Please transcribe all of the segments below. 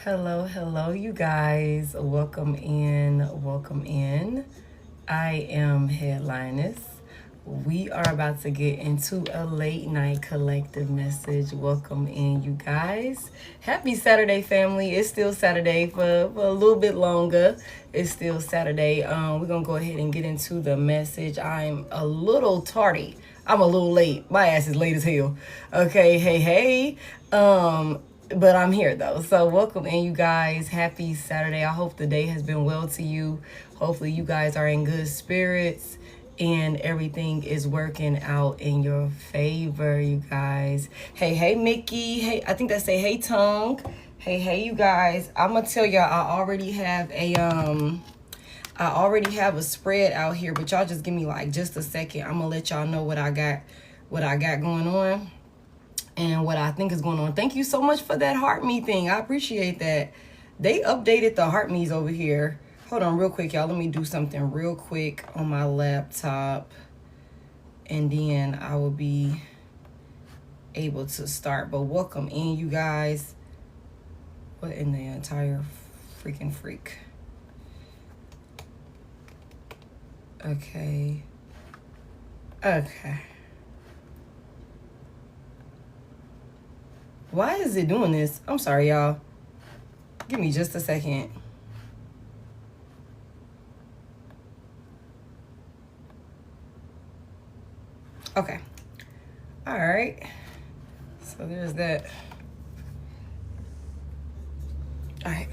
Hello, you guys. Welcome in. I am Head.Lioness. We are about to get into a late night collective message. Welcome in, you guys. Happy Saturday, family. It's still Saturday for a little bit longer. It's still Saturday. We're going to go ahead and get into the message. I'm a little tardy. I'm a little late. My ass is late as hell. Okay, hey. But I'm here though. So welcome in, you guys. Happy Saturday. I hope the day has been well to you. Hopefully you guys are in good spirits and everything is working out in your favor, you guys. Hey, Mickey. Hey, I think that say hey, Tongue. Hey, you guys. I'm gonna tell y'all I already have a spread out here, but y'all just give me like just a second. I'm gonna let y'all know what I got going on and what I think is going on. Thank you so much for that heart me thing. I appreciate that. They updated the heart me's over here. Hold on real quick, y'all. Let me do something real quick on my laptop. And then I will be able to start. But welcome in, you guys. What in the entire freaking freak? Okay. Why is it doing this? I'm sorry, y'all. Give me just a second. Okay. All right. So there's that. All right.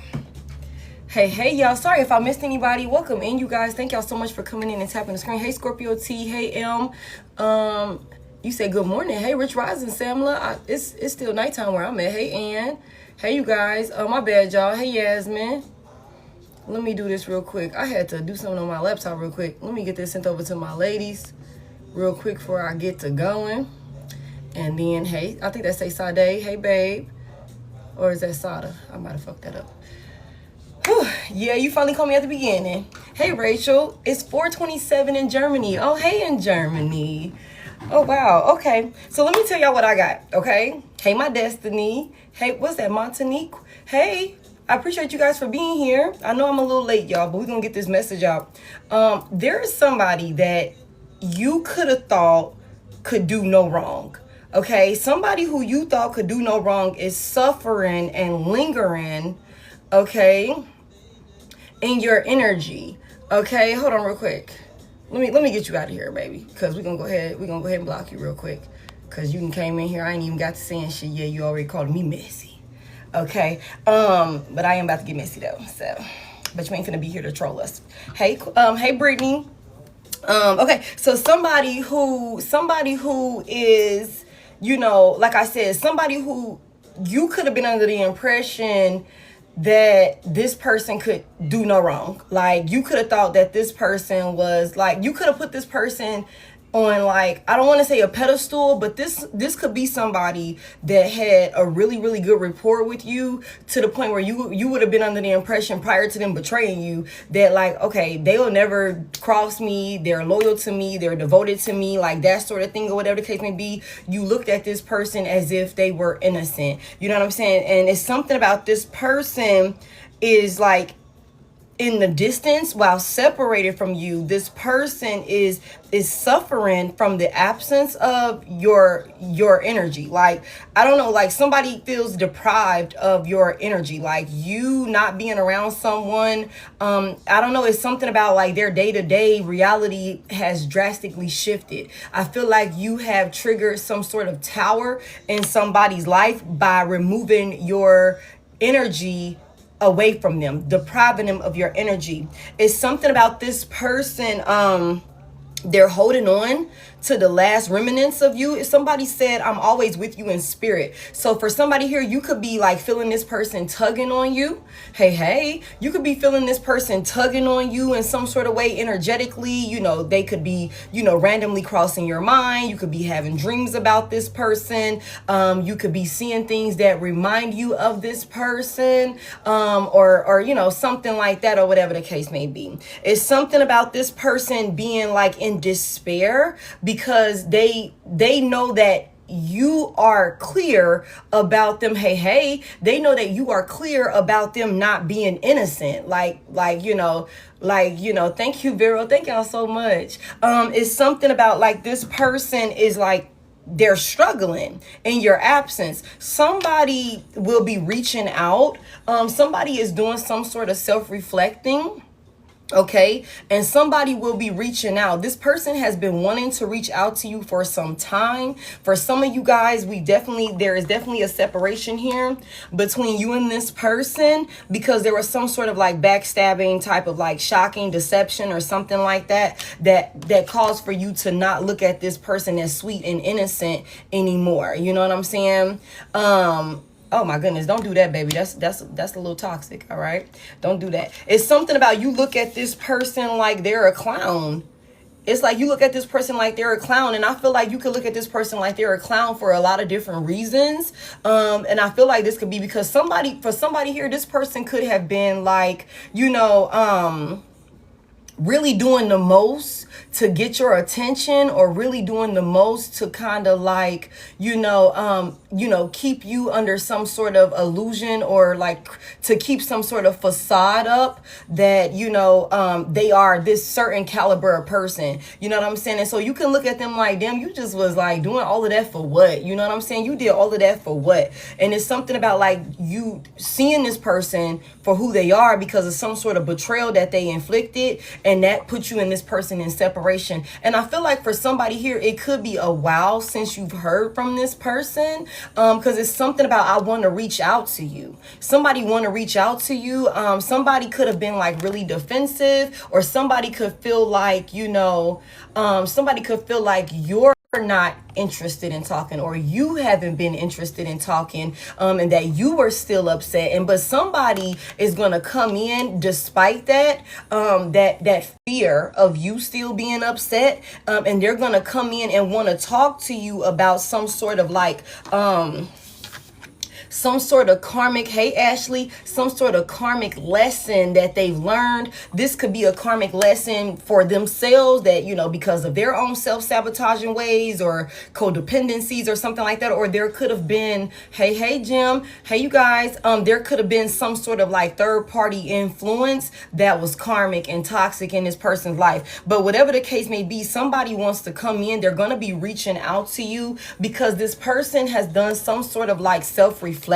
Hey, y'all. Sorry if I missed anybody. Welcome in, you guys. Thank y'all so much for coming in and tapping the screen. Hey, Scorpio T. Hey, M. You said good morning. Hey, Rich Rising, Samla. It's still nighttime where I'm at. Hey, Ann. Hey, you guys. My bad, y'all. Hey, Yasmin. Let me do this real quick. I had to do something on my laptop real quick. Let me get this sent over to my ladies real quick before I get to going. And then, hey, I think that say Sade. Hey, babe. Or is that Sada? I might have fucked that up. Whew. Yeah, you finally called me at the beginning. Hey, Rachel. It's 4:27 in Germany. Oh, hey, in Germany. Oh, wow. Okay. So let me tell y'all what I got, okay? Hey, my Destiny. Hey, what's that, Montanique? Hey, I appreciate you guys for being here. I know I'm a little late, y'all, but we're going to get this message out. There is somebody that you could have thought could do no wrong, okay? Somebody who you thought could do no wrong is suffering and lingering, okay, in your energy, okay? Hold on real quick. Let me get you out of here, baby, because we're gonna go ahead and block you real quick, because you came in here, I ain't even got to saying shit yet. You already called me messy, okay? But I am about to get messy though, so, but you ain't finna be here to troll us. Hey, Brittany. Okay, so somebody who is, you know, like I said, somebody who you could have been under the impression that this person could do no wrong. Like, you could have thought that this person was, like, you could have put this person on, like, I don't want to say a pedestal, but this could be somebody that had a really, really good rapport with you, to the point where you would have been under the impression prior to them betraying you that, like, okay, they will never cross me, they're loyal to me, they're devoted to me, like that sort of thing, or whatever the case may be. You looked at this person as if they were innocent. You know what I'm saying? And it's something about this person is like in the distance, while separated from you. This person is suffering from the absence of your energy. Like, I don't know, like somebody feels deprived of your energy, like you not being around someone. I don't know, it's something about like their day-to-day reality has drastically shifted. I feel like you have triggered some sort of tower in somebody's life by removing your energy away from them, depriving them of your energy. It's something about this person, they're holding on to the last remnants of you. If somebody said, I'm always with you in spirit. So for somebody here, you could be like feeling this person tugging on you. Hey, you could be feeling this person tugging on you in some sort of way energetically. You know, they could be, you know, randomly crossing your mind. You could be having dreams about this person. You could be seeing things that remind you of this person, or, you know, something like that, or whatever the case may be. It's something about this person being like in despair because they know that you are clear about them. Hey, they know that you are clear about them not being innocent. Thank you, Vero. Thank y'all so much. It's something about like this person is like, they're struggling in your absence. Somebody will be reaching out. Somebody is doing some sort of self-reflecting. Okay, and somebody will be reaching out. This person has been wanting to reach out to you for some time. For some of you guys, there is definitely a separation here between you and this person, because there was some sort of like backstabbing type of like shocking deception or something like that caused for you to not look at this person as sweet and innocent anymore. You know what I'm saying? Oh my goodness, don't do that, baby. That's a little toxic, all right? Don't do that. It's something about you look at this person like they're a clown. It's like you look at this person like they're a clown, and I feel like you could look at this person like they're a clown for a lot of different reasons. And I feel like this could be because for somebody here, this person could have been like, really doing the most to get your attention, or really doing the most to kind of like, keep you under some sort of illusion, or like to keep some sort of facade up that, they are this certain caliber of person. You know what I'm saying? And so you can look at them like, damn, you just was like doing all of that for what? You know what I'm saying? You did all of that for what? And it's something about like you seeing this person for who they are because of some sort of betrayal that they inflicted, and that puts you and this person in separation. And I feel like for somebody here, it could be a while since you've heard from this person, because it's something about, I want to reach out to you. Somebody want to reach out to you. Somebody could have been like really defensive, or somebody could feel like, somebody could feel like you're not interested in talking, or you haven't been interested in talking, and that you were still upset, but somebody is going to come in despite that that fear of you still being upset, and they're going to come in and want to talk to you about some sort of like some sort of karmic, hey Ashley, some sort of karmic lesson that they've learned. This could be a karmic lesson for themselves that, because of their own self-sabotaging ways or codependencies or something like that. Or there could have been, hey Jim, hey you guys, there could have been some sort of like third party influence that was karmic and toxic in this person's life. But whatever the case may be, somebody wants to come in. They're going to be reaching out to you because this person has done some sort of like self-reflecting.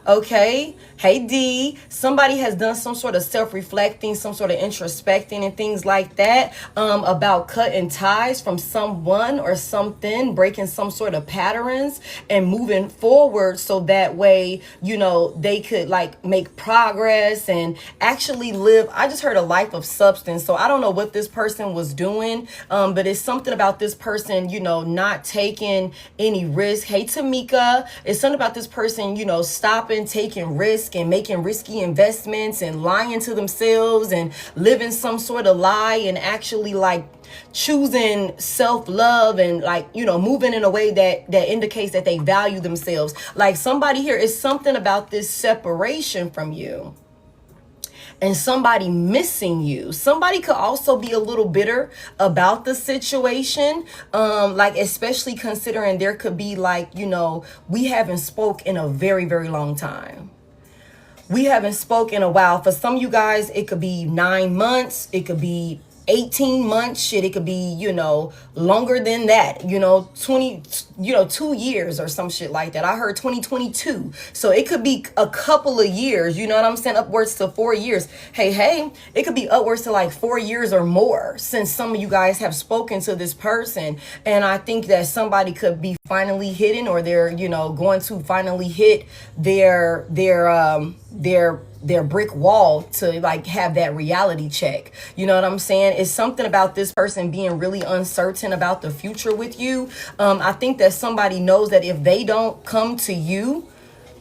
Okay. Hey D, somebody has done some sort of self-reflecting, some sort of introspecting and things like that, about cutting ties from someone or something, breaking some sort of patterns and moving forward. So that way, they could like make progress and actually live. I just heard a life of substance. So I don't know what this person was doing, but it's something about this person, not taking any risk. Hey Tamika, it's something about this person, stopping taking risk and making risky investments and lying to themselves and living some sort of lie, and actually like choosing self-love and like, moving in a way that indicates that they value themselves. Like somebody here is something about this separation from you and somebody missing you. Somebody could also be a little bitter about the situation, like especially considering there could be like, we haven't spoke in a very, very long time. We haven't spoken in a while. For some of you guys, it could be 9 months. It could be 18 months. Shit, it could be, longer than that, 2 years or some shit like that. I heard 2022. So it could be a couple of years, you know what I'm saying? Upwards to 4 years. Hey, it could be upwards to like 4 years or more since some of you guys have spoken to this person. And I think that somebody could be finally hitting, or they're, going to finally hit their brick wall to like have that reality check. You know what I'm saying? It's something about this person being really uncertain about the future with you. I think that somebody knows that if they don't come to you,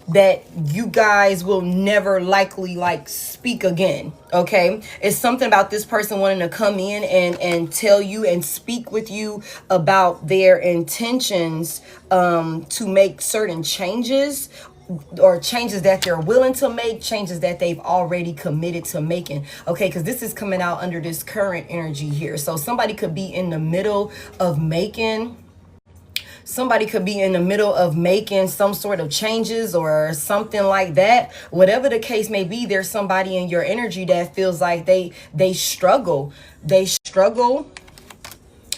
that you guys will never likely like speak again. Okay, it's something about this person wanting to come in and tell you and speak with you about their intentions to make certain changes, or changes that they're willing to make, changes that they've already committed to making. Okay, because this is coming out under this current energy here. So somebody could be in the middle of making Somebody could be in the middle of making some sort of changes or something like that. Whatever the case may be, there's somebody in your energy that feels like they struggle. They struggle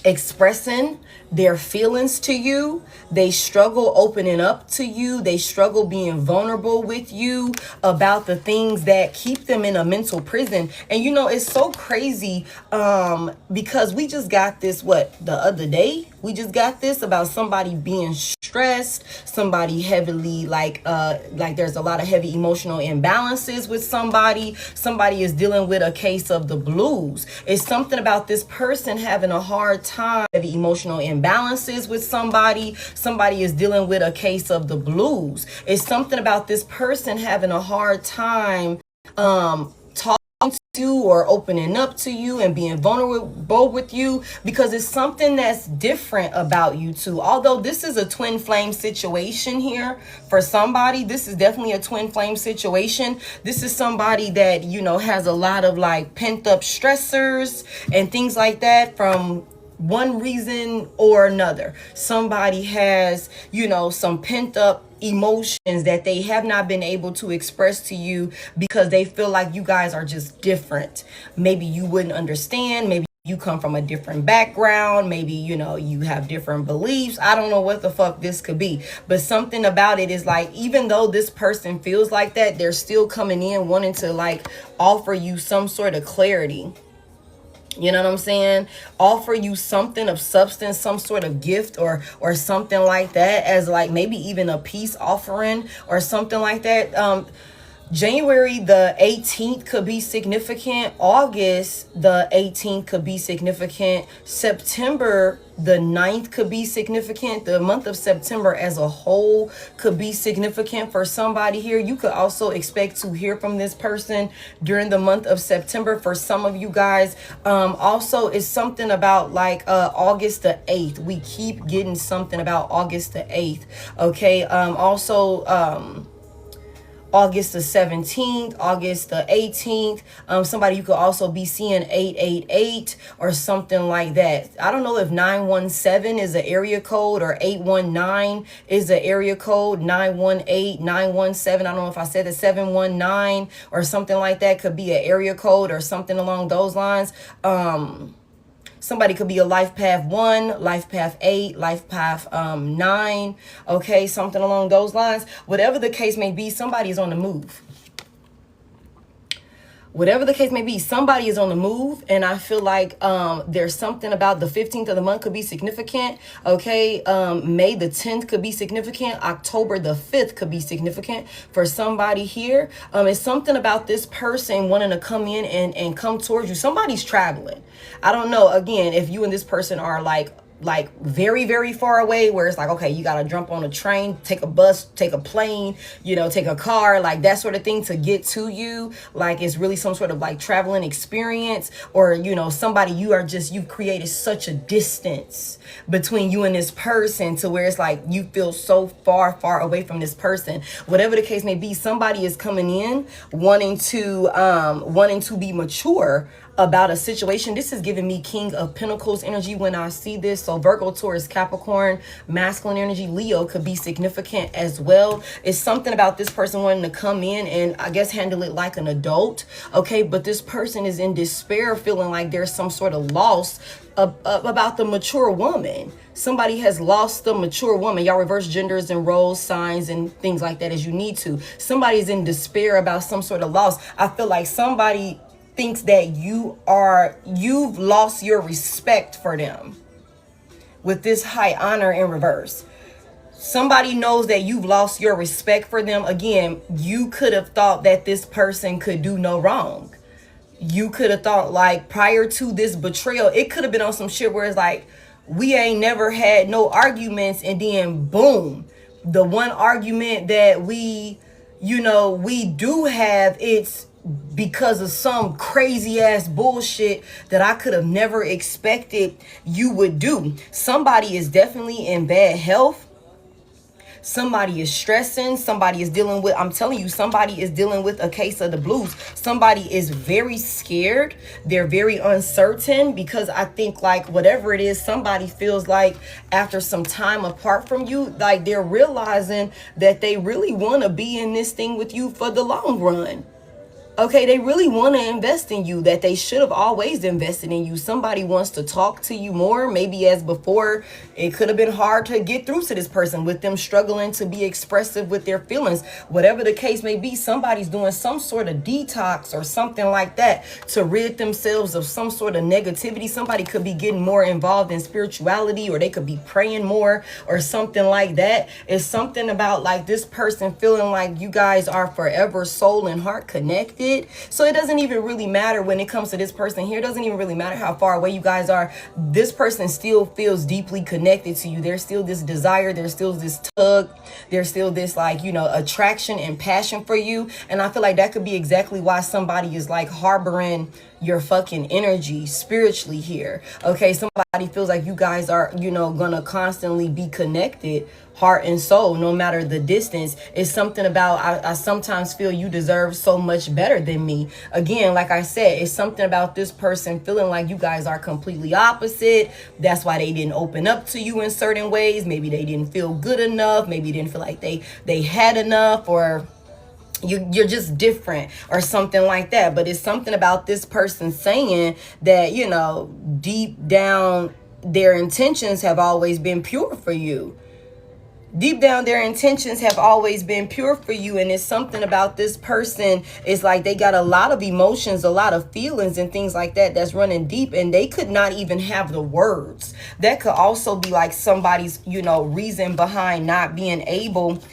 expressing their feelings to you. They struggle opening up to you. They struggle being vulnerable with you about the things that keep them in a mental prison. And you know, it's so crazy because we just got this, the other day? We just got this about somebody being stressed, somebody heavily like there's a lot of heavy emotional imbalances with somebody. Somebody is dealing with a case of the blues. It's something about this person having a hard time, heavy emotional imbalances with somebody. Somebody is dealing with a case of the blues. It's something about this person having a hard time talking to you or opening up to you and being vulnerable with you, because it's something that's different about you two. Although this is a twin flame situation here for somebody, this is definitely a twin flame situation. This is somebody that, you know, has a lot of like pent up stressors and things like that from one reason or another. Somebody has, you know, some pent up emotions that they have not been able to express to you because they feel like you guys are just different. Maybe you wouldn't understand. Maybe you come from a different background. Maybe, you know, you have different beliefs. I don't know what the fuck this could be. But something about it is like, even though this person feels like that, they're still coming in wanting to like offer you some sort of clarity. You know what I'm saying? Offer you something of substance, some sort of gift or something like that, as like maybe even a peace offering or something like that. January the 18th could be significant. August the 18th could be significant. September the 9th could be significant. The month of September as a whole could be significant for somebody here. You could also expect to hear from this person during the month of September for some of you guys. Also, it's something about like August the 8th. We keep getting something about August the 8th. Okay. August the 17th, August the 18th. Somebody you could also be seeing 888 or something like that. I don't know if 917 is an area code or 819 is an area code. 918, 917. I don't know if I said it. 719 or something like that could be an area code or something along those lines. Somebody could be a life path 1, life path 8, life path 9. Okay, something along those lines. Whatever the case may be, somebody is on the move. Whatever the case may be, somebody is on the move. And I feel like there's something about the 15th of the month could be significant. Okay, May the 10th could be significant. October the 5th could be significant for somebody here. It's something about this person wanting to come in and come towards you. Somebody's traveling. I don't know, again, if you and this person are like very, very far away, where it's like, okay, you got to jump on a train, take a bus, take a plane, you know, take a car, like that sort of thing to get to you. Like it's really some sort of like traveling experience, or, you know, somebody you've created such a distance between you and this person to where it's like you feel so far away from this person. Whatever the case may be, somebody is coming in wanting to be mature about a situation. This is giving me King of Pentacles energy when I see this. So Virgo, Taurus, Capricorn, masculine energy, Leo could be significant as well. It's something about this person wanting to come in and I guess handle it like an adult. Okay, but this person is in despair, feeling like there's some sort of loss about the mature woman. Somebody has lost the mature woman. Y'all reverse genders and roles, signs, and things like that as you need to. Somebody's in despair about some sort of loss. I feel like somebody thinks that you've lost your respect for them with this high honor in reverse. Somebody knows that you've lost your respect for them. Again, you could have thought that this person could do no wrong. You could have thought like prior to this betrayal, it could have been on some shit where it's like, we ain't never had no arguments, and then boom, the one argument that we do have, it's because of some crazy ass bullshit that I could have never expected you would do. Somebody is definitely in bad health. Somebody is stressing. Somebody is dealing with, I'm telling you, somebody is dealing with a case of the blues. Somebody is very scared. They're very uncertain, because I think like whatever it is, somebody feels like after some time apart from you, like they're realizing that they really want to be in this thing with you for the long run. Okay, they really want to invest in you, that they should have always invested in you. Somebody wants to talk to you more. Maybe as before, it could have been hard to get through to this person with them struggling to be expressive with their feelings. Whatever the case may be, somebody's doing some sort of detox or something like that to rid themselves of some sort of negativity. Somebody could be getting more involved in spirituality, or they could be praying more or something like that. It's something about like this person feeling like you guys are forever soul and heart connected. So it doesn't even really matter when it comes to this person here. It doesn't even really matter how far away you guys are. This person still feels deeply connected to you. There's still this desire. There's still this tug. There's still this like, you know, attraction and passion for you. And I feel like that could be exactly why somebody is like harboring your fucking energy spiritually here. Okay, somebody feels like you guys are, you know, gonna constantly be connected, heart and soul, no matter the distance. It's something about, I sometimes feel you deserve so much better than me. Again, like I said, it's something about this person feeling like you guys are completely opposite. That's why they didn't open up to you in certain ways. Maybe they didn't feel good enough. Maybe they didn't feel like they had enough, or you're just different or something like that. But it's something about this person saying that, you know, deep down their intentions have always been pure for you. Deep down, their intentions have always been pure for you. And it's something about this person. It's like they got a lot of emotions, a lot of feelings and things like that that's running deep, and they could not even have the words. That could also be like somebody's, you know, reason behind not being able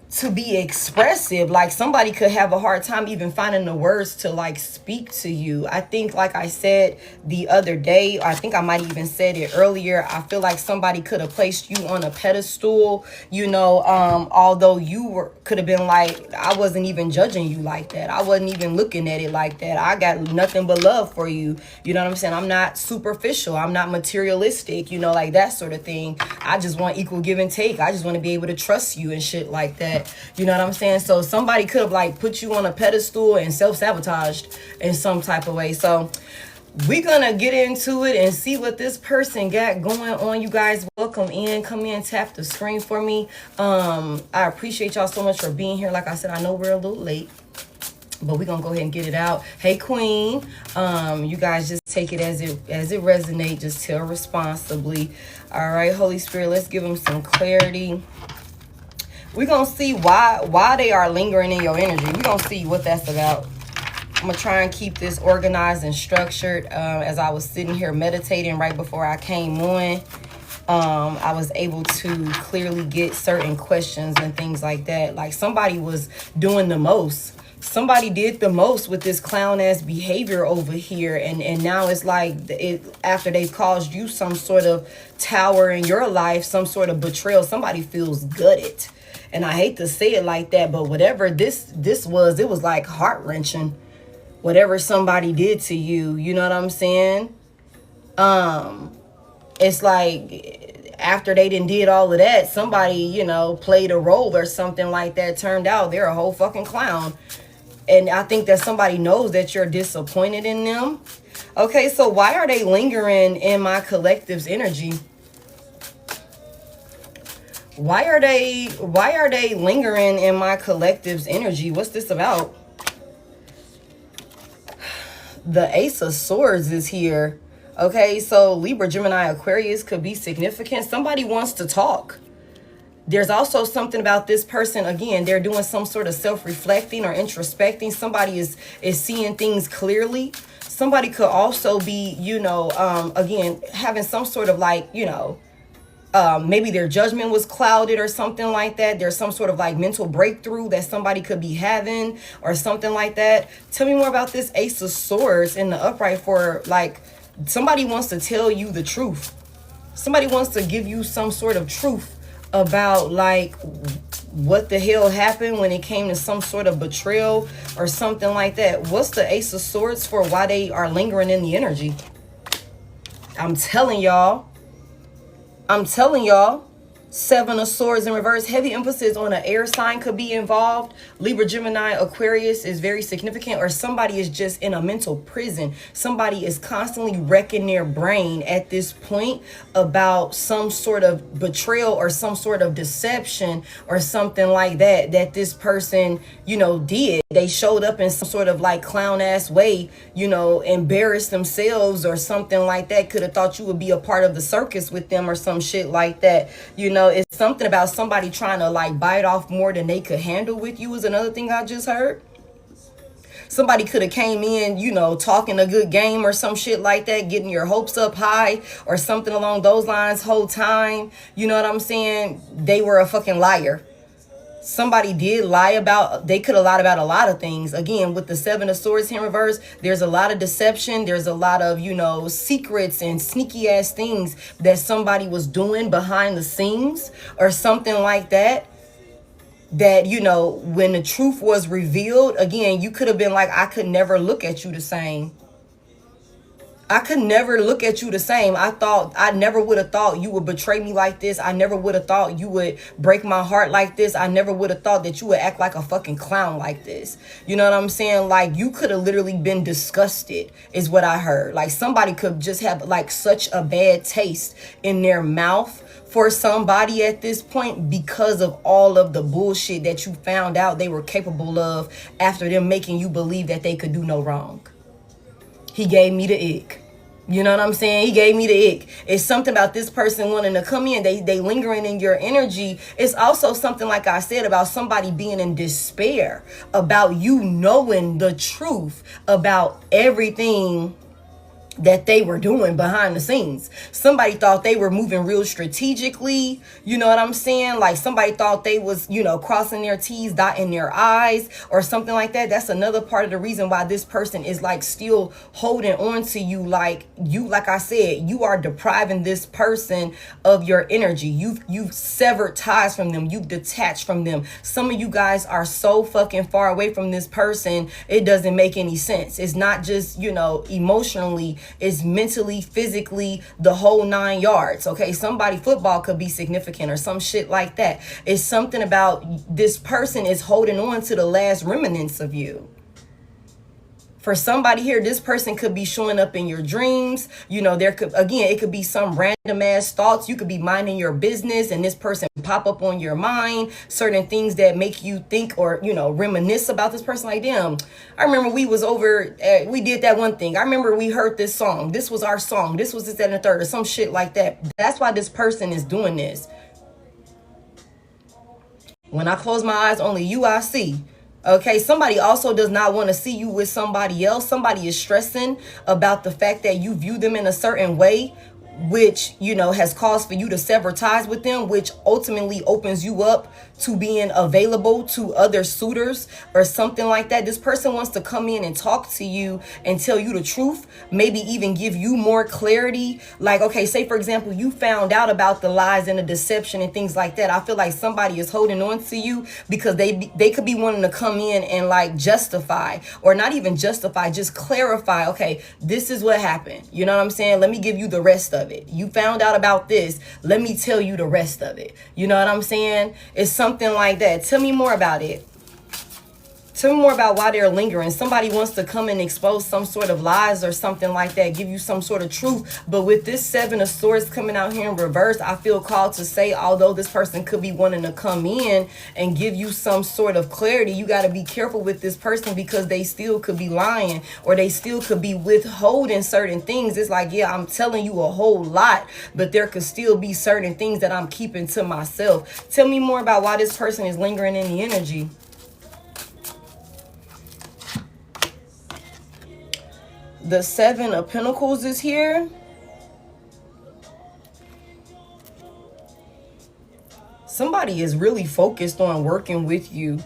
to be expressive. Like somebody could have a hard time even finding the words to like speak to you. I think, like I said the other day, I think I might even said it earlier, I feel like somebody could have placed you on a pedestal, you know, although you could have been like, I wasn't even judging you like that. I wasn't even looking at it like that. I got nothing but love for you. You know what I'm saying? I'm not superficial. I'm not materialistic, you know, like that sort of thing. I just want equal give and take. I just want to be able to trust you and shit like that. You know what I'm saying? So somebody could have like put you on a pedestal and self-sabotaged in some type of way. So we're gonna get into it and see what this person got going on. You guys, welcome in. Come in, tap the screen for me. I appreciate y'all so much for being here. Like I said, I know we're a little late, but we're gonna go ahead and get it out. Hey Queen, you guys just take it as it resonates. Just tell responsibly. All right, Holy Spirit, let's give them some clarity. We're going to see why they are lingering in your energy. We're going to see what that's about. I'm going to try and keep this organized and structured. As I was sitting here meditating right before I came on, I was able to clearly get certain questions and things like that. Like somebody was doing the most. Somebody did the most with this clown ass behavior over here. And now it's like after they've caused you some sort of tower in your life, some sort of betrayal, somebody feels gutted. And I hate to say it like that, but whatever this was, it was like heart-wrenching. Whatever somebody did to you, you know what I'm saying? It's like after they did all of that, somebody, you know, played a role or something like that. Turned out they're a whole fucking clown. And I think that somebody knows that you're disappointed in them. Okay, so why are they lingering in my collective's energy? Why are they lingering in my collective's energy? What's this about? The Ace of Swords is here. Okay, so Libra, Gemini, Aquarius could be significant. Somebody wants to talk. There's also something about this person. Again, they're doing some sort of self-reflecting or introspecting. Somebody is seeing things clearly. Somebody could also be, you know, again, having some sort of like, you know, maybe their judgment was clouded or something like that. There's some sort of like mental breakthrough that somebody could be having or something like that. Tell me more about this Ace of Swords in the upright. For like somebody wants to tell you the truth. Somebody wants to give you some sort of truth about like what the hell happened when it came to some sort of betrayal or something like that. What's the Ace of Swords for? Why they are lingering in the energy? I'm telling y'all. Seven of Swords in reverse. Heavy emphasis on an air sign could be involved. Libra, Gemini, Aquarius is very significant. Or somebody is just in a mental prison. Somebody is constantly wrecking their brain at this point about some sort of betrayal or some sort of deception or something like that that this person, you know, did. They showed up in some sort of like clown ass way, you know, embarrassed themselves or something like that. Could have thought you would be a part of the circus with them or some shit like that. You know, it's something about somebody trying to like bite off more than they could handle with you is another thing I just heard. Somebody could have came in, you know, talking a good game or some shit like that, getting your hopes up high or something along those lines whole time. You know what I'm saying? They were a fucking liar. Somebody did lie about, they could have lied about a lot of things. Again, with the Seven of Swords in reverse, there's a lot of deception. There's a lot of, you know, secrets and sneaky ass things that somebody was doing behind the scenes or something like that. That, you know, when the truth was revealed, again, you could have been like, I could never look at you the same. I could never look at you the same. I never would have thought you would betray me like this. I never would have thought you would break my heart like this. I never would have thought that you would act like a fucking clown like this. You know what I'm saying? Like, you could have literally been disgusted is what I heard. Like, somebody could just have like such a bad taste in their mouth for somebody at this point because of all of the bullshit that you found out they were capable of after them making you believe that they could do no wrong. He gave me the ick. You know what I'm saying? He gave me the ick. It's something about this person wanting to come in. They lingering in your energy. It's also something, like I said, about somebody being in despair about you knowing the truth about everything that they were doing behind the scenes. Somebody thought they were moving real strategically. You know what I'm saying? Like, somebody thought they was, you know, crossing their T's, dotting their I's or something like that. That's another part of the reason why this person is like still holding on to you. Like I said, you are depriving this person of your energy. You've severed ties from them. You've detached from them. Some of you guys are so fucking far away from this person. It doesn't make any sense. It's not just, you know, emotionally, is mentally, physically, the whole 9 yards. Okay, somebody football could be significant or some shit like that. It's something about this person is holding on to the last remnants of you. For somebody here, this person could be showing up in your dreams. You know, there could, again, it could be some random ass thoughts. You could be minding your business and this person pop up on your mind. Certain things that make you think or, you know, reminisce about this person. Like, damn, I remember we was over, we did that one thing. I remember we heard this song. This was our song. This was this, that, and the third or some shit like that. That's why this person is doing this. When I close my eyes, only you I see. Okay, somebody also does not want to see you with somebody else. Somebody is stressing about the fact that you view them in a certain way, which, you know, has caused for you to sever ties with them, which ultimately opens you up to being available to other suitors or something like that. This person wants to come in and talk to you and tell you the truth, maybe even give you more clarity. Like, okay, say for example, you found out about the lies and the deception and things like that. I feel like somebody is holding on to you because they could be wanting to come in and like justify, or not even justify, just clarify. Okay, this is what happened. You know what I'm saying? Let me give you the rest of it. You found out about this. Let me tell you the rest of it. You know what I'm saying? It's something like that. Tell me more about it. Tell me more about why they're lingering. Somebody wants to come and expose some sort of lies or something like that, give you some sort of truth. But with this Seven of Swords coming out here in reverse, I feel called to say, although this person could be wanting to come in and give you some sort of clarity, you got to be careful with this person because they still could be lying or they still could be withholding certain things. It's like, yeah, I'm telling you a whole lot, but there could still be certain things that I'm keeping to myself. Tell me more about why this person is lingering in the energy. The Seven of Pentacles is here. Somebody is really focused on working with you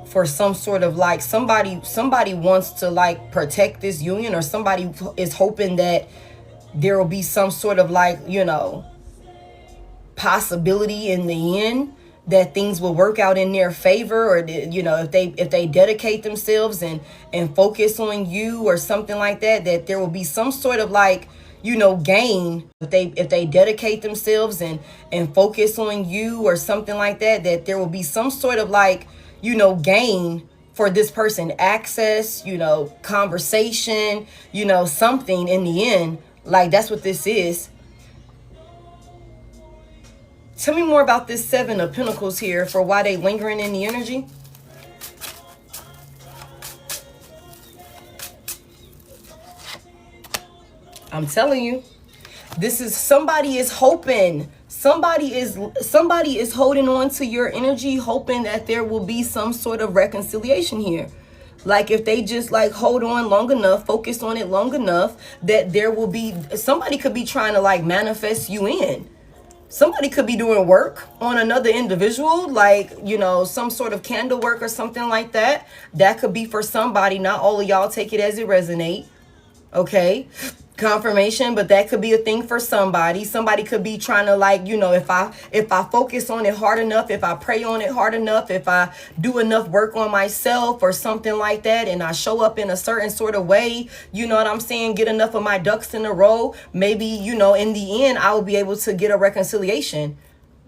for some sort of like, somebody wants to like protect this union, or somebody is hoping that there will be some sort of like, you know, possibility in the end that things will work out in their favor, or, you know, if they dedicate themselves and focus on you or something like that, that there will be some sort of like, gain if they dedicate themselves and focus on you or something like that, that there will be some sort of like, gain for this person, access, conversation, something in the end. Like, that's what this is. Tell me more about this Seven of Pentacles here for why they lingering in the energy. I'm telling you, this is somebody is hoping. Somebody is holding on to your energy, hoping that there will be some sort of reconciliation here. Like, if they just like hold on long enough, focus on it long enough, that there will be, somebody could be trying to like manifest you in. Somebody could be doing work on another individual, like, some sort of candle work or something like that. That could be for somebody. Not all of y'all take it as it resonate. Okay. Confirmation, but that could be a thing for somebody. Somebody could be trying to like, if I focus on it hard enough, if I pray on it hard enough, if I do enough work on myself or something like that, and I show up in a certain sort of way, you know what I'm saying, get enough of my ducks in a row, maybe, in the end, I will be able to get a reconciliation.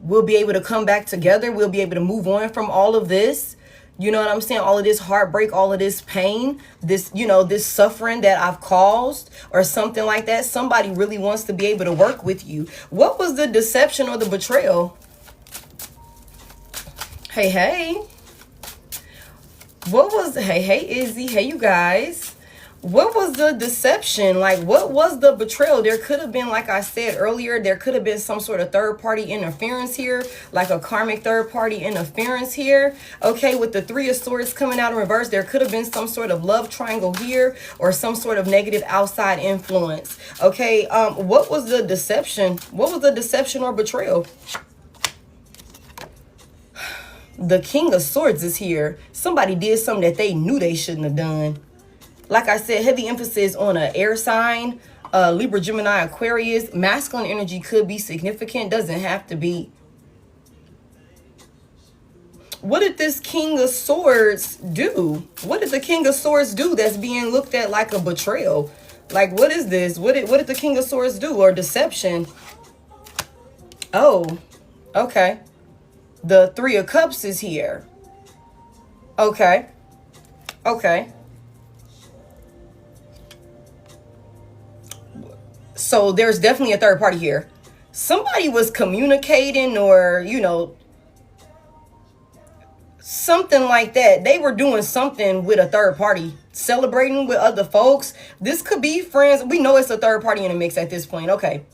We'll be able to come back together. We'll be able to move on from all of this. You know what I'm saying? All of this heartbreak, all of this pain, this, this suffering that I've caused or something like that. Somebody really wants to be able to work with you. What was the deception or the betrayal? Hey. What was, hey, Izzy. Hey, you guys. What was the deception? Like, what was the betrayal? There could have been, like I said earlier, there could have been some sort of third-party interference here, like a karmic third-party interference here. Okay, with the Three of Swords coming out in reverse, there could have been some sort of love triangle here or some sort of negative outside influence. Okay, what was the deception? What was the deception or betrayal? The King of Swords is here. Somebody did something that they knew they shouldn't have done. Like I said, heavy emphasis on an air sign, Libra, Gemini, Aquarius. Masculine energy could be significant, doesn't have to be. What did this King of Swords do? What did the King of Swords do that's being looked at like a betrayal? Like, what is this? What did the King of Swords do? Or deception? Oh, okay. The Three of Cups is here. Okay. So there's definitely a third party here. Somebody was communicating or, something like that. They were doing something with a third party, celebrating with other folks. This could be friends. We know it's a third party in the mix at this point. Okay.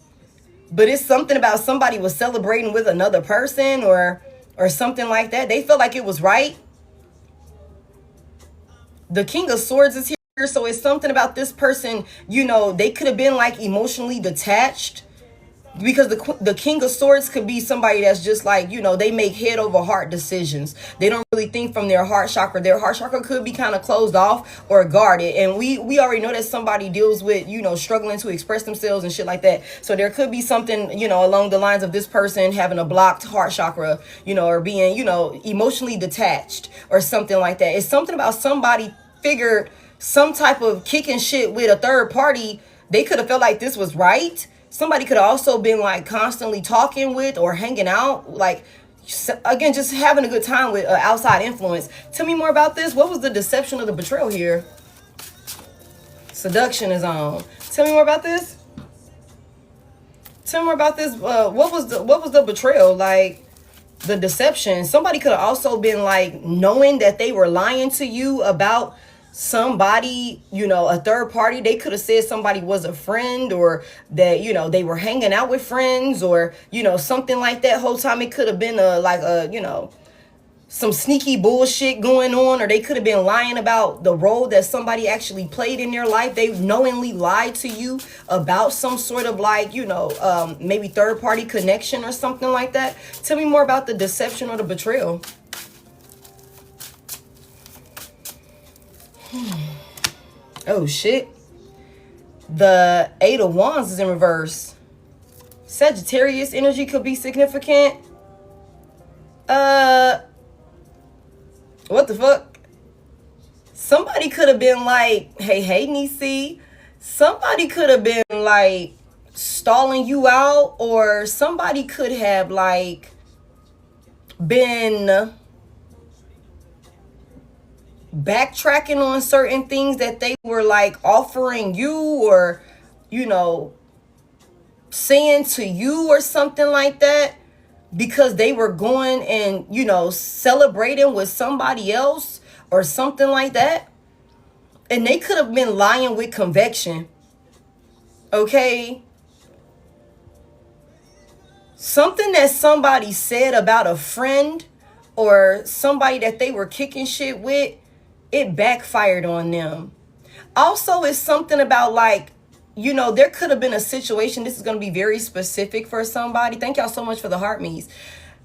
But it's something about somebody was celebrating with another person or something like that. They felt like it was right. The King of Swords is here. So it's something about this person, they could have been like emotionally detached, because the King of Swords could be somebody that's just like, they make head over heart decisions. They don't really think from their heart chakra. Their heart chakra could be kind of closed off or guarded. And we already know that somebody deals with, struggling to express themselves and shit like that. So there could be something, along the lines of this person having a blocked heart chakra, or being, emotionally detached or something like that. It's something about somebody figured some type of kicking shit with a third party. They could have felt like this was right. Somebody could have also been like constantly talking with or hanging out, like, again, just having a good time with outside influence. Tell me more about this. What was the deception of the betrayal here? Seduction is on. Tell me more about this. Tell me more about this. What was the betrayal? Like, the deception. Somebody could have also been like knowing that they were lying to you about somebody, a third party. They could have said somebody was a friend, or that, they were hanging out with friends, or, something like that. Whole time it could have been some sneaky bullshit going on, or they could have been lying about the role that somebody actually played in their life. They knowingly lied to you about some sort of like, maybe third party connection or something like that. Tell me more about the deception or the betrayal. Oh shit. The Eight of Wands is in reverse. Sagittarius energy could be significant. What the fuck? Somebody could have been like, hey Niecy. Somebody could have been like stalling you out, or somebody could have like been backtracking on certain things that they were like offering you, or you know, saying to you or something like that, because they were going and, you know, celebrating with somebody else or something like that. And they could have been lying with conviction. Okay? Something that somebody said about a friend or somebody that they were kicking shit with, it backfired on them. Also, it's something about like, you know, there could have been a situation. This is going to be very specific for somebody. Thank y'all so much for the heart me's.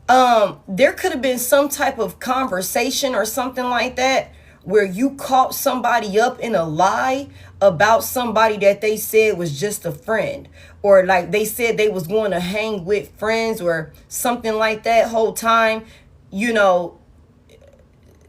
There could have been some type of conversation or something like that where you caught somebody up in a lie about somebody that they said was just a friend, or like they said they was going to hang with friends or something like that whole time, you know,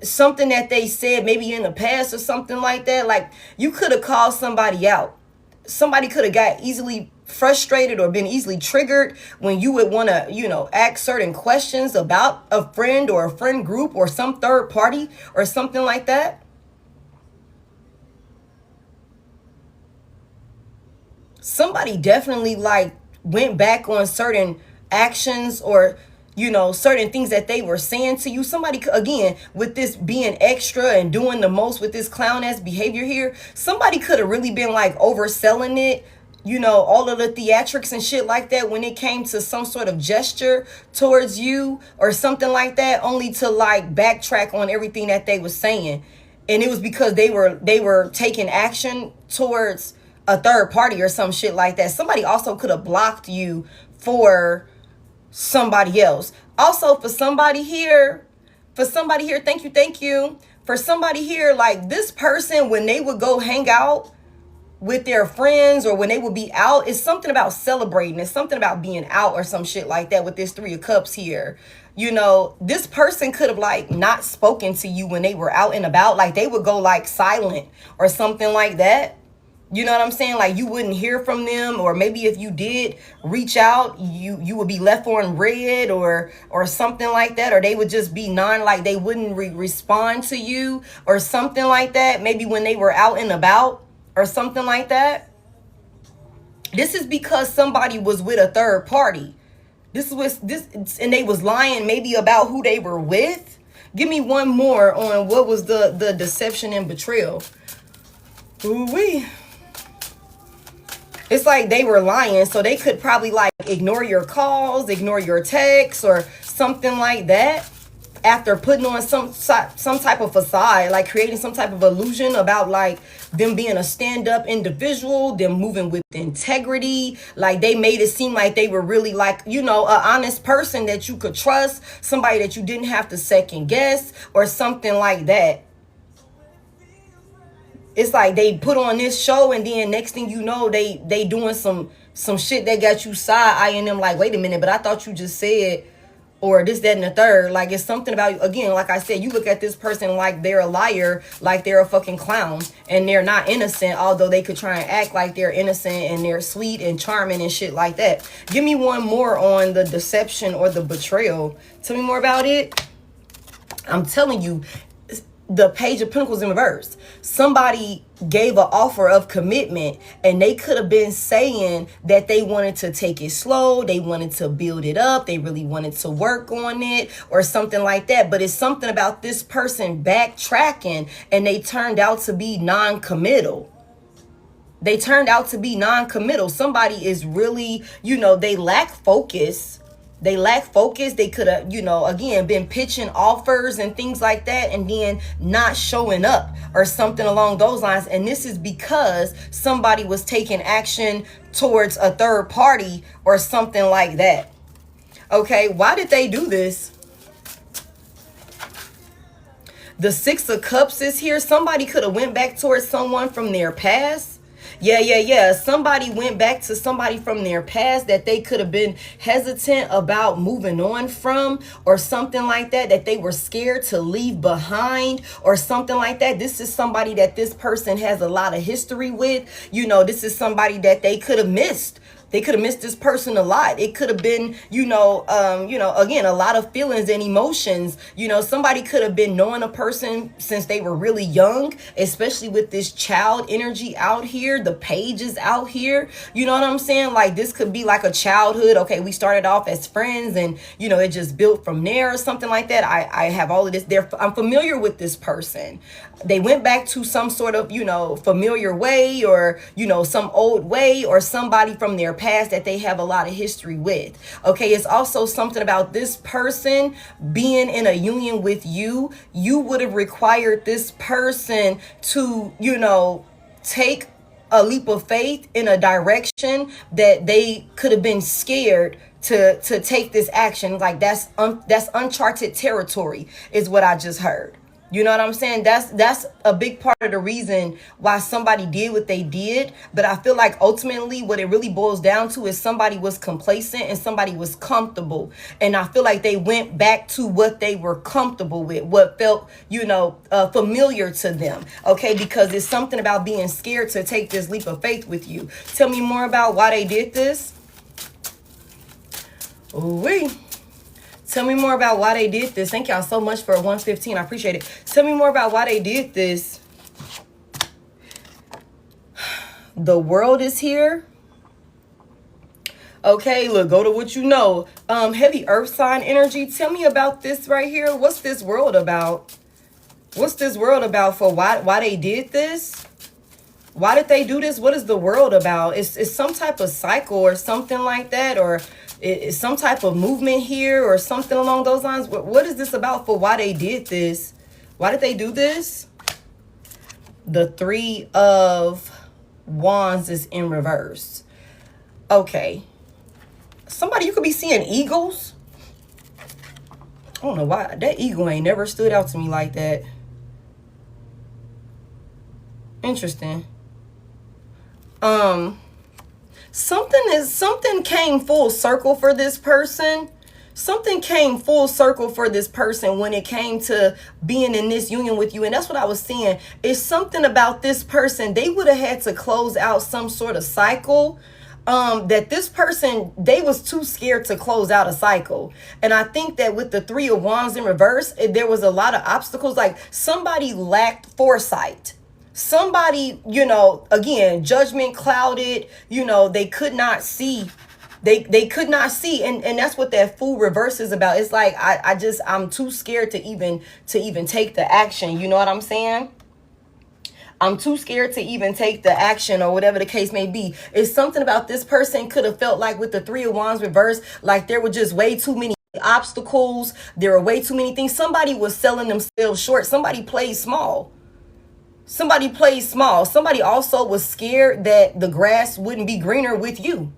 something that they said maybe in the past or something like that. Like you could have called somebody out. Somebody could have got easily frustrated or been easily triggered when you would want to, you know, ask certain questions about a friend or a friend group or some third party or something like that. Somebody definitely like went back on certain actions or, you know, certain things that they were saying to you. Somebody, again, with this being extra and doing the most with this clown ass behavior here, somebody could have really been like overselling it, you know, all of the theatrics and shit like that when it came to some sort of gesture towards you or something like that, only to like backtrack on everything that they were saying. And it was because they were taking action towards a third party or some shit like that. Somebody also could have blocked you for somebody else. Also, for somebody here, thank you. For somebody here, like this person, when they would go hang out with their friends or when they would be out, it's something about celebrating. It's something about being out or some shit like that with this 3 of Cups here. You know, this person could have like not spoken to you when they were out and about. Like they would go like silent or something like that. You know what I'm saying? Like you wouldn't hear from them, or maybe if you did reach out, you would be left on red or something like that, or they would just be like they wouldn't respond to you or something like that. Maybe when they were out and about or something like that. This is because somebody was with a third party. And they was lying maybe about who they were with. Give me one more on what was the deception and betrayal. Ooh-wee. It's like they were lying, so they could probably like ignore your calls, ignore your texts or something like that after putting on some type of facade, like creating some type of illusion about like them being a stand-up individual, them moving with integrity. Like they made it seem like they were really like, you know, an honest person that you could trust, somebody that you didn't have to second guess or something like that. It's like they put on this show and then next thing you know, they doing some shit that got you side-eyeing them like, wait a minute, but I thought you just said, or this, that, and the third. Like it's something about, again, like I said, you look at this person like they're a liar, like they're a fucking clown, and they're not innocent, although they could try and act like they're innocent and they're sweet and charming and shit like that. Give me one more on the deception or the betrayal. Tell me more about it. I'm telling you, the Page of Pentacles in reverse. Somebody gave an offer of commitment and they could have been saying that they wanted to take it slow. They wanted to build it up. They really wanted to work on it or something like that. But it's something about this person backtracking and they turned out to be non-committal. Somebody is really, you know, they lack focus. They could have, you know, again, been pitching offers and things like that and then not showing up or something along those lines. And this is because somebody was taking action towards a third party or something like that. Okay, why did they do this? The 6 of Cups is here. Somebody could have went back towards someone from their past. Yeah. Somebody went back to somebody from their past that they could have been hesitant about moving on from or something like that, that they were scared to leave behind or something like that. This is somebody that this person has a lot of history with. You know, this is somebody that they could have missed They could have missed this person a lot. It could have been, again, a lot of feelings and emotions. Somebody could have been knowing a person since they were really young, especially with this child energy out here, the pages out here. You know what I'm saying? Like, this could be like a childhood. Okay, we started off as friends and, it just built from there or something like that. I have all of this. I'm familiar with this person. They went back to some sort of, familiar way, or, some old way, or somebody from their past that they have a lot of history with. Okay, it's also something about this person being in a union with you. You would have required this person to, take a leap of faith in a direction that they could have been scared to take this action. Like, that's uncharted territory is what I just heard. You know what I'm saying? That's a big part of the reason why somebody did what they did. But I feel like ultimately what it really boils down to is somebody was complacent and somebody was comfortable. And I feel like they went back to what they were comfortable with, what felt, familiar to them. Okay, because it's something about being scared to take this leap of faith with you. Tell me more about why they did this. Ooh-wee. Tell me more about why they did this. Thank y'all so much for 115. I appreciate it. Tell me more about why they did this. The world is here. Okay, look, go to what you know. Heavy earth sign energy. Tell me about this right here. What's this world about? What's this world about for why they did this? Why did they do this? What is the world about? It's some type of cycle or something like that, or it's some type of movement here or something along those lines. What is this about for why they did this? Why did they do this? The 3 of Wands is in reverse. Okay. Somebody, you could be seeing eagles. I don't know why. That eagle ain't never stood out to me like that. Interesting. Something came full circle for this person. Something came full circle for this person when it came to being in this union with you. And that's what I was seeing. It's something about this person. They would have had to close out some sort of cycle. That this person, they was too scared to close out a cycle. And I think that with the 3 of Wands in reverse, there was a lot of obstacles. Like, somebody lacked foresight. Somebody, again, judgment clouded, they could not see. They could not see. And that's what that Fool reverse is about. It's like, I'm too scared to even take the action. You know what I'm saying? I'm too scared to even take the action, or whatever the case may be. It's something about this person could have felt like with the 3 of Wands reverse, like there were just way too many obstacles. There were way too many things. Somebody was selling themselves short. Somebody played small. Somebody played small. Somebody also was scared that the grass wouldn't be greener with you.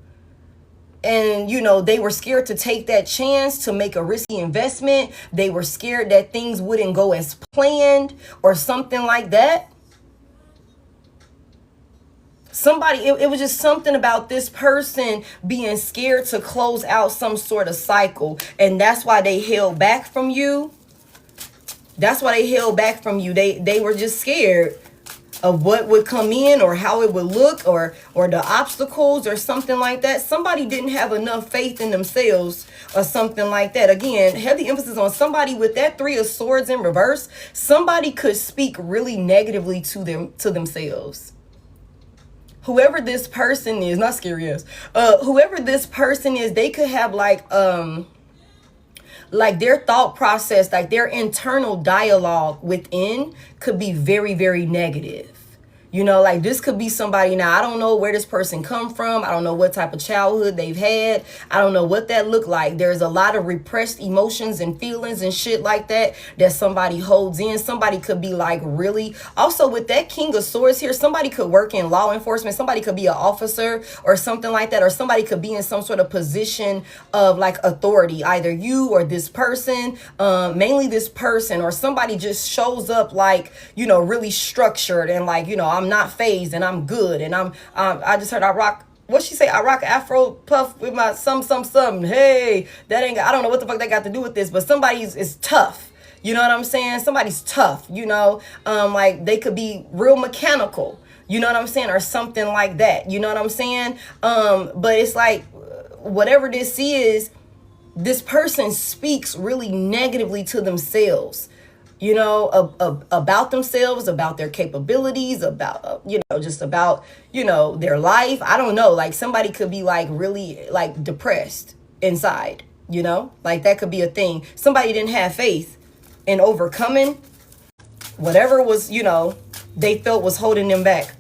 And, they were scared to take that chance to make a risky investment. They were scared that things wouldn't go as planned or something like that. It was just something about this person being scared to close out some sort of cycle. And that's why they held back from you. That's why they held back from you. They were just scared of what would come in, or how it would look, or the obstacles or something like that. Somebody didn't have enough faith in themselves or something like that. Again, heavy emphasis on somebody with that 3 of Swords in reverse. Somebody could speak really negatively to themselves. Whoever this person is, not scary ass. Whoever this person is, they could have like their thought process, like their internal dialogue within could be very, very negative. Like this could be somebody. Now, I don't know where this person come from. I don't know what type of childhood they've had. I don't know what that looked like. There's a lot of repressed emotions and feelings and shit like that somebody holds in. Somebody could be like really. Also, with that King of Swords here, somebody could work in law enforcement. Somebody could be an officer or something like that. Or somebody could be in some sort of position of like authority. Either you or this person, mainly this person, or somebody just shows up like, really structured and like, I'm not phased and I'm good. And I just heard I rock, what she say? I rock Afro puff with my some. Hey, that ain't, I don't know what the fuck that got to do with this, but somebody is tough. You know what I'm saying? Somebody's tough, like they could be real mechanical. You know what I'm saying? Or something like that. You know what I'm saying? But it's like, whatever this is, this person speaks really negatively to themselves, you know, about themselves, about their capabilities, about, you know, just about, you know, their life. I don't know. Like, somebody could be like really like depressed inside, you know, like that could be a thing. Somebody didn't have faith in overcoming whatever was, you know, they felt was holding them back.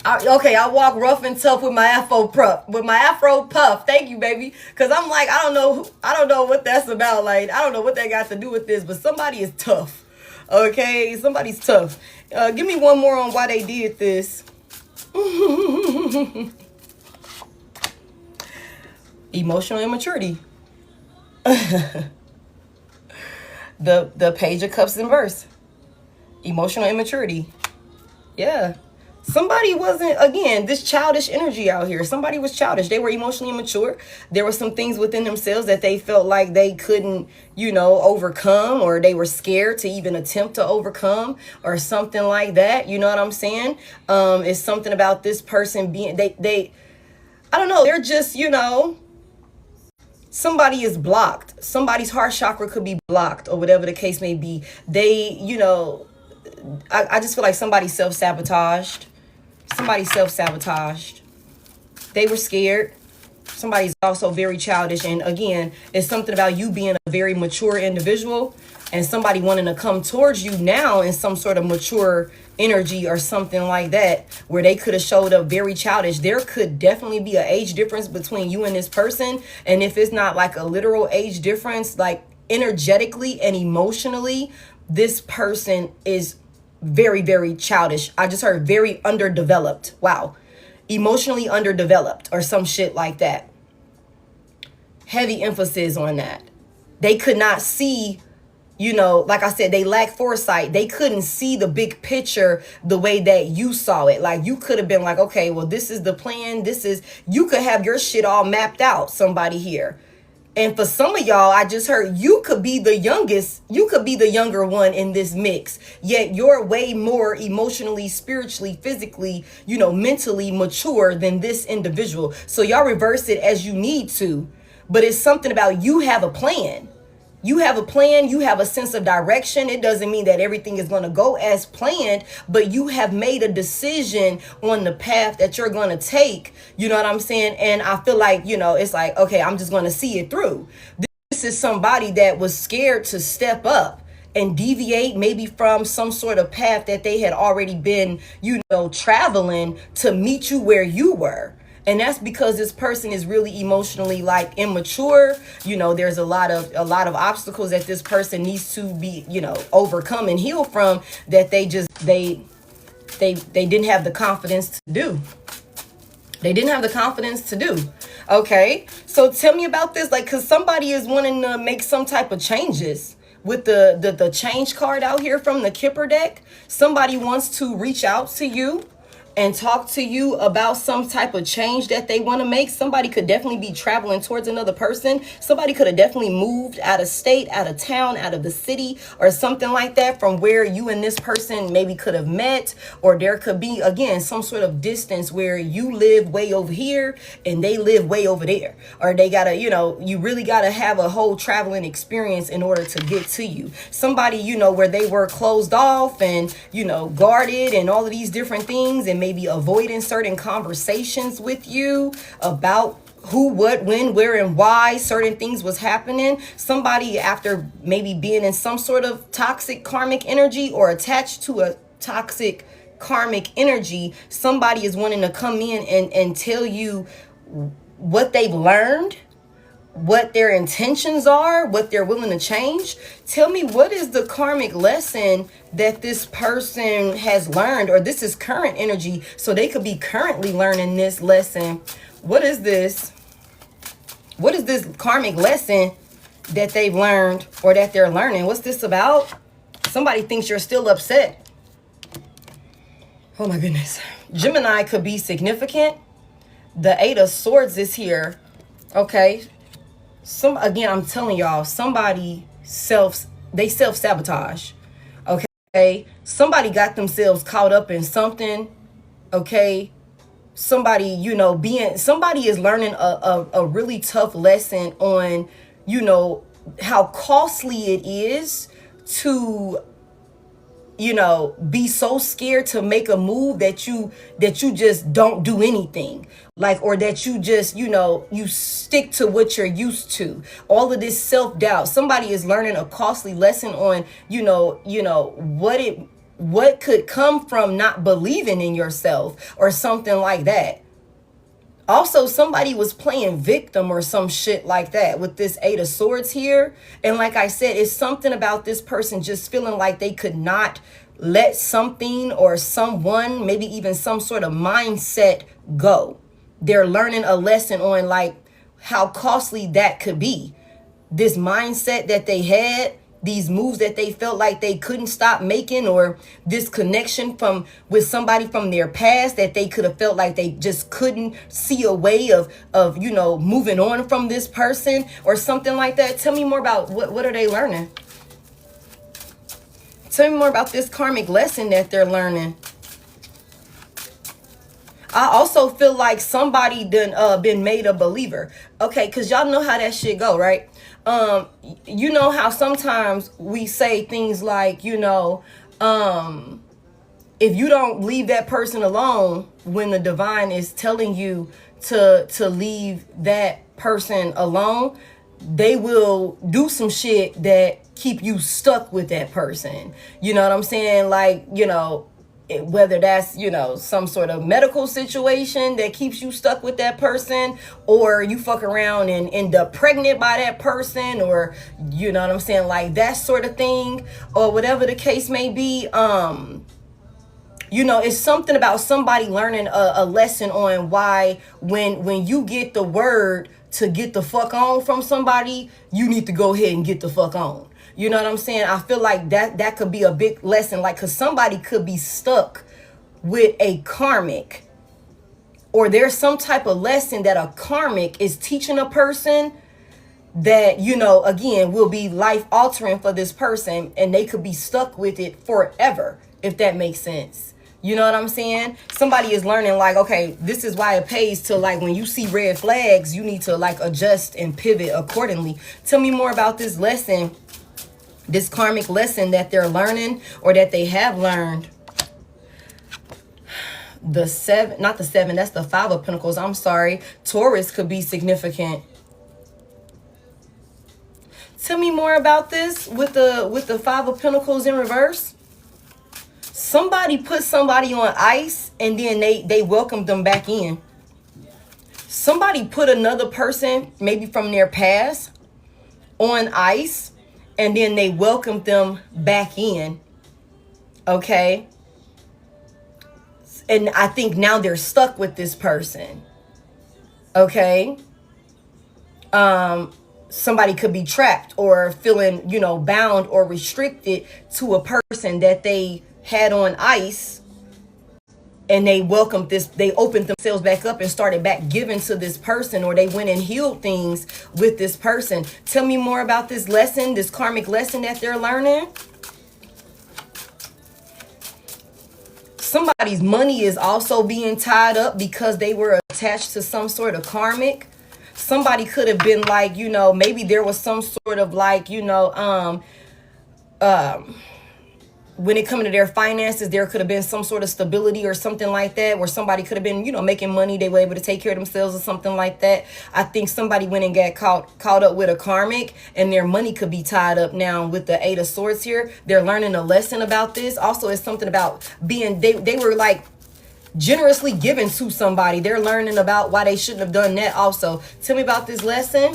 I walk rough and tough with my afro puff. Thank you, baby. Cause I'm like, I don't know what that's about. Like, I don't know what that got to do with this, but somebody is tough. Okay, somebody's tough. Give me one more on why they did this. Emotional immaturity. The Page of Cups in verse. Emotional immaturity. Yeah. Somebody wasn't, again, this childish energy out here. Somebody was childish. They were emotionally immature. There were some things within themselves that they felt like they couldn't, you know, overcome, or they were scared to even attempt to overcome, or something like that. You know what I'm saying? It's something about this person being, I don't know. They're just, you know, somebody is blocked. Somebody's heart chakra could be blocked, or whatever the case may be. They, you know, I just feel like somebody self-sabotaged. Somebody self-sabotaged. They were scared. Somebody's also very childish. And again, it's something about you being a very mature individual and somebody wanting to come towards you now in some sort of mature energy or something like that, where they could have showed up very childish. There could definitely be an age difference between you and this person. And if it's not like a literal age difference, like energetically and emotionally, this person is very, very childish. I just heard very underdeveloped. Wow. Emotionally underdeveloped or some shit like that. Heavy emphasis on that. They could not see, you know, like I said, they lack foresight. They couldn't see the big picture the way that you saw it. Like, you could have been like, okay, well, this is the plan. You could have your shit all mapped out, somebody here. And for some of y'all, I just heard you could be the youngest. You could be the younger one in this mix. Yet you're way more emotionally, spiritually, physically, you know, mentally mature than this individual. So y'all reverse it as you need to. But it's something about you have a plan. You have a plan, you have a sense of direction. It doesn't mean that everything is going to go as planned, but you have made a decision on the path that you're going to take. You know what I'm saying? And I feel like, you know, it's like, okay, I'm just going to see it through. This is somebody that was scared to step up and deviate maybe from some sort of path that they had already been, you know, traveling to meet you where you were. And that's because this person is really emotionally like immature. You know, there's a lot of obstacles that this person needs to be, you know, overcome and heal from, that they didn't have the confidence to do. They didn't have the confidence to do. Okay. So tell me about this. Like, cause somebody is wanting to make some type of changes with the change card out here from the Kipper deck. Somebody wants to reach out to you and talk to you about some type of change that they want to make. Somebody could definitely be traveling towards another person. Somebody could have definitely moved out of state, out of town, out of the city, or something like that, from where you and this person maybe could have met. Or there could be, again, some sort of distance where you live way over here and they live way over there. Or they gotta, you know, you really gotta have a whole traveling experience in order to get to you. Somebody, you know, where they were closed off and, you know, guarded and all of these different things, and maybe avoiding certain conversations with you about who, what, when, where, and why certain things was happening. Somebody, after maybe being in some sort of toxic karmic energy or attached to a toxic karmic energy, somebody is wanting to come in and tell you what they've learned, what their intentions are, what they're willing to change. Tell me, what is the karmic lesson that this person has learned? Or this is current energy, so they could be currently learning this lesson. What is this? What is this karmic lesson that they've learned or that they're learning? What's this about? Somebody thinks you're still upset. Oh my goodness. Gemini could be significant. The Eight of Swords is here. Okay. Again, I'm telling y'all, somebody self-sabotage. Okay. Okay, somebody got themselves caught up in something. Okay, somebody, you know, somebody is learning a really tough lesson on, you know, how costly it is to, you know, be so scared to make a move that you just don't do anything, like, or that you just, you know, you stick to what you're used to. All of this self-doubt. Somebody is learning a costly lesson on, you know, what could come from not believing in yourself or something like that. Also, somebody was playing victim or some shit like that with this 8 of Swords here. And like I said, it's something about this person just feeling like they could not let something or someone, maybe even some sort of mindset go. They're learning a lesson on like how costly that could be. This mindset that they had, these moves that they felt like they couldn't stop making, or this connection with somebody from their past that they could have felt like they just couldn't see a way of you know, moving on from this person or something like that. Tell me more about what are they learning? Tell me more about this karmic lesson that they're learning. I also feel like somebody done been made a believer. Okay, because y'all know how that shit go, right? You know how sometimes we say things like, you know, if you don't leave that person alone when the divine is telling you to leave that person alone, they will do some shit that keep you stuck with that person. You know what I'm saying? Like, you know, whether that's, you know, some sort of medical situation that keeps you stuck with that person, or you fuck around and end up pregnant by that person, or, you know what I'm saying, like that sort of thing, or whatever the case may be. You know, it's something about somebody learning a lesson on why when you get the word to get the fuck on from somebody, you need to go ahead and get the fuck on. You know what I'm saying? I feel like that could be a big lesson, like, because somebody could be stuck with a karmic, or there's some type of lesson that a karmic is teaching a person that, you know, again, will be life altering for this person, and they could be stuck with it forever, if that makes sense. You know what I'm saying? Somebody is learning like, okay, this is why it pays to, like, when you see red flags, you need to like adjust and pivot accordingly. Tell me more about this lesson. This karmic lesson that they're learning, or that they have learned. The 7, not the 7, that's the 5 of Pentacles. I'm sorry. Taurus could be significant. Tell me more about this with the 5 of Pentacles in reverse. Somebody put somebody on ice and then they welcomed them back in. Somebody put another person, maybe from their past, on ice, and then they welcomed them back in. Okay. And I think now they're stuck with this person. Okay. Somebody could be trapped or feeling, you know, bound or restricted to a person that they had on ice. And they welcomed this, they opened themselves back up and started back giving to this person, or they went and healed things with this person. Tell me more about this lesson, this karmic lesson that they're learning. Somebody's money is also being tied up because they were attached to some sort of karmic. Somebody could have been like, you know, maybe there was some sort of like, you know, when it comes to their finances, there could have been some sort of stability or something like that, where somebody could have been, you know, making money. They were able to take care of themselves or something like that. I think somebody went and got caught up with a karmic, and their money could be tied up now with the 8 of Swords here. They're learning a lesson about this. Also, it's something about being, they were like generously given to somebody. They're learning about why they shouldn't have done that also. Tell me about this lesson.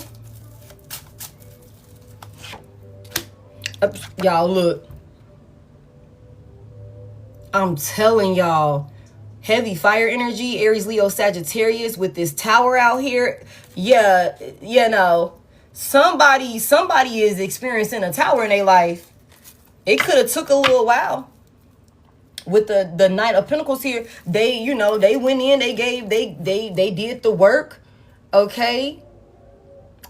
Y'all, look. I'm telling y'all, heavy fire energy, Aries, Leo, Sagittarius with this tower out here. Yeah, you know, somebody is experiencing a tower in their life. It could have took a little while. With the Knight of Pentacles here, they, you know, they went in, they gave, they did the work, okay?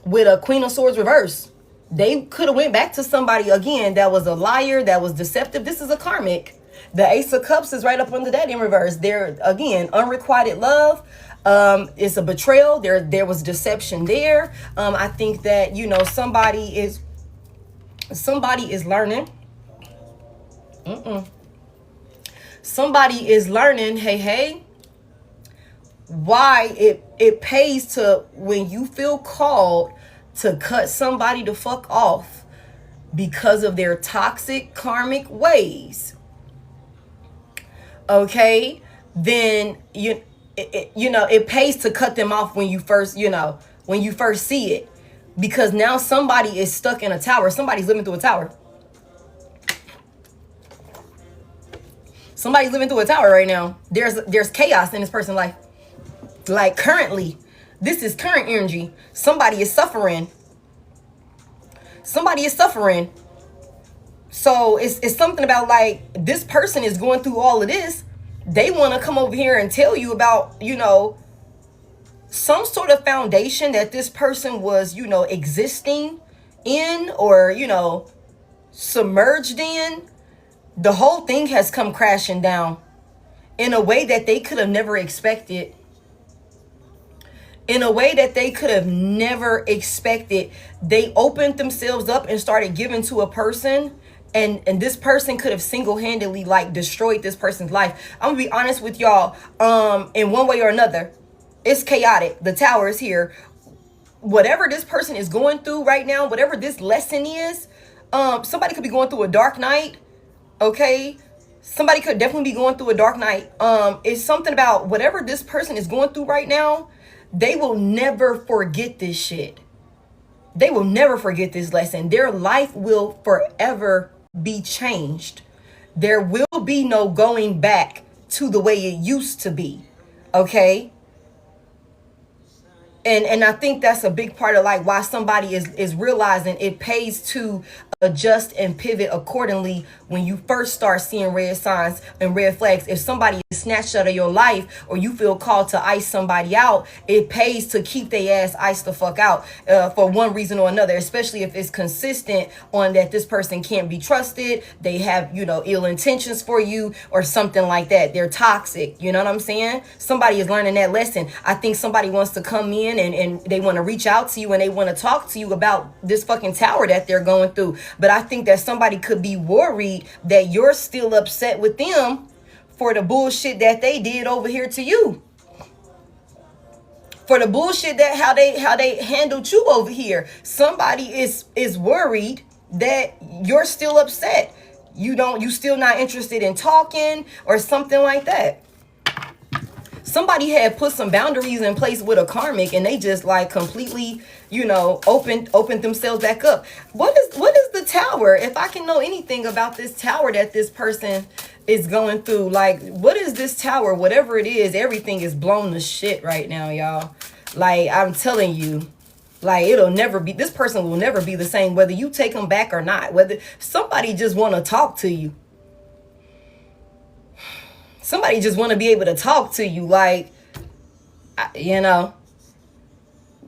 With a Queen of Swords reverse. They could have went back to somebody again that was a liar, that was deceptive. This is a karmic. The Ace of Cups is right up under that in reverse. There again, unrequited love. It's a betrayal. There was deception there. I think that, you know, somebody is learning. Somebody is learning, hey, why it pays to, when you feel called to cut somebody the fuck off because of their toxic karmic ways. Okay, then you know, it pays to cut them off when you first, you know, when you first see it, because now somebody is stuck in a tower. Somebody's living through a tower. Somebody's living through a tower right now. There's chaos in this person's life. Like currently, this is current energy. Somebody is suffering. Somebody is suffering. So it's something about, like, this person is going through all of this. They want to come over here and tell you about, you know, some sort of foundation that this person was, you know, existing in, or, you know, submerged in. The whole thing has come crashing down in a way that they could have never expected. In a way that they could have never expected. They opened themselves up and started giving to a person. And this person could have single-handedly, like, destroyed this person's life. I'm gonna be honest with y'all. In one way or another, it's chaotic. The tower is here. Whatever this person is going through right now, whatever this lesson is, somebody could be going through a dark night. Okay, somebody could definitely be going through a dark night. It's something about whatever this person is going through right now. They will never forget this shit. They will never forget this lesson. Their life will forever be changed. There will be no going back to the way it used to be. Okay. And I think that's a big part of, like, why somebody is realizing it pays to adjust and pivot accordingly when you first start seeing red signs and red flags. If somebody is snatched out of your life, or you feel called to ice somebody out, it pays to keep their ass iced the fuck out for one reason or another, especially if it's consistent on that this person can't be trusted, they have, you know, ill intentions for you or something like that. They're toxic. You know what I'm saying? Somebody is learning that lesson. I think somebody wants to come in and they want to reach out to you and they want to talk to you about this fucking tower that they're going through. But I think that somebody could be worried that you're still upset with them for the bullshit that they did over here to you. For the bullshit that how they handled you over here. Somebody is worried that you're still upset. You still not interested in talking or something like that. Somebody had put some boundaries in place with a karmic and they just, like, completely, you know, opened themselves back up. What is the tower? If I can know anything about this tower that this person is going through, like, what is this tower? Whatever it is, everything is blown to shit right now, y'all. Like, I'm telling you, like, it'll never be, this person will never be the same, whether you take them back or not, whether somebody just want to talk to you. Somebody just want to be able to talk to you, like, you know,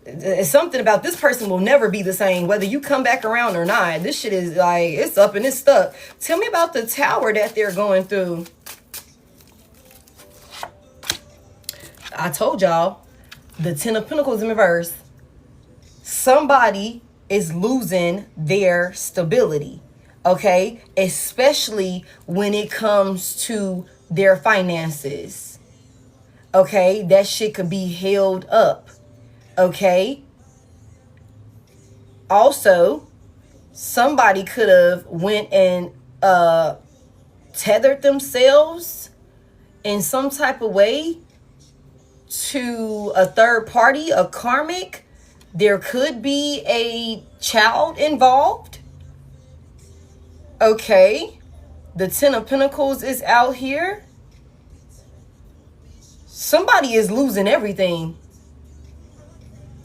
it's something about this person will never be the same, whether you come back around or not. This shit is, like, it's up and it's stuck. Tell me about the tower that they're going through. I told y'all, the Ten of Pentacles in reverse. Somebody is losing their stability, okay? Especially when it comes to their finances, okay? That shit could be held up, okay? Also, somebody could have went and tethered themselves in some type of way to a third party, a karmic. There could be a child involved, okay? The Ten of Pentacles is out here. Somebody is losing everything.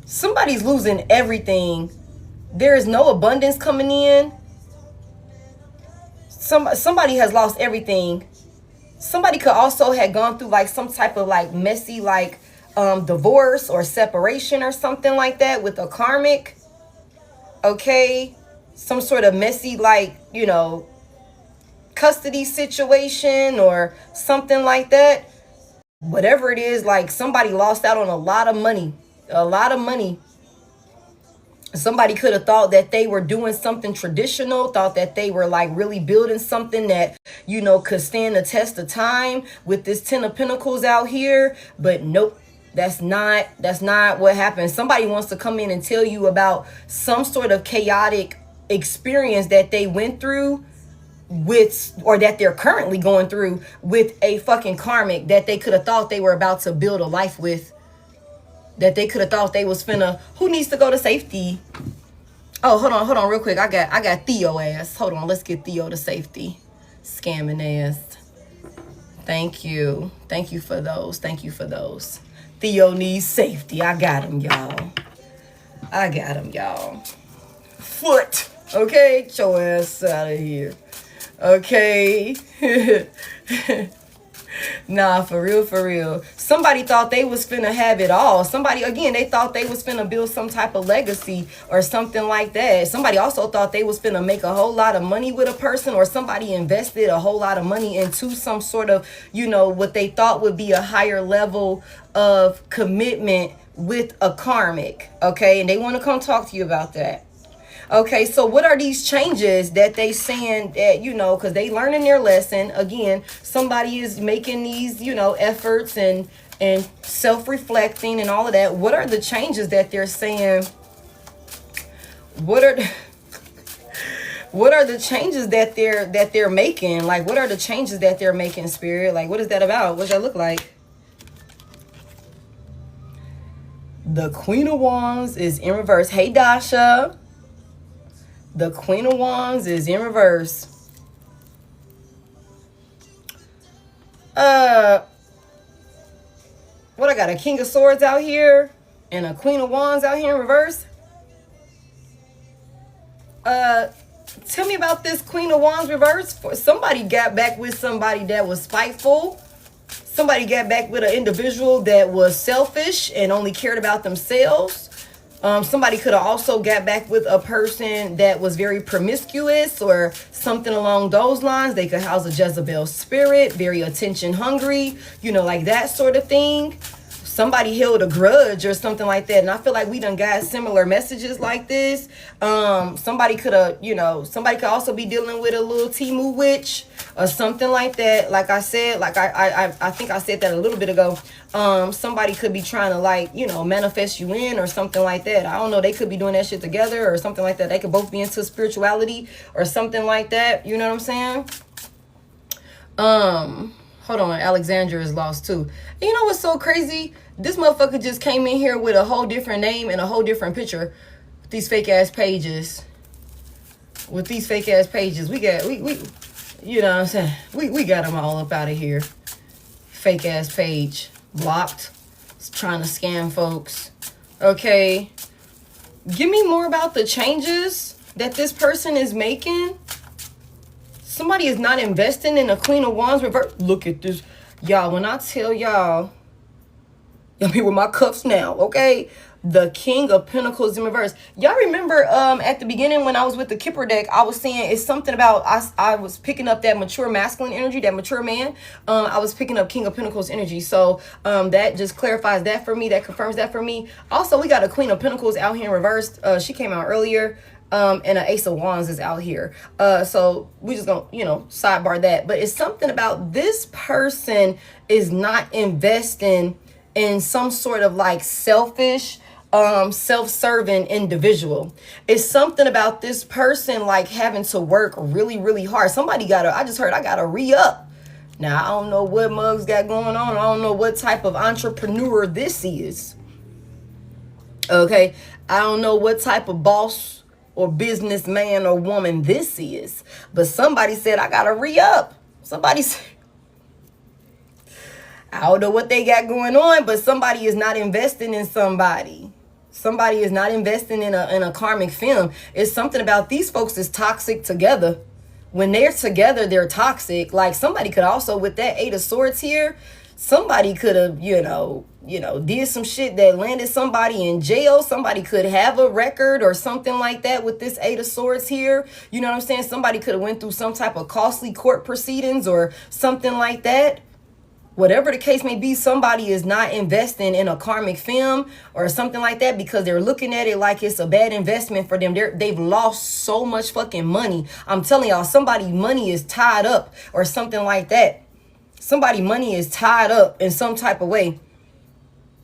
Somebody's losing everything. There is no abundance coming in. Somebody has lost everything. Somebody could also have gone through, like, some type of, like, messy, like, divorce or separation or something like that with a karmic. Okay. some sort of messy, like, you know, custody situation or something like that. Whatever it is, like somebody lost out on a lot of money. Somebody could have thought that they were doing something traditional, thought that they were like really building something that, you know, could stand the test of time with this 10 of Pentacles out here. But nope, that's not what happened. Somebody wants to come in and tell you about some sort of chaotic experience that they went through with, or that they're currently going through with a fucking karmic that they could have thought they were about to build a life with. That they could have thought they was finna. Who needs to go to safety? Oh, hold on real quick. I got Theo ass. Hold on, let's get Theo to safety. Scamming ass. Thank you for those. Theo needs safety. I got him, y'all. Foot. Okay, get your ass out of here. Okay. Nah, for real. Somebody thought they was finna have it all. Somebody, again, they thought they was finna build some type of legacy or something like that. Somebody also thought they was finna make a whole lot of money with a person, or somebody invested a whole lot of money into some sort of, you know, what they thought would be a higher level of commitment with a karmic. Okay, and they want to come talk to you about that. Okay, so what are these changes that they saying that, you know, because they learning their lesson. Again, somebody is making these, you know, efforts and self-reflecting and all of that. What are the changes that they're saying? What are the changes that they're making? Like, what are the changes that they're making, Spirit? Like, what is that about? What does that look like? The Queen of Wands is in reverse. Hey, Dasha. The Queen of Wands is in reverse. What I got? A King of Swords out here and a Queen of Wands out here in reverse. Tell me about this Queen of Wands reverse. Somebody got back with somebody that was spiteful. Somebody got back with an individual that was selfish and only cared about themselves. Somebody could have also got back with a person that was very promiscuous or something along those lines. They could house a Jezebel spirit, very attention hungry, you know, like that sort of thing. Somebody held a grudge or something like that. And I feel like we done got similar messages like this. Somebody could have, you know, somebody could also be dealing with a little Timu witch or something like that. Like I said, like I think I said that a little bit ago. Somebody could be trying to, like, you know, manifest you in or something like that. I don't know. They could be doing that shit together or something like that. They could both be into spirituality or something like that. You know what I'm saying? Hold on. Alexandra is lost too. You know what's so crazy? This motherfucker just came in here with a whole different name and a whole different picture. With these fake ass pages. We you know what I'm saying? We got them all up out of here. Fake ass page. Blocked. It's trying to scam folks. Okay. Give me more about the changes that this person is making. Somebody is not investing in a Queen of Wands reverse. Look at this. Y'all, when I tell y'all be with my cuffs now, okay? The King of Pentacles in reverse. Y'all remember at the beginning when I was with the Kipper deck, I was saying it's something about, I was picking up that mature masculine energy, that mature man. I was picking up King of Pentacles energy. So that just clarifies that for me. That confirms that for me. Also, we got a Queen of Pentacles out here in reverse. She came out earlier. And an Ace of Wands is out here. So we just gonna, you know, sidebar that. But it's something about this person is not investing in some sort of like selfish, self-serving individual. It's something about this person like having to work really, really hard. Somebody I just heard I gotta re-up. Now, I don't know what Mugs got going on. I don't know what type of entrepreneur this is. Okay. I don't know what type of boss or businessman or woman this is. But somebody said, I gotta re-up. Somebody said, I don't know what they got going on, but somebody is not investing in somebody. Somebody is not investing in a karmic film. It's something about these folks is toxic together. When they're together, they're toxic. Like somebody could also, with that Eight of Swords here, Somebody could have, did some shit that landed somebody in jail. Somebody could have a record or something like that with this Eight of Swords here. You know what I'm saying? Somebody could have went through some type of costly court proceedings or something like that. Whatever the case may be, somebody is not investing in a karmic film or something like that because they're looking at it like it's a bad investment for them. They've lost so much fucking money. I'm telling y'all, somebody's money is tied up or something like that. Somebody's money is tied up in some type of way.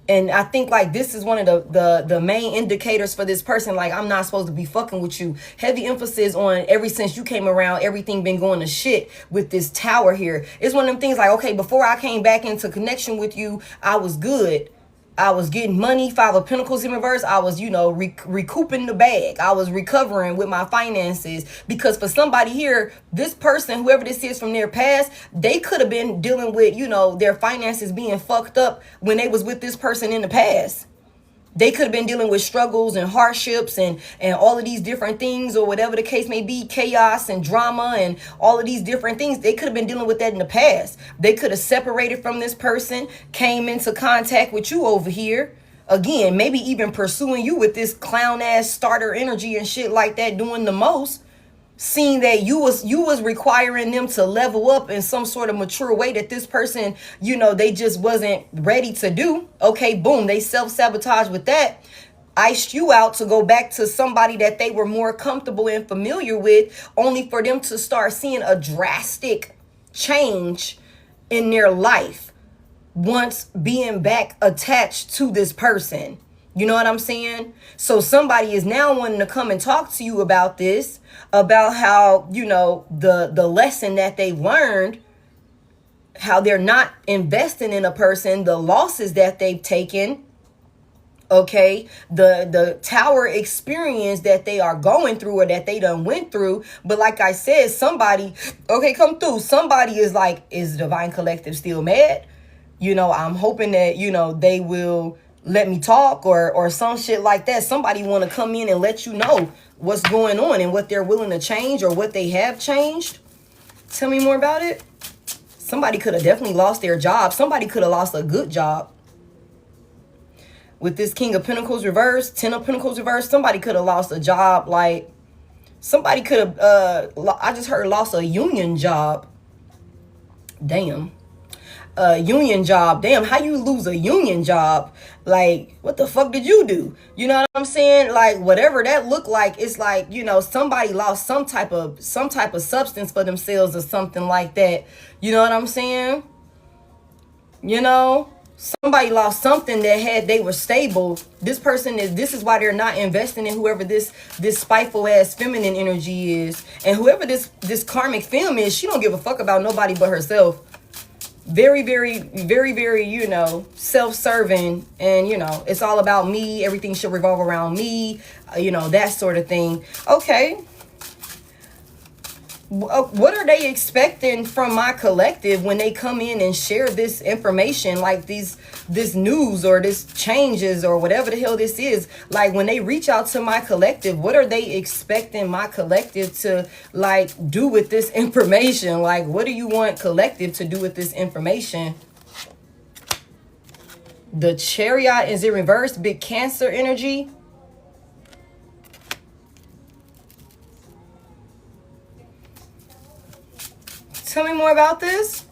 And I think like this is one of the main indicators for this person. Like, I'm not supposed to be fucking with you. Heavy emphasis on ever since you came around, everything been going to shit with this tower here. It's one of them things like, okay, before I came back into connection with you, I was good. I was getting money, Five of Pentacles in reverse. I was, recouping the bag. I was recovering with my finances. Because for somebody here, this person, whoever this is from their past, they could have been dealing with, their finances being fucked up when they was with this person in the past. They could have been dealing with struggles and hardships and all of these different things or whatever the case may be, chaos and drama and all of these different things. They could have been dealing with that in the past. They could have separated from this person, came into contact with you over here. Again, maybe even pursuing you with this clown ass starter energy and shit like that, doing the most. Seeing that you was requiring them to level up in some sort of mature way that this person, they just wasn't ready to do. Okay, boom, they self-sabotage with that. Iced you out to go back to somebody that they were more comfortable and familiar with, only for them to start seeing a drastic change in their life once being back attached to this person. You know what I'm saying? So somebody is now wanting to come and talk to you about this, about how, the lesson that they've learned, how they're not investing in a person, the losses that they've taken, okay, the tower experience that they are going through or that they done went through. But like I said, somebody, okay, come through. Somebody is like, is Divine Collective still mad? I'm hoping that, they will let me talk or some shit like that. Somebody want to come in and let you know what's going on and what they're willing to change or what they have changed. Tell me more about it. Somebody could have definitely lost their job. Somebody could have lost a good job. With this King of Pentacles reverse, Ten of Pentacles reverse, somebody could have lost a job. Like, somebody could have, I just heard lost a union job. Damn. A union job. Damn, how you lose a union job? Like, what the fuck did you do? You know what I'm saying? Like, whatever that looked like, it's like, somebody lost some type of substance for themselves or something like that. You know what I'm saying? Somebody lost something that they were stable. This is why they're not investing in whoever this spiteful ass feminine energy is. And whoever this karmic femme is, she don't give a fuck about nobody but herself. Very, very, very, very, self-serving. And, it's all about me. Everything should revolve around me, that sort of thing. Okay. What are they expecting from my collective when they come in and share this information, like this news or this changes or whatever the hell this is? Like, when they reach out to my collective, what are they expecting my collective to do with this information? Like, what do you want collective to do with this information? The Chariot is in reverse, big Cancer energy. Tell me more about this.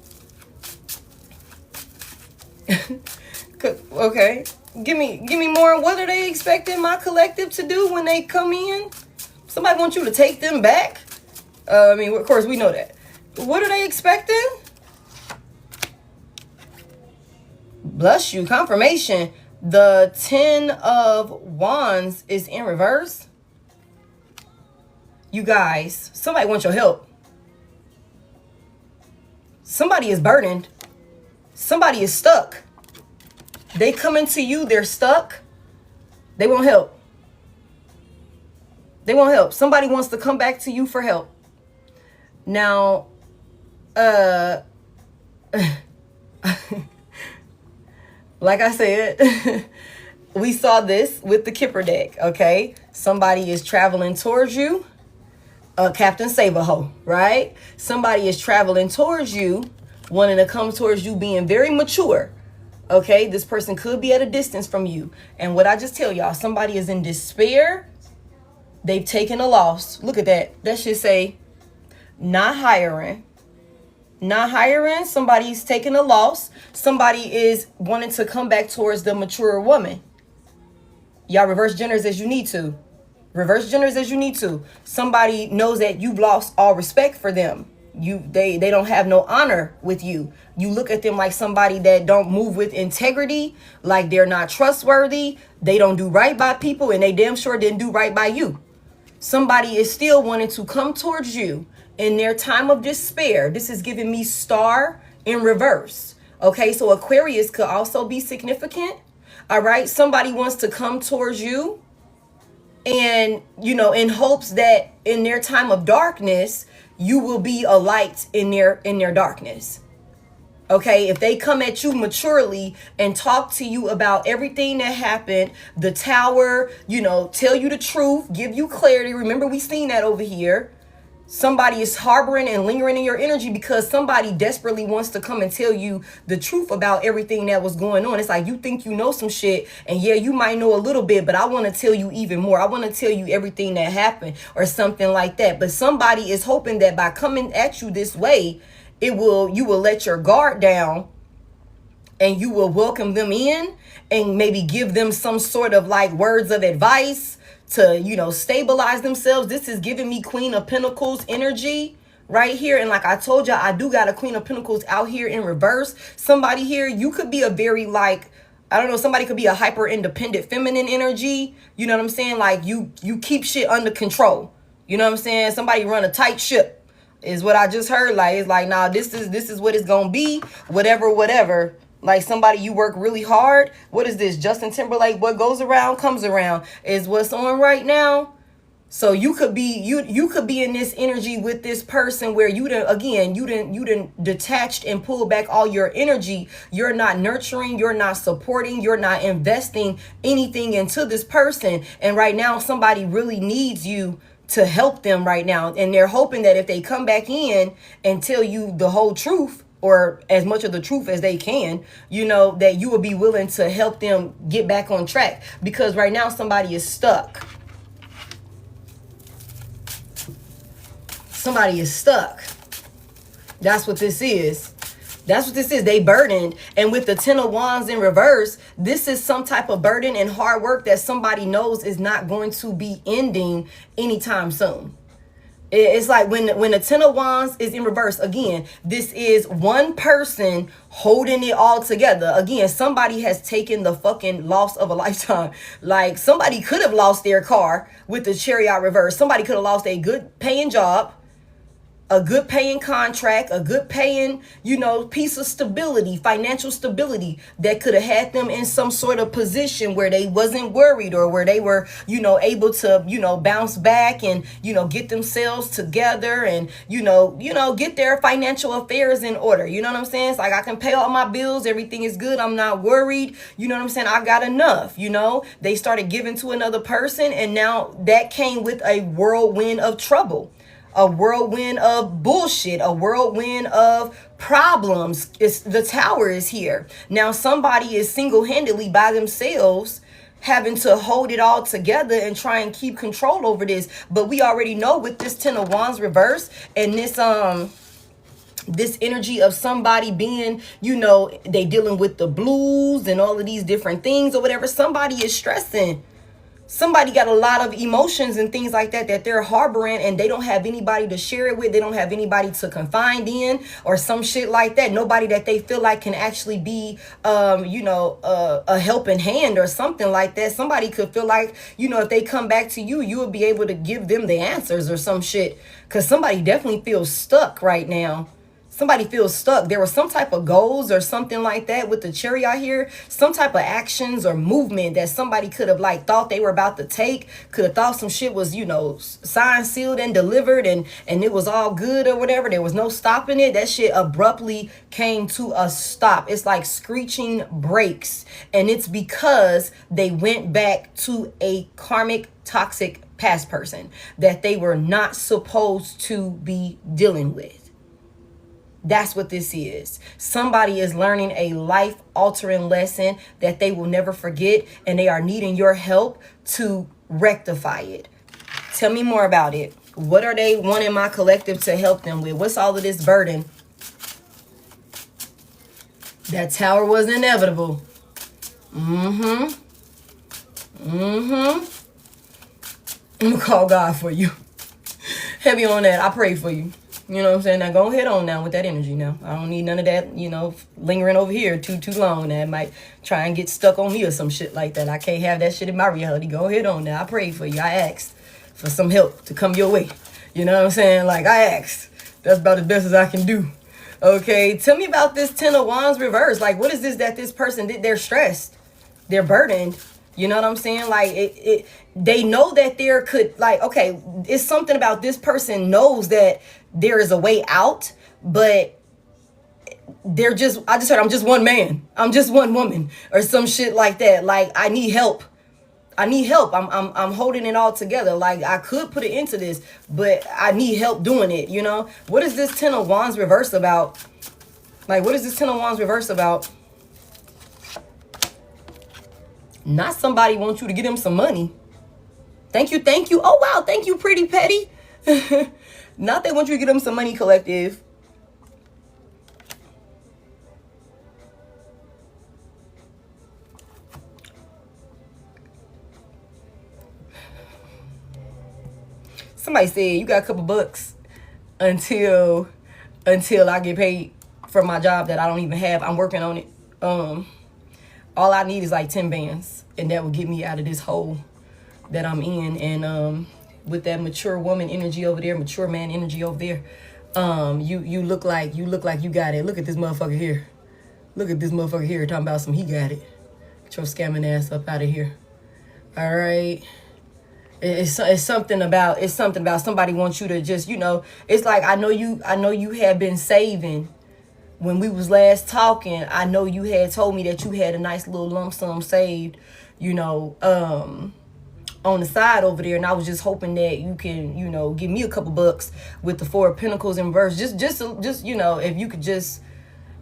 Okay. Give me more. What are they expecting my collective to do when they come in? Somebody wants you to take them back? Of course, we know that. What are they expecting? Bless you. Confirmation. The 10 of Wands is in reverse. You guys, somebody wants your help. Somebody is burdened. Somebody is stuck. They come into you, they're stuck. They won't help. They won't help. Somebody wants to come back to you for help. Now, like I said, we saw this with the Kipper deck, okay? Somebody is traveling towards you. Captain Save-A-Ho, right? Somebody is traveling towards you wanting to come towards you, being very mature. Okay, this person could be at a distance from you. And what I just tell y'all, somebody is in despair. They've taken a loss. Look at that. That should say not hiring. Not hiring. Somebody's taking a loss. Somebody is wanting to come back towards the mature woman. Y'all reverse genders as you need to. Reverse genders as you need to. Somebody knows that you've lost all respect for them. They don't have no honor with you. You look at them like somebody that don't move with integrity, like they're not trustworthy. They don't do right by people, and they damn sure didn't do right by you. Somebody is still wanting to come towards you in their time of despair. This is giving me star in reverse. Okay, so Aquarius could also be significant. All right, somebody wants to come towards you and, in hopes that in their time of darkness, you will be a light in their darkness. Okay, if they come at you maturely and talk to you about everything that happened, the tower, tell you the truth, give you clarity. Remember, we seen that over here. Somebody is harboring and lingering in your energy because somebody desperately wants to come and tell you the truth about everything that was going on. It's like you think you know some shit, and yeah, you might know a little bit, but I want to tell you even more. I want to tell you everything that happened or something like that. But somebody is hoping that by coming at you this way, you will let your guard down and you will welcome them in and maybe give them some sort of like words of advice to, stabilize themselves. This is giving me Queen of Pentacles energy right here. And like I told y'all, I do got a Queen of Pentacles out here in reverse. Somebody here, you could be a very somebody could be a hyper independent feminine energy. You know what I'm saying? Like you keep shit under control. You know what I'm saying? Somebody run a tight ship is what I just heard. Like, it's like, nah, this is what it's going to be. Whatever. Like somebody you work really hard. What is this? Justin Timberlake, what goes around comes around is what's on right now. So you could be in this energy with this person where you didn't detached and pull back all your energy. You're not nurturing, you're not supporting, you're not investing anything into this person. And right now somebody really needs you to help them right now. And they're hoping that if they come back in and tell you the whole truth, or as much of the truth as they can, that you will be willing to help them get back on track. Because right now somebody is stuck. Somebody is stuck. That's what this is. They burdened. And with the 10 of Wands in reverse, this is some type of burden and hard work that somebody knows is not going to be ending anytime soon. It's like when the 10 of Wands is in reverse, again, this is one person holding it all together. Again, somebody has taken the fucking loss of a lifetime. Like somebody could have lost their car with the Chariot reverse. Somebody could have lost a good paying job, a good paying contract, a good paying, piece of stability, financial stability that could have had them in some sort of position where they wasn't worried or where they were, able to, bounce back and, get themselves together and, get their financial affairs in order. You know what I'm saying? It's like I can pay all my bills. Everything is good. I'm not worried. You know what I'm saying? I got enough, They started giving to another person, and now that came with a whirlwind of trouble. A whirlwind of bullshit, a whirlwind of problems. The tower is here. Now somebody is single-handedly by themselves having to hold it all together and try and keep control over this. But we already know with this 10 of Wands reverse and this energy of somebody being, they dealing with the blues and all of these different things or whatever. Somebody is stressing. Somebody got a lot of emotions and things like that they're harboring, and they don't have anybody to share it with. They don't have anybody to confide in or some shit like that. Nobody that they feel like can actually be, a helping hand or something like that. Somebody could feel like, if they come back to you, you would be able to give them the answers or some shit. Because somebody definitely feels stuck right now. Somebody feels stuck. There was some type of goals or something like that with the Chariot here. Some type of actions or movement that somebody could have thought they were about to take. Could have thought some shit was, signed, sealed, and delivered and it was all good or whatever. There was no stopping it. That shit abruptly came to a stop. It's like screeching brakes. And it's because they went back to a karmic, toxic past person that they were not supposed to be dealing with. That's what this is. Somebody is learning a life-altering lesson that they will never forget, and they are needing your help to rectify it. Tell me more about it. What are they wanting my collective to help them with? What's all of this burden? That tower was inevitable. I'm gonna call God for you. Heavy on that. I pray for you. You know what I'm saying? Now go ahead on now with that energy now. I don't need none of that, you know, lingering over here too long. That might try and get stuck on me or some shit like that. I can't have that shit in my reality. Go ahead on now. I pray for you. I asked for some help to come your way. You know what I'm saying? Like, I asked. That's about as best as I can do. Okay, tell me about this 10 of Wands reverse. Like, what is this that this person did? They're stressed. They're burdened. You know what I'm saying? Like, they know that there could, like, okay, it's something about this person knows that there is a way out, but they're just, I just heard, I'm just one man. I'm just one woman or some shit like that. Like, I need help. I need help. I'm holding it all together. Like, I could put it into this, but I need help doing it, you know? What is this 10 of Wands reverse about? Like, what is this 10 of Wands reverse about? Not somebody wants you to get them some money. Thank you, thank you. Oh, wow, thank you, Pretty Petty. Not they want you to get them some money, collective. Somebody said you got a couple bucks until I get paid for my job that I don't even have. I'm working on it. All I need is like 10 bands, and that will get me out of this hole that I'm in. And with that mature woman energy over there, mature man energy over there, you look like you got it. Look at this motherfucker here. Look at this motherfucker here talking about some he got it. Get your scamming ass up out of here. All right. It's something about somebody wants you to just, you know, it's like I know you have been saving. When we was last talking, I know you had told me that you had a nice little lump sum saved, you know, on the side over there, and I was just hoping that you can, you know, give me a couple bucks with the 4 of Pentacles in reverse. Just you know, if you could just,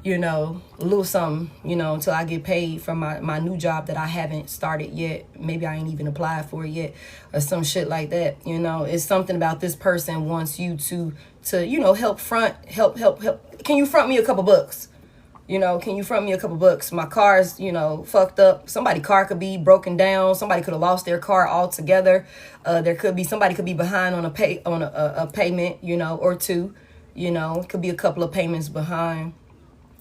you know, a little something, you know, until I get paid from my new job that I haven't started yet. Maybe I ain't even applied for it yet or some shit like that. You know, it's something about this person wants you to, you know, help. Can you front me a couple bucks? You know, can you front me a couple bucks? My car's, you know, fucked up. Somebody's car could be broken down. Somebody could have lost their car altogether. There could be, somebody could be behind on a payment, you know, or two. You know, it could be a couple of payments behind.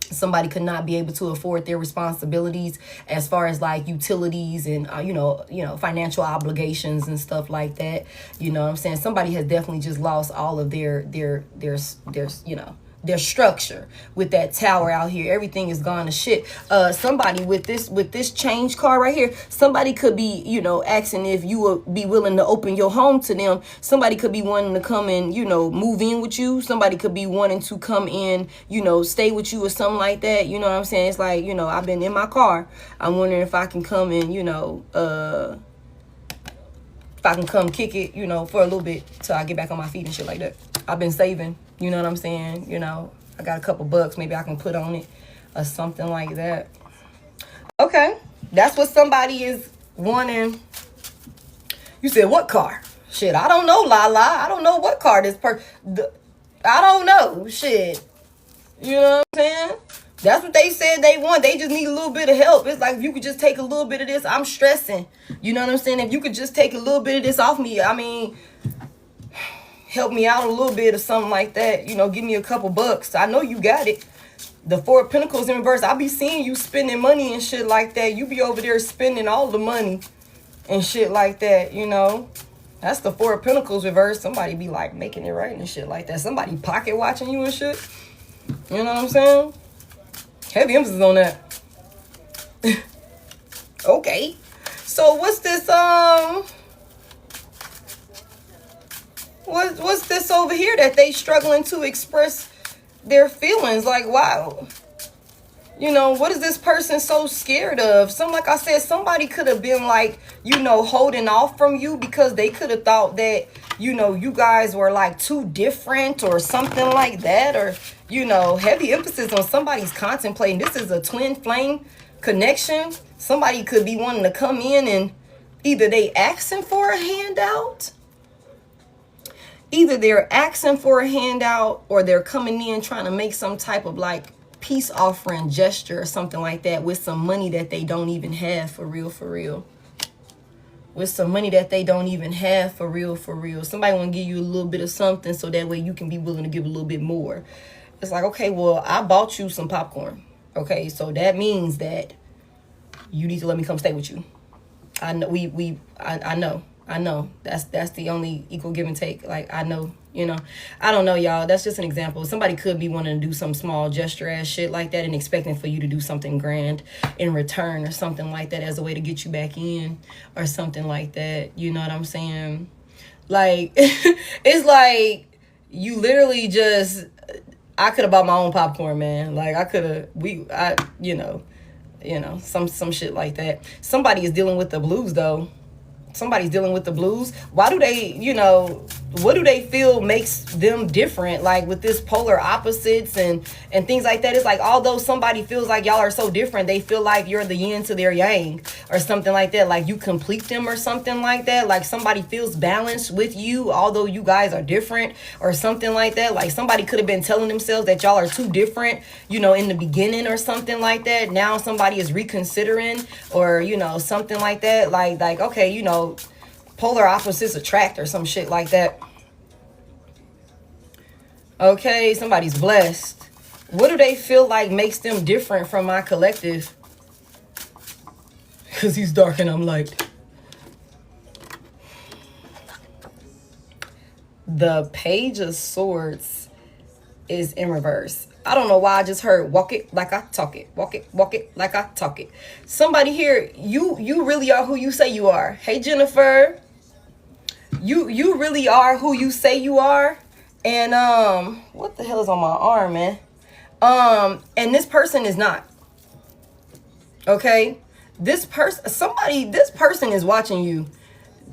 Somebody could not be able to afford their responsibilities as far as like utilities and, you know, financial obligations and stuff like that. You know what I'm saying? Somebody has definitely just lost all of their you know, their structure with that tower out here. Everything is gone to shit. Somebody with this change card right here, somebody could be, you know, asking if you would be willing to open your home to them. Somebody could be wanting to come and, you know, move in with you. Somebody could be wanting to come in, you know, stay with you or something like that. You know what I'm saying? It's like, you know, I've been in my car. I'm wondering if I can come and, you know, if I can come kick it, you know, for a little bit till I get back on my feet and shit like that. I've been saving, you know what I'm saying? You know, I got a couple bucks maybe I can put on it or something like that. Okay, that's what somebody is wanting. You said, what car? Shit, I don't know, Lala. I don't know what car this I don't know, shit. You know what I'm saying? That's what they said they want. They just need a little bit of help. It's like, if you could just take a little bit of this, I'm stressing. You know what I'm saying? If you could just take a little bit of this off me, I mean, help me out a little bit or something like that. You know, give me a couple bucks. I know you got it. The 4 of Pentacles in reverse. I be seeing you spending money and shit like that. You be over there spending all the money and shit like that, you know. That's the 4 of Pentacles reverse. Somebody be like making it right and shit like that. Somebody pocket watching you and shit. You know what I'm saying? Heavy emphasis on that. Okay. So what's this, what's this over here that they struggling to express their feelings? Like, wow. You know, what is this person so scared of? Like I said, somebody could have been like, you know, holding off from you because they could have thought that, you know, you guys were like too different or something like that. Or, you know, heavy emphasis on somebody's contemplating. This is a twin flame connection. Somebody could be wanting to come in and either they asking for a handout. Either they're asking for a handout or they're coming in trying to make some type of like peace offering gesture or something like that with some money that they don't even have for real. With some money that they don't even have for real. Somebody want to give you a little bit of something so that way you can be willing to give a little bit more. It's like, okay, well, I bought you some popcorn. Okay, so that means that you need to let me come stay with you. I know I know that's the only equal give and take. Like, I know, you know, I don't know, y'all. That's just an example. Somebody could be wanting to do some small gesture ass shit like that and expecting for you to do something grand in return or something like that as a way to get you back in or something like that. You know what I'm saying? Like, it's like you literally just, I could have bought my own popcorn, man. Like, I could have, you know, some shit like that. Somebody is dealing with the blues though. Somebody's dealing with the blues. Why do they, you know, what do they feel makes them different? Like with this polar opposites and things like that. It's like, although somebody feels like y'all are so different, they feel like you're the yin to their yang or something like that. Like you complete them or something like that. Like somebody feels balanced with you, although you guys are different or something like that. Like somebody could have been telling themselves that y'all are too different, you know, in the beginning or something like that. Now somebody is reconsidering or, you know, something like that. Like, okay, you know, polar opposites attract or some shit like that. Okay, somebody's blessed. What do they feel like makes them different from my collective? Because he's dark and I'm light. The Page of Swords is in reverse. I don't know why I just heard walk it like I talk it. Walk it like I talk it. Somebody here, you really are who you say you are. Hey, Jennifer. You really are who you say you are. And what the hell is on my arm, man? And this person is not. Okay? This person is watching you.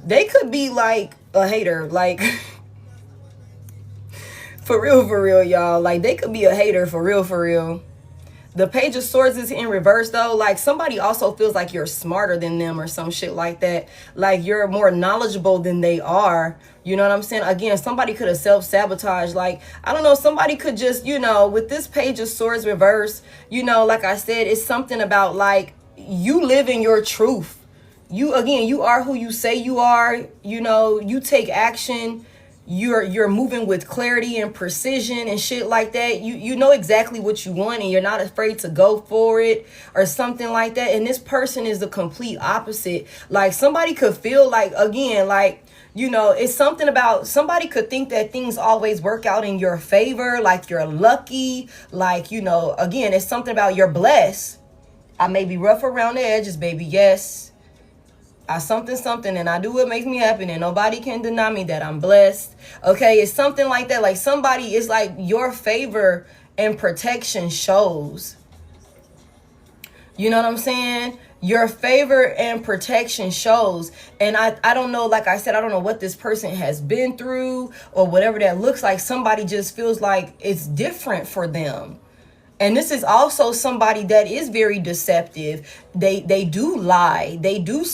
They could be like a hater, like for real, y'all. Like they could be a hater for real. The Page of Swords is in reverse though. Like somebody also feels like you're smarter than them or some shit like that. Like you're more knowledgeable than they are. You know what I'm saying? Again, somebody could have self-sabotaged. Like, I don't know, somebody could just, you know, with this Page of Swords reverse, you know, like I said, it's something about like you live in your truth. You are who you say you are. You know, you take action. You're moving with clarity and precision and shit like that. You know exactly what you want and you're not afraid to go for it or something like that. And this person is the complete opposite. Like somebody could feel like, again, like, you know, it's something about somebody could think that things always work out in your favor, like you're lucky, like, you know, again, it's something about you're blessed. I may be rough around the edges, baby. Yes. I something and I do what makes me happy and nobody can deny me that I'm blessed. Okay, it's something like that. Like somebody is like your favor and protection shows. You know what I'm saying? Your favor and protection shows. And I don't know, like I said, I don't know what this person has been through or whatever that looks like. Somebody just feels like it's different for them. And this is also somebody that is very deceptive. They do lie. They do,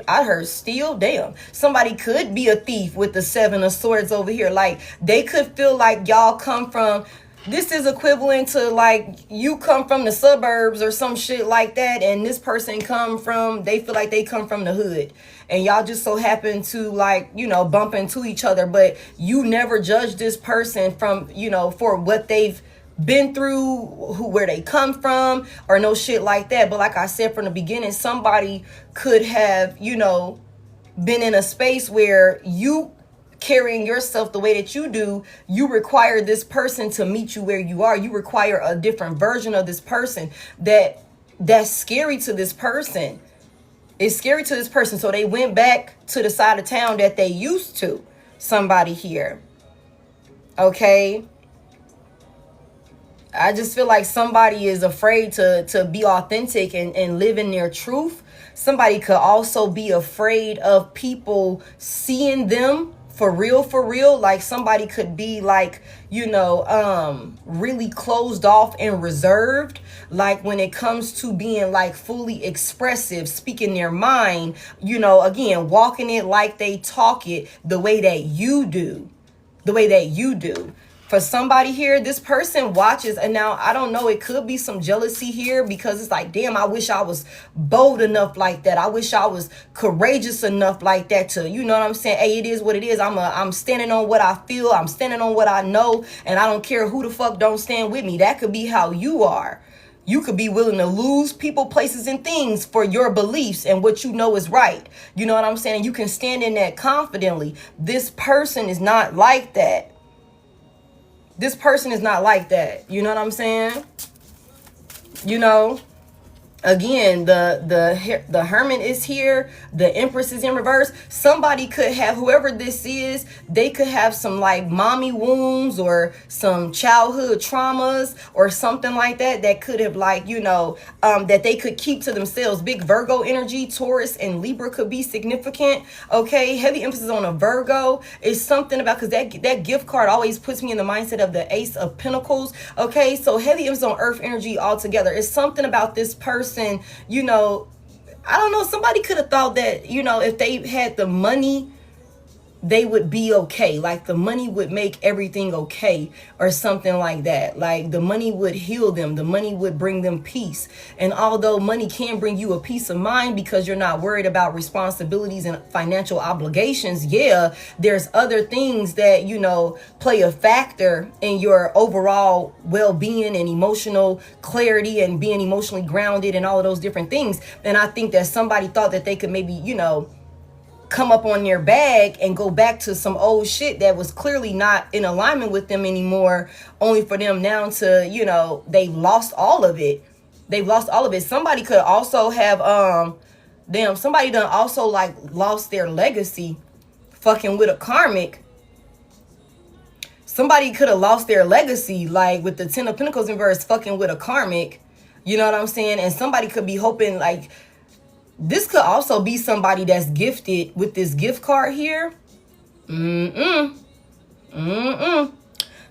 I heard steal. Damn. Somebody could be a thief with the 7 of Swords over here. Like they could feel like y'all come from, this is equivalent to like you come from the suburbs or some shit like that. And this person they feel like they come from the hood. And y'all just so happen to like, you know, bump into each other. But you never judge this person from, you know, for what they've been through, where they come from or no shit like that. But like I said from the beginning, somebody could have, you know, been in a space where you carrying yourself the way that you do, you require this person to meet you where you are. You require a different version of this person that's scary to this person. It's scary to this person. So they went back to the side of town that they used to. Somebody here. Okay. I just feel like somebody is afraid to be authentic and live in their truth. Somebody could also be afraid of people seeing them for real. Like somebody could be like, you know, really closed off and reserved. Like when it comes to being like fully expressive, speaking their mind, you know, again, walking it like they talk it the way that you do. The way that you do. For somebody here, this person watches, and now I don't know, it could be some jealousy here because it's like, damn, I wish I was bold enough like that. I wish I was courageous enough like that to, you know what I'm saying? Hey, it is what it is. I'm standing on what I feel. I'm standing on what I know, and I don't care who the fuck don't stand with me. That could be how you are. You could be willing to lose people, places, and things for your beliefs and what you know is right. You know what I'm saying? You can stand in that confidently. This person is not like that. This person is not like that. You know what I'm saying? You know, again, the Hermit is here. The Empress is in reverse. Somebody could have, whoever this is, they could have some like mommy wounds or some childhood traumas or something like that that could have like, you know, that they could keep to themselves. Big Virgo energy, Taurus and Libra could be significant. Okay, heavy emphasis on a Virgo is something about, because that gift card always puts me in the mindset of the Ace of Pentacles. Okay, so heavy emphasis on Earth energy altogether. It's something about this person, you know, I don't know, somebody could have thought that, you know, if they had the money, they would be okay. Like the money would make everything okay or something like that. Like the money would heal them. The money would bring them peace. And although money can bring you a peace of mind because you're not worried about responsibilities and financial obligations, yeah, there's other things that, you know, play a factor in your overall well-being and emotional clarity and being emotionally grounded and all of those different things. And I think that somebody thought that they could maybe, you know, come up on their bag and go back to some old shit that was clearly not in alignment with them anymore, only for them now to, you know, they lost all of it. They've lost all of it. Somebody could also have, somebody done also like lost their legacy fucking with a karmic. Somebody could have lost their legacy, like with the Ten of Pentacles in reverse, fucking with a karmic. You know what I'm saying? And somebody could be hoping like, this could also be somebody that's gifted with this gift card here.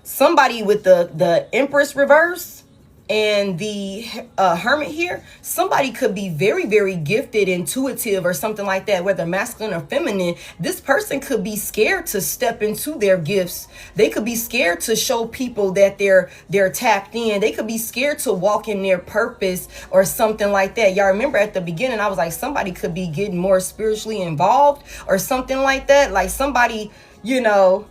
Somebody with the Empress reverse and the Hermit here. Somebody could be very, very gifted, intuitive or something like that, whether masculine or feminine. This person could be scared to step into their gifts. They could be scared to show people that they're tapped in. They could be scared to walk in their purpose or something like that. Y'all remember at the beginning, I was like, somebody could be getting more spiritually involved or something like that. Like somebody, you know,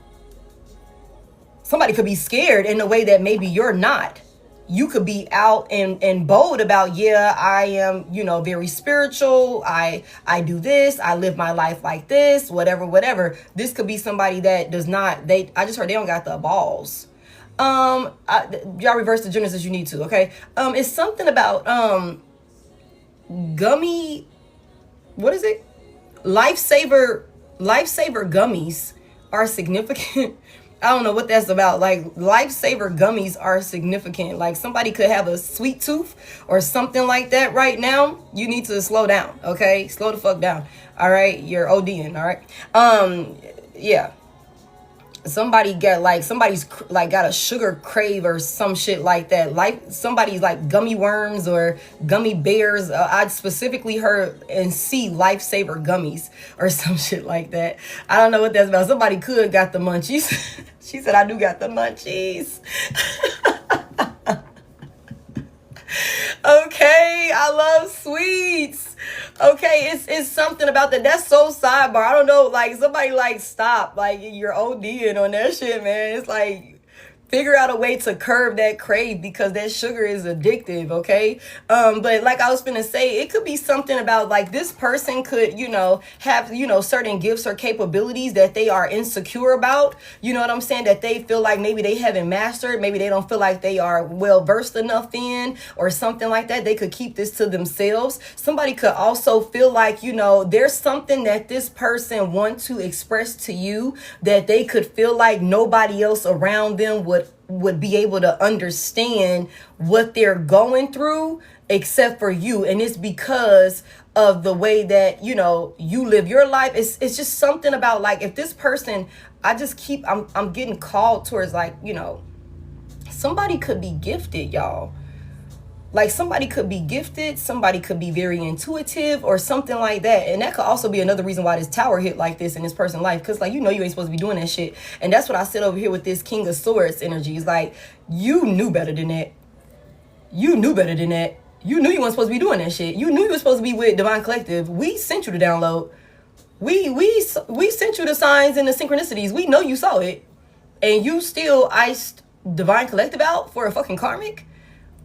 somebody could be scared in a way that maybe you're not. You could be out and bold about, yeah, I am, you know, very spiritual. I do this. I live my life like this, whatever. This could be somebody that does not, I just heard they don't got the balls. Y'all reverse the genders as you need to, okay? It's something about, gummy, what is it? Lifesaver gummies are significant. I don't know what that's about. Like lifesaver gummies are significant. Like somebody could have a sweet tooth or something like that right now. You need to slow down. Okay. Slow the fuck down. All right. You're ODing. All right. Yeah. Somebody's got a sugar crave or some shit like that. Like somebody's like gummy worms or gummy bears. I specifically heard and see lifesaver gummies or some shit like that. I don't know what that's about. Somebody could got the munchies. She said, I do got the munchies. Okay, I love sweets. Okay, it's something about that. That's so sidebar. I don't know, like somebody like stop. Like you're ODing on that shit, man. It's like figure out a way to curb that crave because that sugar is addictive, okay? But like I was finna say, it could be something about like this person could, you know, have, you know, certain gifts or capabilities that they are insecure about. You know what I'm saying? That they feel like maybe they haven't mastered. Maybe they don't feel like they are well versed enough in or something like that. They could keep this to themselves. Somebody could also feel like, you know, there's something that this person wants to express to you that they could feel like nobody else around them would would be able to understand what they're going through except for you. And it's because of the way that, you know, you live your life. It's just something about, like, if this person, I'm getting called towards, like, you know, somebody could be gifted, y'all. Like, somebody could be gifted, somebody could be very intuitive or something like that. And that could also be another reason why this tower hit like this in this person's life. Because, like, you know, you ain't supposed to be doing that shit. And that's what I said over here with this King of Swords energy. It's like, you knew better than that. You knew better than that. You knew you weren't supposed to be doing that shit. You knew you were supposed to be with Divine Collective. We sent you the download. We sent you the signs and the synchronicities. We know you saw it. And you still iced Divine Collective out for a fucking karmic?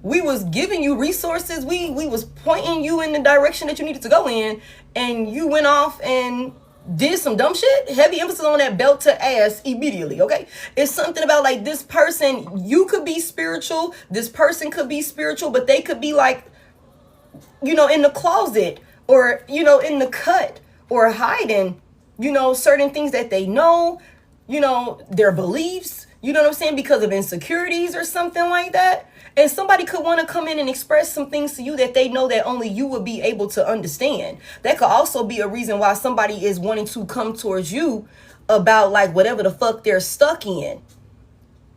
We was giving you resources. We was pointing you in the direction that you needed to go in, and you went off and did some dumb shit. Heavy emphasis on that belt to ass immediately, okay? It's something about, like, this person, you could be spiritual, this person could be spiritual, but they could be, like, you know, in the closet, or, you know, in the cut, or hiding, you know, certain things that they know, you know, their beliefs, you know what I'm saying, because of insecurities or something like that. And somebody could want to come in and express some things to you that they know that only you would be able to understand. That could also be a reason why somebody is wanting to come towards you about, like, whatever the fuck they're stuck in.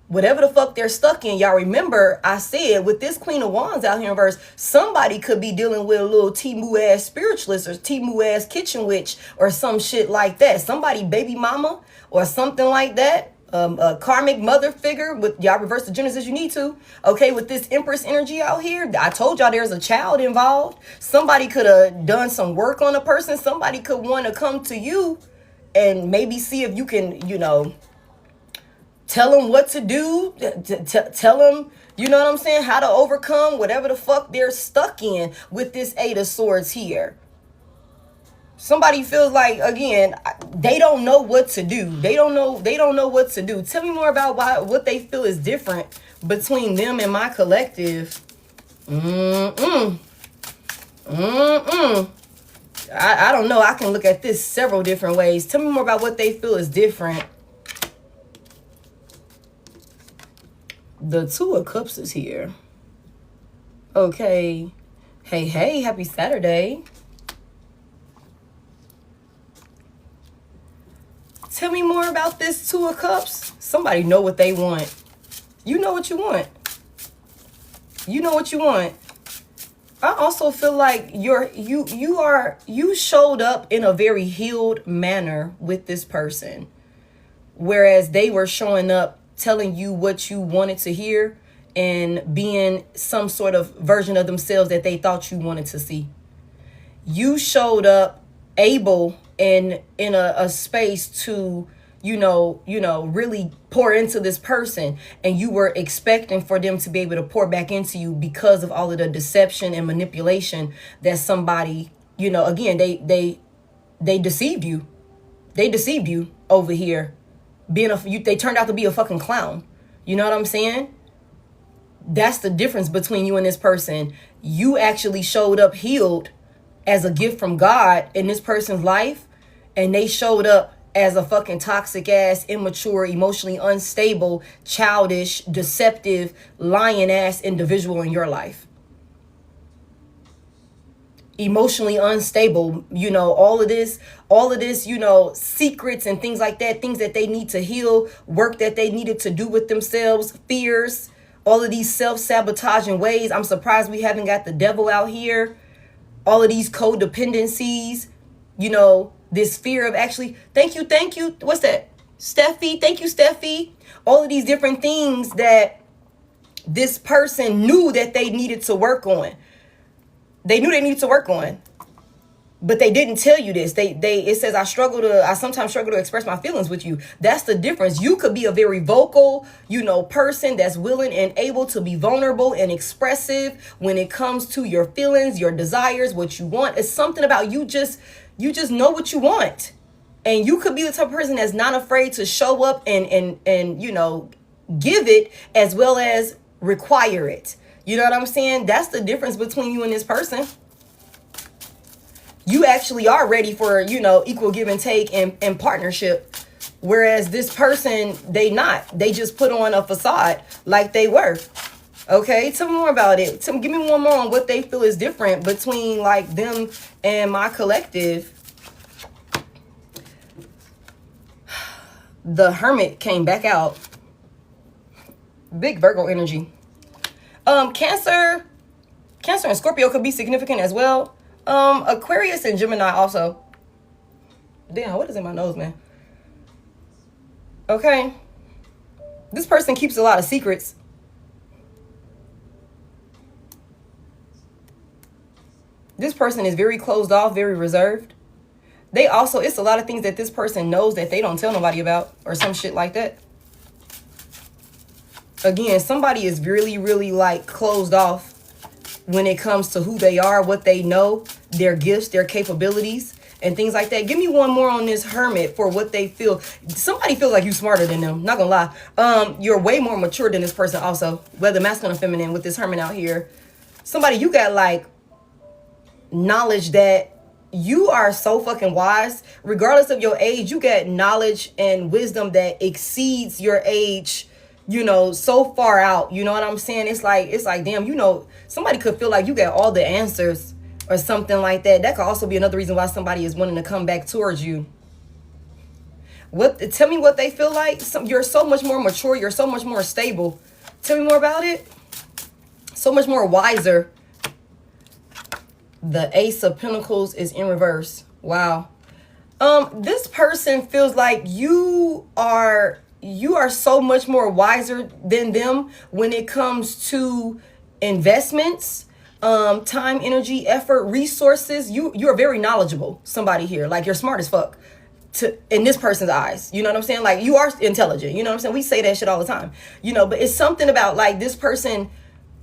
Whatever the fuck they're stuck in. Y'all remember I said with this Queen of Wands out here in verse, somebody could be dealing with a little Timu ass spiritualist or Timu ass kitchen witch or some shit like that. Somebody baby mama or something like that. A karmic mother figure. With y'all reverse the Genesis you need to. Okay, with this Empress energy out here, I told y'all there's a child involved. Somebody could have done some work on a person. Somebody could want to come to you and maybe see if you can, you know, tell them what to do. Tell them, you know what I'm saying, how to overcome whatever the fuck they're stuck in with this Eight of Swords here. Somebody feels like, again, they don't know what to do. They don't know what to do. Tell me more about what they feel is different between them and my collective. I don't know. I can look at this several different ways. Tell me more about what they feel is different. The Two of Cups is here. Okay. Hey, happy Saturday. Tell me more about this Two of Cups. Somebody know what they want. You know what you want. You know what you want. I also feel like you showed up in a very healed manner with this person. Whereas they were showing up telling you what you wanted to hear and being some sort of version of themselves that they thought you wanted to see. You showed up able and in a space to, you know, really pour into this person, and you were expecting for them to be able to pour back into you because of all of the deception and manipulation that somebody, you know, again, they deceived you. They deceived you over here. They turned out to be a fucking clown. You know what I'm saying? That's the difference between you and this person. You actually showed up healed as a gift from God in this person's life, and they showed up as a fucking toxic ass, immature, emotionally unstable, childish, deceptive, lying ass individual in your life. Emotionally unstable, you know, all of this, you know, secrets and things like that, things that they need to heal, work that they needed to do with themselves, fears, all of these self-sabotaging ways. I'm surprised we haven't got the devil out here. All of these codependencies, you know, this fear of actually, thank you. What's that? Steffi, thank you, Steffi. All of these different things that this person knew that they needed to work on. They knew they needed to work on, but they didn't tell you this. It says, I sometimes struggle to express my feelings with you. That's the difference. You could be a very vocal, you know, person that's willing and able to be vulnerable and expressive when it comes to your feelings, your desires, what you want. It's something about you just know what you want. And you could be the type of person that's not afraid to show up and you know, give it as well as require it. You know what I'm saying? That's the difference between you and this person. You actually are ready for, you know, equal give and take and partnership. Whereas this person, they not. They just put on a facade like they were. Okay, tell me more about it. Give me one more on what they feel is different between like them and my collective. The Hermit came back out. Big Virgo energy. Cancer and Scorpio could be significant as well. Aquarius and Gemini also. Damn, what is in my nose, man? Okay. This person keeps a lot of secrets. This person is very closed off, very reserved. They also, it's a lot of things that this person knows that they don't tell nobody about or some shit like that. Again, somebody is really, really like closed off when it comes to who they are, what they know, their gifts, their capabilities, and things like that. Give me one more on this Hermit for what they feel. Somebody feels like you smarter than them. Not gonna lie. You're way more mature than this person also. Whether masculine or feminine with this Hermit out here. Somebody, you got like knowledge that you are so fucking wise. Regardless of your age, you got knowledge and wisdom that exceeds your age, you know, so far out. You know what I'm saying? It's like, damn, you know, somebody could feel like you got all the answers or something like that. That could also be another reason why somebody is wanting to come back towards you. Tell me what they feel like. You're so much more mature. You're so much more stable. Tell me more about it. So much more wiser. The Ace of Pentacles is in reverse. Wow. This person feels like you are so much more wiser than them when it comes to investments, time, energy, effort, resources. You're very knowledgeable. Somebody here, like you're smart as fuck in this person's eyes. You know what I'm saying? Like you are intelligent. You know what I'm saying? We say that shit all the time, you know, but it's something about like this person.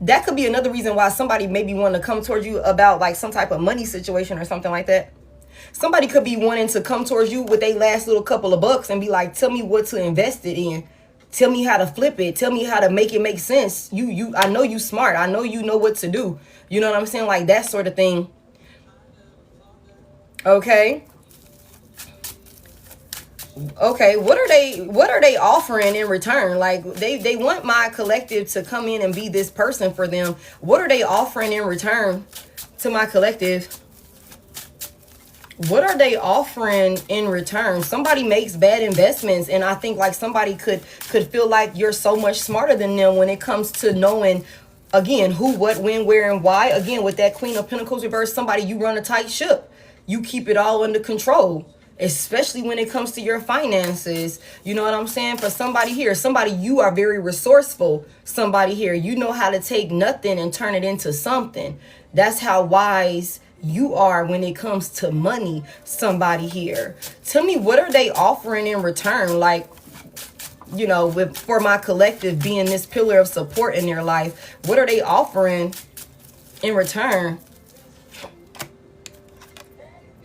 That could be another reason why somebody maybe want to come towards you about like some type of money situation or something like that. Somebody could be wanting to come towards you with their last little couple of bucks and be like, tell me what to invest it in. Tell me how to flip it. Tell me how to make it make sense. I know you smart. I know you know what to do. You know what I'm saying? Like that sort of thing. Okay. Okay, what are they offering in return? Like they want my collective to come in and be this person for them. What are they offering in return to my collective? What are they offering in return? Somebody makes bad investments, and I think like somebody could feel like you're so much smarter than them when it comes to knowing, again, who, what, when, where, and why. Again, with that Queen of Pentacles reverse, somebody, you run a tight ship. You keep it all under control. Especially when it comes to your finances. You know what I'm saying? For somebody here, somebody, you are very resourceful. Somebody here, you know how to take nothing and turn it into something. That's how wise you are when it comes to money. Somebody here, tell me, what are they offering in return? Like, you know, for my collective being this pillar of support in their life, what are they offering in return?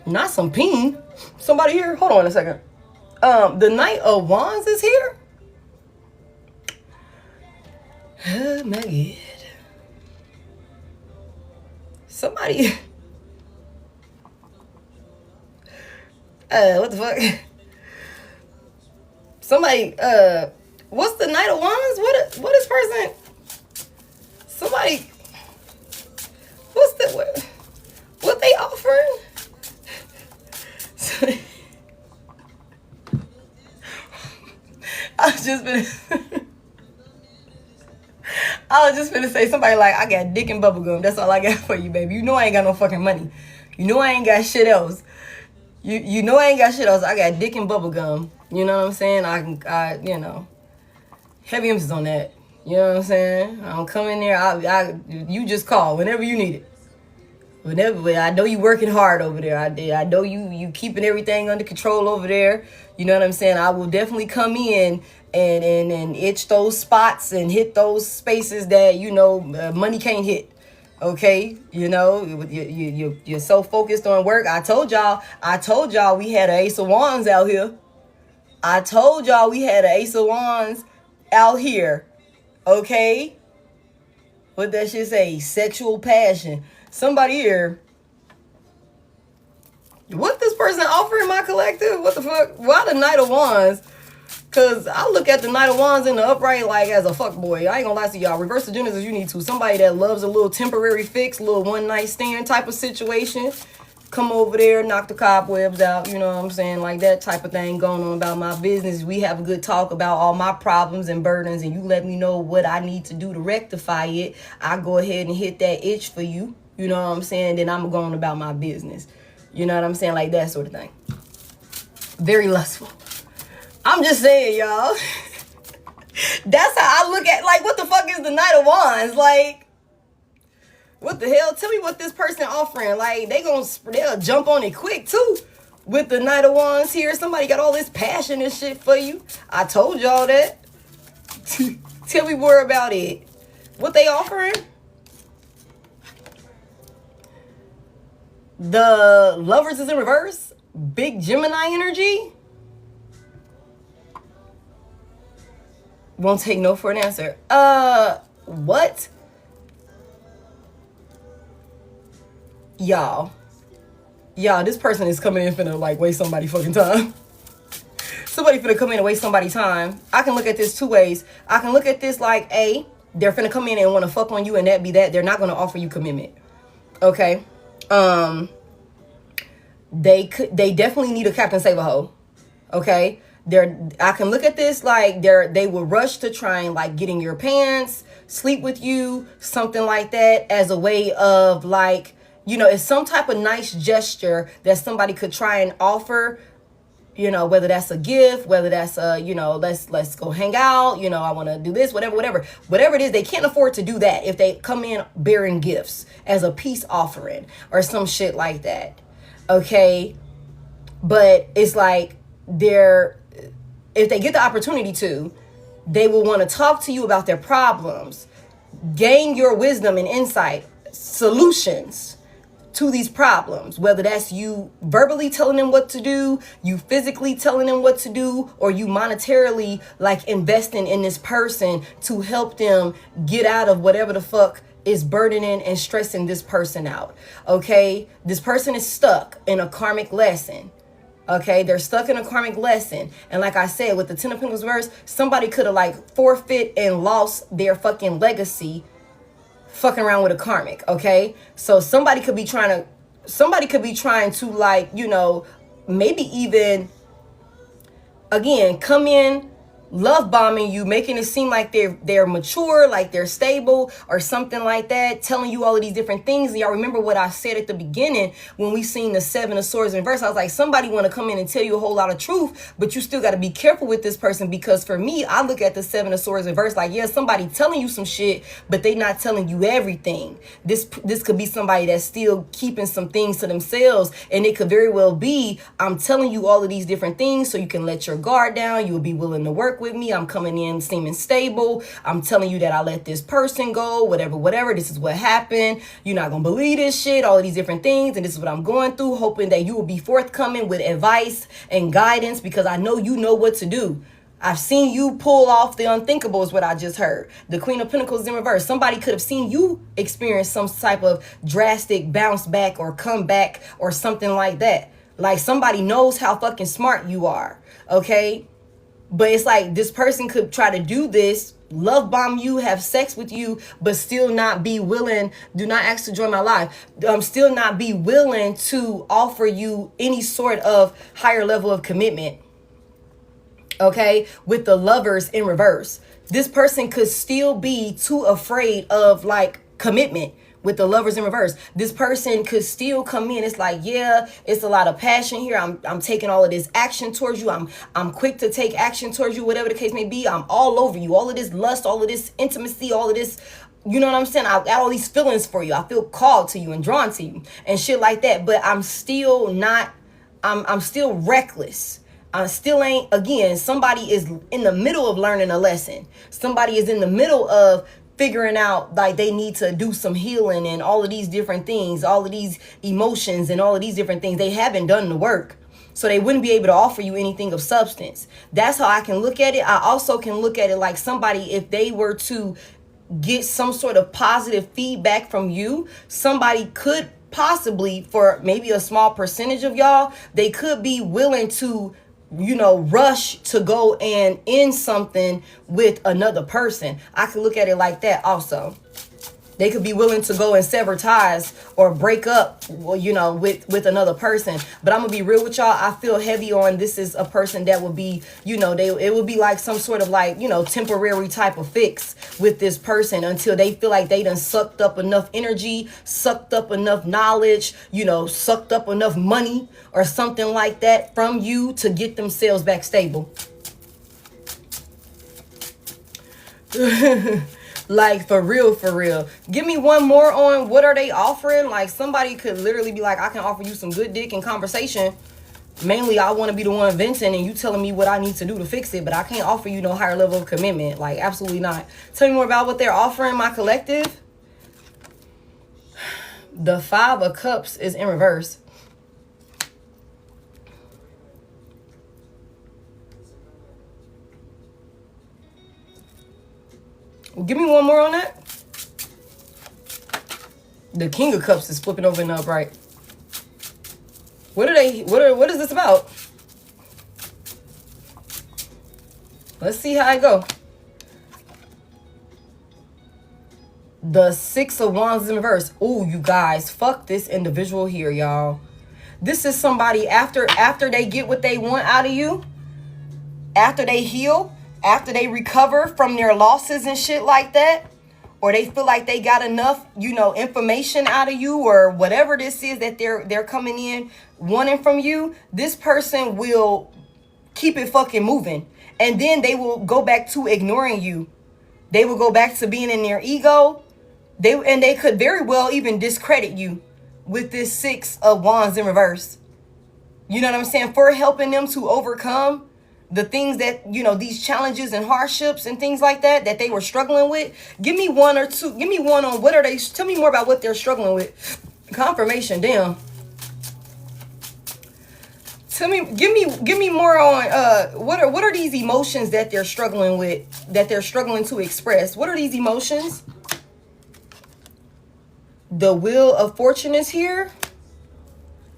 Not some peen. Somebody here, hold on a second. The Knight of Wands is here. Oh my God. Somebody. What the fuck? Somebody. What's the Knight of Wands? What is person? Somebody. What they offering? I was just gonna say somebody like, I got dick and bubblegum. That's all I got for you, baby. You know I ain't got no fucking money. You know I ain't got shit else. You know I ain't got shit else. I got dick and bubblegum. You know what I'm saying? I you know, heavy emphasis on that. You know what I'm saying? I'll come in there. You just call whenever you need it. Whenever, I know you working hard over there. I know you keeping everything under control over there. You know what I'm saying? I will definitely come in and itch those spots and hit those spaces that, you know, money can't hit. Okay, you know, you're so focused on work. I told y'all we had an Ace of Wands out here. I told y'all we had an Ace of Wands out here. Okay, what that shit say? Sexual passion. Somebody here. What this person offering my collective? What the fuck? Why the Knight of Wands? Cause I look at the Knight of Wands in the upright like as a fuck boy. I ain't gonna lie to y'all. Reverse agendas as you need to. Somebody that loves a little temporary fix, little one night stand type of situation. Come over there, knock the cobwebs out, you know what I'm saying? Like that type of thing going on about my business. We have a good talk about all my problems and burdens, and you let me know what I need to do to rectify it. I go ahead and hit that itch for you, you know what I'm saying? Then I'm going about my business. You know what I'm saying? Like that sort of thing. Very lustful. I'm just saying, y'all. That's how I look at, like, what the fuck is the Knight of Wands? Like, what the hell? Tell me what this person offering. Like, they'll jump on it quick, too. With the Knight of Wands here. Somebody got all this passion and shit for you. I told y'all that. Tell me more about it. What they offering? The Lovers is in reverse. Big Gemini energy. Won't take no for an answer. What? Y'all, this person is coming in finna like waste somebody fucking time. Somebody finna come in and waste somebody's time. I can look at this two ways. I can look at this like, A, they're finna come in and want to fuck on you, and that be that. They're not gonna offer you commitment. Okay? They definitely need a Captain Save a Hoe. Okay? I can look at this like they will rush to try and like get in your pants, sleep with you, something like that, as a way of like, you know, it's some type of nice gesture that somebody could try and offer, you know, whether that's a gift, whether that's you know, let's go hang out, you know, I want to do this, whatever it is. They can't afford to do that if they come in bearing gifts as a peace offering or some shit like that. Okay? But it's like if they get the opportunity to, they will want to talk to you about their problems, gain your wisdom and insight, solutions to these problems, whether that's you verbally telling them what to do, you physically telling them what to do, or you monetarily like investing in this person to help them get out of whatever the fuck is burdening and stressing this person out. Okay? This person is stuck in a karmic lesson. Okay, they're stuck in a karmic lesson. And like I said, with the Ten of Pentacles verse, somebody could have like forfeit and lost their fucking legacy fucking around with a karmic. Okay, so somebody could be trying to like, you know, maybe even again come in love bombing you, making it seem like they're mature, like they're stable or something like that, telling you all of these different things. And y'all remember what I said at the beginning when we seen the Seven of Swords in reverse. I was like, somebody want to come in and tell you a whole lot of truth, but you still got to be careful with this person, because for me, I look at the Seven of Swords in reverse like, yeah, somebody telling you some shit, but they not telling you everything. This could be somebody that's still keeping some things to themselves, and it could very well be, I'm telling you all of these different things so you can let your guard down. You'll be willing to work with me. I'm coming in seeming stable. I'm telling you that I let this person go, whatever. This is what happened. You're not gonna believe this shit, all of these different things, and this is what I'm going through, hoping that you will be forthcoming with advice and guidance, because I know you know what to do. I've seen you pull off the unthinkable is what I just heard. The Queen of Pentacles in reverse. Somebody could have seen you experience some type of drastic bounce back or comeback or something like that. Like somebody knows how fucking smart you are. Okay? But it's like this person could try to do this, love bomb you, have sex with you, but still not be willing, do not ask to join my life, still not be willing to offer you any sort of higher level of commitment. Okay? With the Lovers in reverse. This person could still be too afraid of like commitment. With the Lovers in reverse, this person could still come in. It's like, yeah, it's a lot of passion here. I'm taking all of this action towards you. I'm quick to take action towards you, whatever the case may be. I'm all over you. All of this lust, all of this intimacy, all of this, you know what I'm saying? I got all these feelings for you. I feel called to you and drawn to you and shit like that. But I'm still not, I'm still reckless. I still ain't, again, somebody is in the middle of learning a lesson. Somebody is in the middle of figuring out like they need to do some healing and all of these different things, all of these emotions and all of these different things. They haven't done the work, so they wouldn't be able to offer you anything of substance. That's how I can look at it. I also can look at it like somebody, if they were to get some sort of positive feedback from you, somebody could possibly, for maybe a small percentage of y'all, they could be willing to rush to go and end something with another person. I could look at it like that also. They could be willing to go and sever ties or break up, with another person. But I'm gonna be real with y'all. I feel heavy on this is a person that would be, it would be like some sort of like, temporary type of fix with this person until they feel like they done sucked up enough energy, sucked up enough knowledge, sucked up enough money or something like that from you to get themselves back stable. Like, for real. Give me one more on what are they offering. Like, somebody could literally be like, I can offer you some good dick and conversation. Mainly, I want to be the one venting and you telling me what I need to do to fix it. But I can't offer you no higher level of commitment. Like, absolutely not. Tell me more about what they're offering, my collective. The 5 of Cups is in reverse. Give me one more on that. The King of Cups is flipping over in the upright. What is this about? Let's see how I go. The 6 of Wands in reverse. Oh, you guys, fuck this individual here, y'all. This is somebody after they get what they want out of you, after they heal, after they recover from their losses and shit like that, or they feel like they got enough, information out of you or whatever this is that they're coming in wanting from you, this person will keep it fucking moving. And then they will go back to ignoring you. They will go back to being in their ego. They could very well even discredit you with this 6 of Wands in reverse. You know what I'm saying? For helping them to overcome the things that, these challenges and hardships and things like that they were struggling with. Give me one or two. Give me one on what are they. Tell me more about what they're struggling with. Confirmation. Damn. Tell me. Give me more on what are these emotions that they're struggling with, that they're struggling to express. What are these emotions? The Wheel of Fortune is here.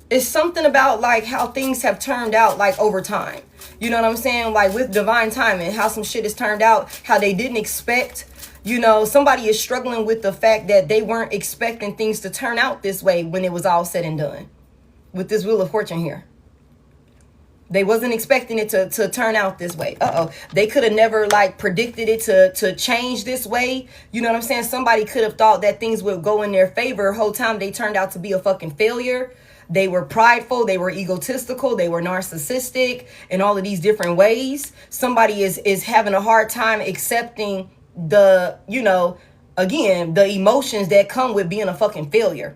It's something about like how things have turned out like over time. You know what I'm saying? Like with divine timing, how some shit has turned out, how they didn't expect. Somebody is struggling with the fact that they weren't expecting things to turn out this way when it was all said and done. With this Wheel of Fortune here. They wasn't expecting it to turn out this way. They could have never like predicted it to change this way. You know what I'm saying? Somebody could have thought that things would go in their favor. Whole time they turned out to be a fucking failure. They were prideful, they were egotistical, they were narcissistic in all of these different ways. Somebody is having a hard time accepting the, again, the emotions that come with being a fucking failure,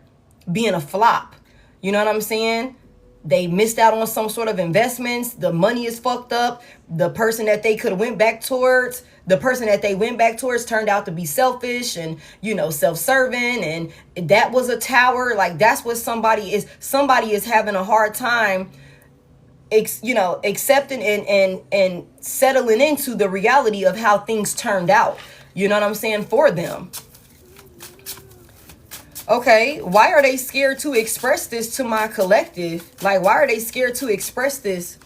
being a flop. You know what I'm saying? They missed out on some sort of investments. The money is fucked up. The person that they could have went back towards, turned out to be selfish and, self-serving. And that was a tower. Like, that's what somebody is having a hard time, accepting and settling into the reality of how things turned out. You know what I'm saying? For them. Okay, why are they scared to express this to my collective? Like, why are they scared to express this?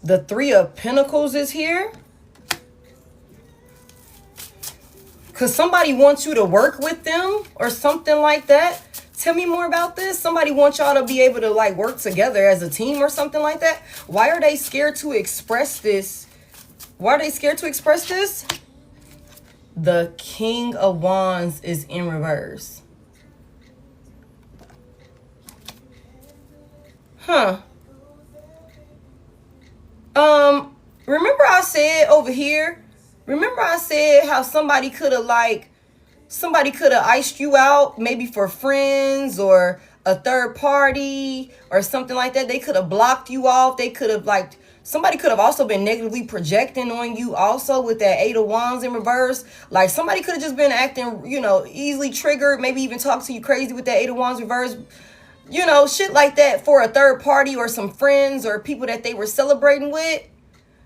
The 3 of Pentacles is here. Because somebody wants you to work with them or something like that. Tell me more about this. Somebody wants y'all to be able to like work together as a team or something like that. Why are they scared to express this? Why are they scared to express this? The King of Wands is in reverse. Remember I said over here, I said how somebody could have iced you out, maybe for friends or a third party or something like that. They could have blocked you off. They could have somebody could have also been negatively projecting on you also with that 8 of Wands in reverse. Like somebody could have just been acting, easily triggered, maybe even talk to you crazy with that 8 of Wands reverse. Shit like that for a third party or some friends or people that they were celebrating with.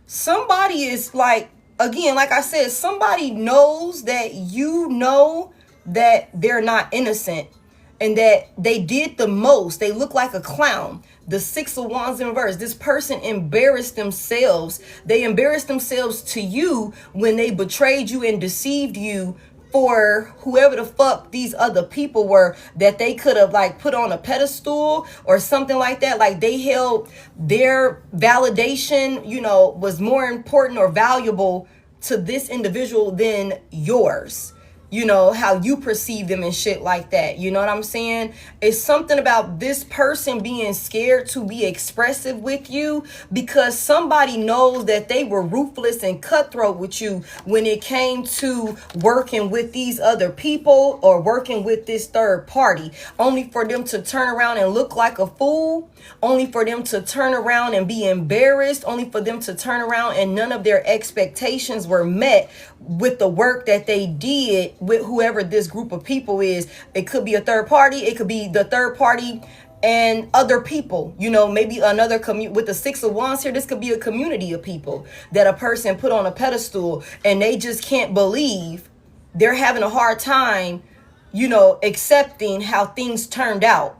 Somebody is like, again, like I said, somebody knows that that they're not innocent. and that they did the most. They look like a clown. The Six of Wands in reverse. This person embarrassed themselves. They embarrassed themselves to you when they betrayed you and deceived you for whoever the fuck these other people were that they could have like put on a pedestal or something like that. Like they held their validation, you know, was more important or valuable to this individual than yours. You know, how you perceive them and shit like that. You know what I'm saying? It's something about this person being scared to be expressive with you because somebody knows that they were ruthless and cutthroat with you when it came to working with these other people or working with this third party, only for them to turn around and look like a fool, only for them to turn around and be embarrassed, only for them to turn around and none of their expectations were met with the work that they did with whoever this group of people is. It could be a third party. It could be the third party and other people, you know, maybe another community. With the Six of Wands here, this could be a community of people that a person put on a pedestal and they just can't believe, they're having a hard time, you know, accepting how things turned out.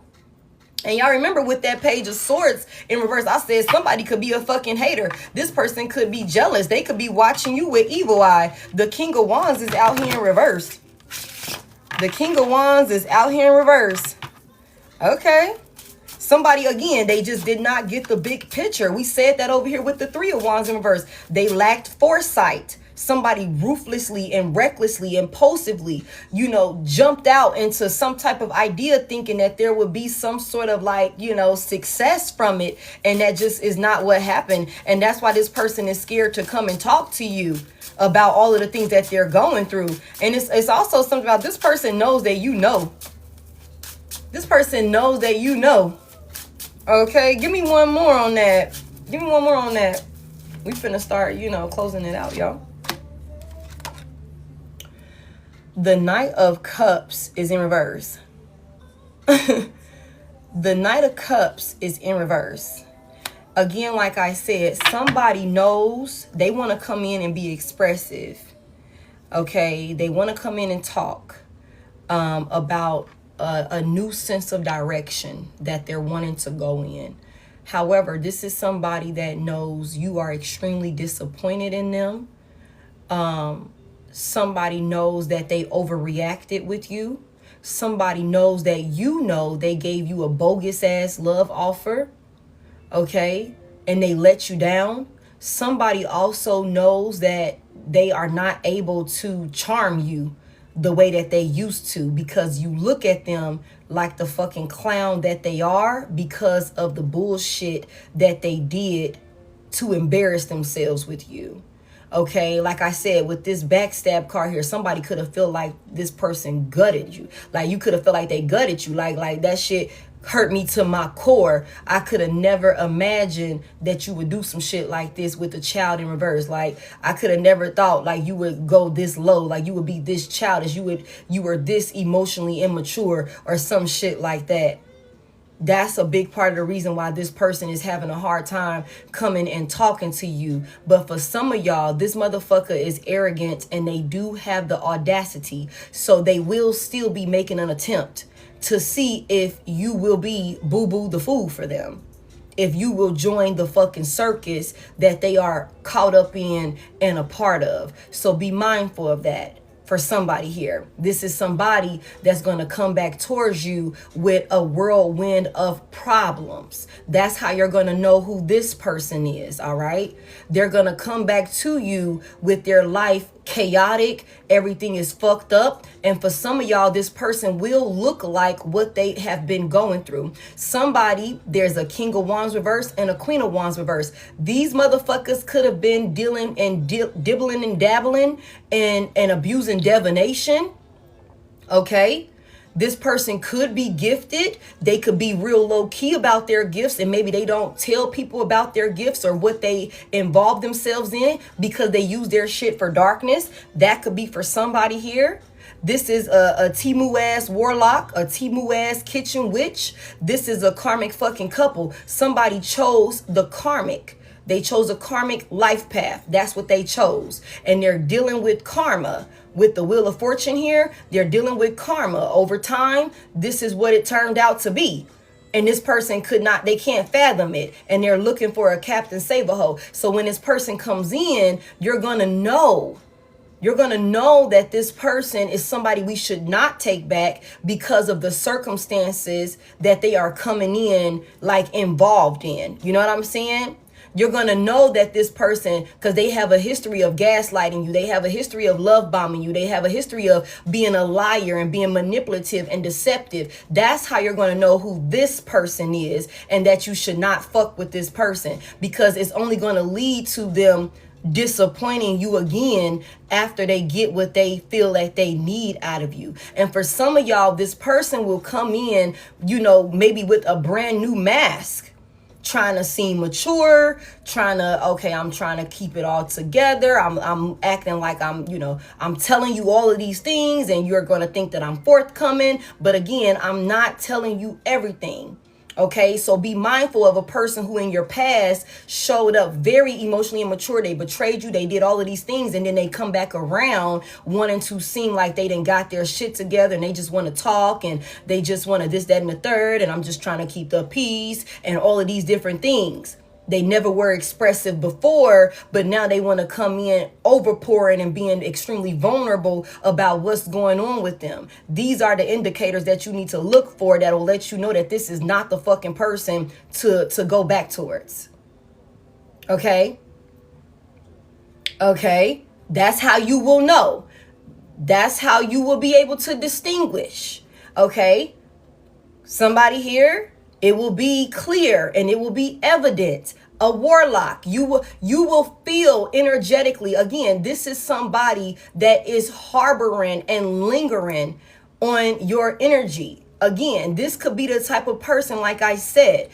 And y'all remember with that Page of Swords in reverse, I said somebody could be a fucking hater. This person could be jealous. They could be watching you with evil eye. The King of Wands is out here in reverse. The King of Wands is out here in reverse. Okay. Somebody, again, they just did not get the big picture. We said that over here with the Three of Wands in reverse. They lacked foresight. Somebody ruthlessly and recklessly, impulsively, you know, jumped out into some type of idea thinking that there would be some sort of like, you know, success from it. And that just is not what happened. And that's why this person is scared to come and talk to you about all of the things that they're going through. And it's also something about this person knows that you know. This person knows that you know. Okay, give me one more on that. Give me one more on that. We finna start, you know, closing it out, y'all. The Knight of Cups is in reverse. The Knight of Cups is in reverse. Again, like I said, somebody knows they want to come in and be expressive. Okay, they want to come in and talk about a new sense of direction that they're wanting to go in. However, this is somebody that knows you are extremely disappointed in them. Somebody knows that they overreacted with you. Somebody knows that you know they gave you a bogus ass love offer. Okay? And they let you down. Somebody also knows that they are not able to charm you the way that they used to because you look at them like the fucking clown that they are because of the bullshit that they did to embarrass themselves with you. Okay, like I said, with this backstab card here, somebody could have felt like this person gutted you. Like you could have felt like they gutted you. Like that shit hurt me to my core. I could have never imagined that you would do some shit like this with a child in reverse. Like I could have never thought like you would go this low, like you would be this childish, you were this emotionally immature or some shit like that. That's a big part of the reason why this person is having a hard time coming and talking to you. But for some of y'all, this motherfucker is arrogant and they do have the audacity. So they will still be making an attempt to see if you will be boo-boo the fool for them. If you will join the fucking circus that they are caught up in and a part of. So be mindful of that. For somebody here, this is somebody that's going to come back towards you with a whirlwind of problems. That's how you're going to know who this person is. All right. They're going to come back to you with their life chaotic. Everything is fucked up. And for some of y'all, this person will look like what they have been going through. Somebody, there's a King of Wands reverse and a Queen of Wands reverse. These motherfuckers could have been dealing and dibbling and dabbling and abusing divination. Okay. This person could be gifted. They could be real low key about their gifts and maybe they don't tell people about their gifts or what they involve themselves in because they use their shit for darkness. That could be for somebody here. This is a Timu ass warlock, a Timu ass kitchen witch. This is a karmic fucking couple. Somebody chose the karmic. They chose a karmic life path. That's what they chose. And they're dealing with karma. With the Wheel of Fortune here, they're dealing with karma. Over time, this is what it turned out to be. And this person they can't fathom it. And they're looking for a Captain Save-A-Ho. So when this person comes in, you're going to know. You're going to know that this person is somebody we should not take back because of the circumstances that they are coming in, like involved in. You know what I'm saying? You're going to know that this person, because they have a history of gaslighting you. They have a history of love bombing you. They have a history of being a liar and being manipulative and deceptive. That's how you're going to know who this person is, and that you should not fuck with this person, because it's only going to lead to them disappointing you again after they get what they feel like they need out of you. And for some of y'all, this person will come in, maybe with a brand new mask, trying to seem mature, I'm trying to keep it all together. I'm acting like I'm telling you all of these things, and you're going to think that I'm forthcoming. But again, I'm not telling you everything. Okay, so be mindful of a person who in your past showed up very emotionally immature. They betrayed you. They did all of these things. And then they come back around wanting to seem like they done got their shit together, and they just want to talk, and they just want to this, that, and the third. And I'm just trying to keep the peace and all of these different things. They never were expressive before, but now they want to come in overpouring and being extremely vulnerable about what's going on with them. These are the indicators that you need to look for that will let you know that this is not the fucking person to go back towards. Okay? Okay? That's how you will know. That's how you will be able to distinguish. Okay? Somebody here, it will be clear and it will be evident. A warlock, you will feel energetically. Again, this is somebody that is harboring and lingering on your energy. Again, this could be the type of person, like I said,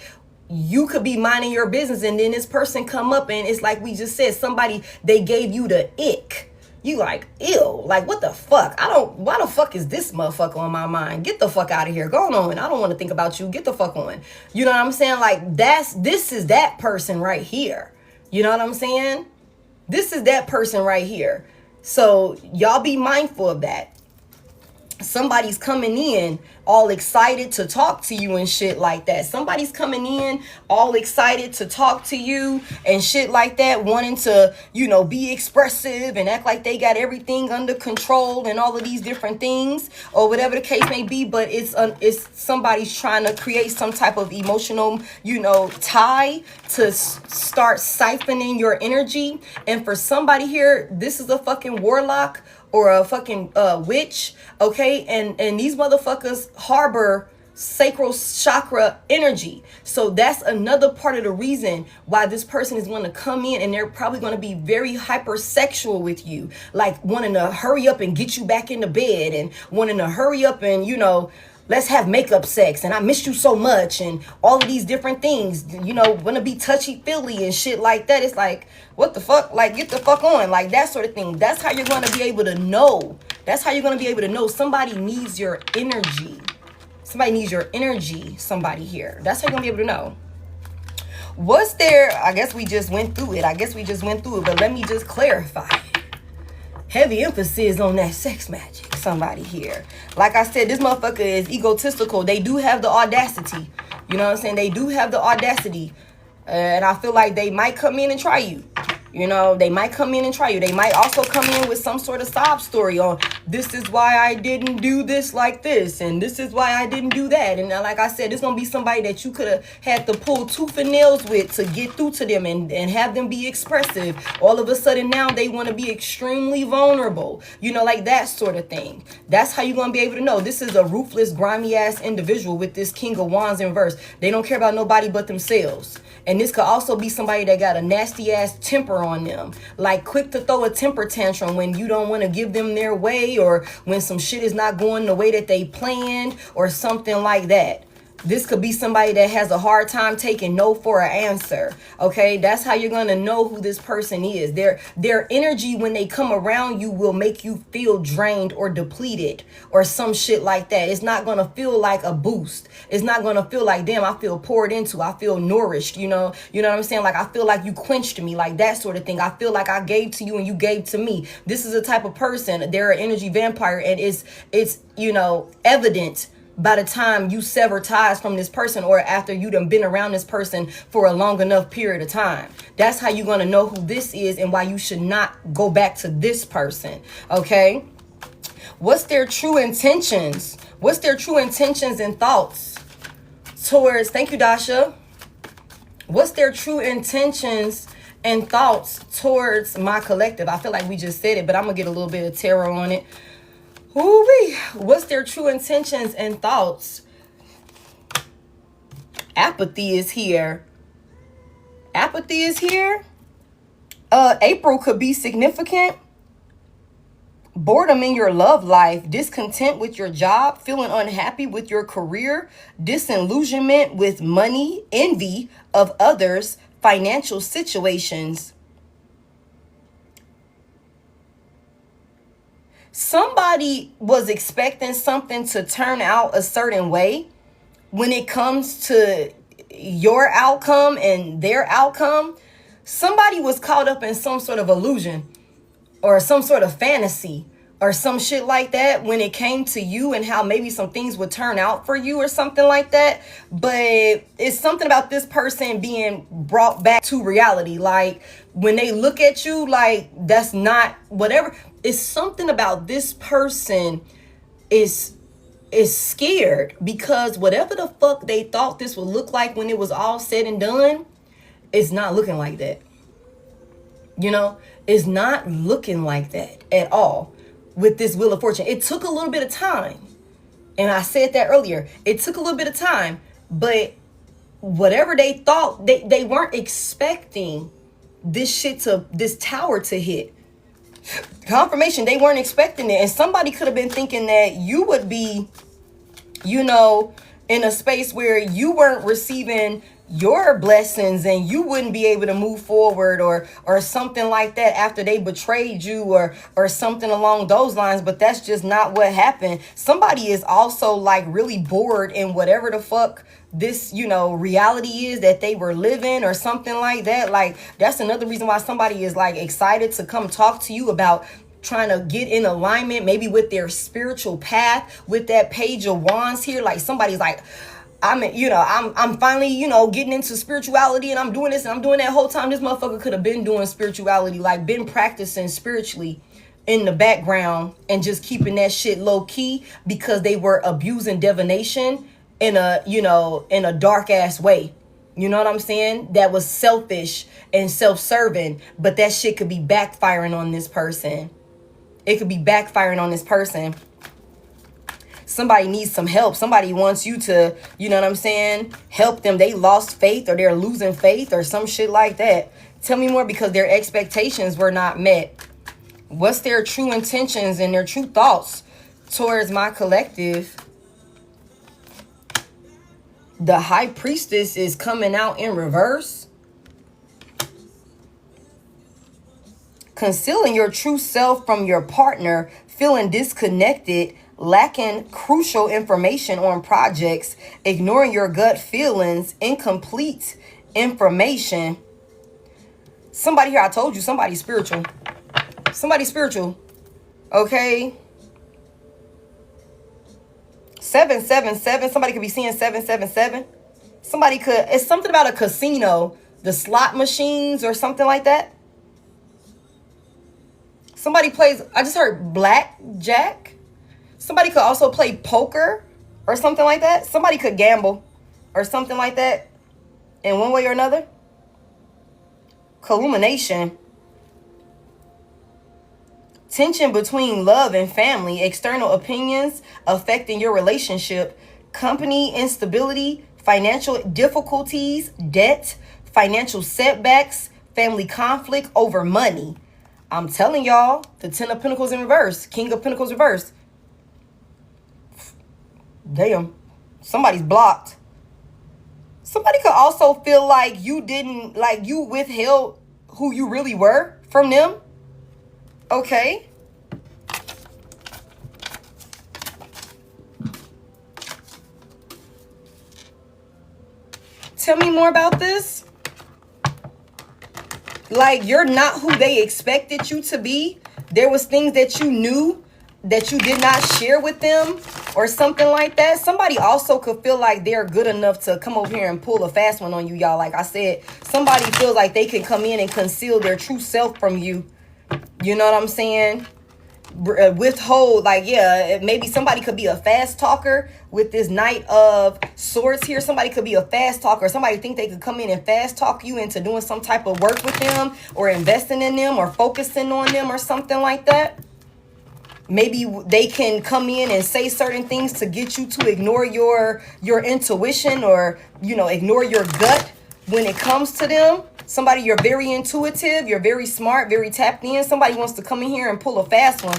you could be minding your business, and then this person come up, and it's like we just said, somebody, they gave you the ick. You like, ew, like, what the fuck? Why the fuck is this motherfucker on my mind? Get the fuck out of here. Go on. I don't want to think about you. Get the fuck on. You know what I'm saying? Like, this is that person right here. You know what I'm saying? This is that person right here. So y'all be mindful of that. Somebody's coming in all excited to talk to you and shit like that. Somebody's coming in all excited to talk to you and shit like that, wanting to, be expressive and act like they got everything under control and all of these different things, or whatever the case may be. But it's somebody's trying to create some type of emotional, tie to start siphoning your energy. And for somebody here, this is a fucking warlock or a fucking witch, okay? And these motherfuckers harbor sacral chakra energy. So that's another part of the reason why this person is going to come in, and they're probably going to be very hypersexual with you, like wanting to hurry up and get you back into bed, and wanting to hurry up and, let's have makeup sex, and I miss you so much, and all of these different things, want to be touchy-feely and shit like that. It's like, what the fuck? Like, get the fuck on. Like, that sort of thing. That's how you're going to be able to know. That's how you're going to be able to know somebody needs your energy. Somebody needs your energy, somebody here. That's how you're going to be able to know. What's there? I guess we just went through it. But let me just clarify. Heavy emphasis on that sex magic, somebody here. Like I said, this motherfucker is egotistical. They do have the audacity. You know what I'm saying? They do have the audacity. And I feel like they might come in and try you. They might come in and try you. They might also come in with some sort of sob story on, this is why I didn't do this like this, and this is why I didn't do that. And like I said, it's going to be somebody that you could have had to pull tooth and nails with to get through to them and have them be expressive. All of a sudden now they want to be extremely vulnerable, like that sort of thing. That's how you're going to be able to know. This is a ruthless, grimy ass individual with this King of Wands in reverse. They don't care about nobody but themselves. And this could also be somebody that got a nasty ass temper on them, like quick to throw a temper tantrum when you don't want to give them their way, or when some shit is not going the way that they planned, or something like that. This could be somebody that has a hard time taking no for an answer. Okay, that's how you're gonna know who this person is. Their energy when they come around you will make you feel drained or depleted or some shit like that. It's not gonna feel like a boost. It's not gonna feel like, damn, I feel poured into. I feel nourished. You know what I'm saying? Like, I feel like you quenched me, like that sort of thing. I feel like I gave to you and you gave to me. This is a type of person. They're an energy vampire, and it's evident by the time you sever ties from this person, or after you done been around this person for a long enough period of time. That's how you're going to know who this is and why you should not go back to this person. Okay. What's their true intentions? What's their true intentions and thoughts towards, thank you, Dasha. What's their true intentions and thoughts towards my collective? I feel like we just said it, but I'm going to get a little bit of tarot on it. Ooh-wee. What's their true intentions and thoughts? Apathy is here. Apathy is here. April could be significant. Boredom in your love life. Discontent with your job. Feeling unhappy with your career. Disillusionment with money. Envy of others. Financial situations. Somebody was expecting something to turn out a certain way when it comes to your outcome and their outcome. Somebody was caught up in some sort of illusion or some sort of fantasy or some shit like that when it came to you and how maybe some things would turn out for you or something like that. But it's something about this person being brought back to reality. Like, when they look at you, like, that's not whatever. It's something about this person is scared, because whatever the fuck they thought this would look like when it was all said and done, it's not looking like that. It's not looking like that at all with this Wheel of Fortune. It took a little bit of time. And I said that earlier. It took a little bit of time, but whatever they thought, they weren't expecting this tower to hit. Confirmation, they weren't expecting it. And somebody could have been thinking that you would be, in a space where you weren't receiving your blessings and you wouldn't be able to move forward or something like that after they betrayed you or something along those lines. But that's just not what happened. Somebody is also like really bored in whatever the fuck this, reality is that they were living or something like that. Like, that's another reason why somebody is like excited to come talk to you about trying to get in alignment, maybe with their spiritual path, with that Page of Wands here. Like, somebody's like, I'm finally, getting into spirituality, and I'm doing this and I'm doing that. Whole time this motherfucker could have been doing spirituality, like been practicing spiritually in the background and just keeping that shit low key because they were abusing divination in a dark ass way. You know what I'm saying? That was selfish and self-serving, but that shit could be backfiring on this person. It could be backfiring on this person. Somebody needs some help. Somebody wants you to, help them. They lost faith or they're losing faith or some shit like that. Tell me more, because their expectations were not met. What's their true intentions and their true thoughts towards my collective? The High Priestess is coming out in reverse. Concealing your true self from your partner, feeling disconnected, lacking crucial information on projects, ignoring your gut feelings, incomplete information. Somebody here, I told you, somebody's spiritual. Somebody's spiritual. Okay. 777. Somebody could be seeing 777. Somebody could, it's something about a casino, the slot machines or something like that. Somebody plays, I just heard blackjack. Somebody could also play poker or something like that. Somebody could gamble or something like that in one way or another. Culmination. Tension between love and family. External opinions affecting your relationship. Company instability. Financial difficulties. Debt. Financial setbacks. Family conflict over money. I'm telling y'all, the 10 of Pentacles in reverse. King of Pentacles reverse. Damn. Somebody's blocked. Somebody could also feel like you didn't, like you withheld who you really were from them. Okay. Tell me more about this. Like you're not who they expected you to be. There was things that you knew that you did not share with them or something like that. Somebody also could feel like they're good enough to come over here and pull a fast one on you, y'all. Like I said, somebody feels like they can come in and conceal their true self from you. You know what I'm saying? Withhold, like, yeah, maybe somebody could be a fast talker with this Knight of Swords here. Somebody could be a fast talker. Somebody think they could come in and fast talk you into doing some type of work with them or investing in them or focusing on them or something like that. Maybe they can come in and say certain things to get you to ignore your intuition or, you know, ignore your gut when it comes to them. Somebody, you're very intuitive, you're very smart, very tapped in. Somebody wants to come in here and pull a fast one.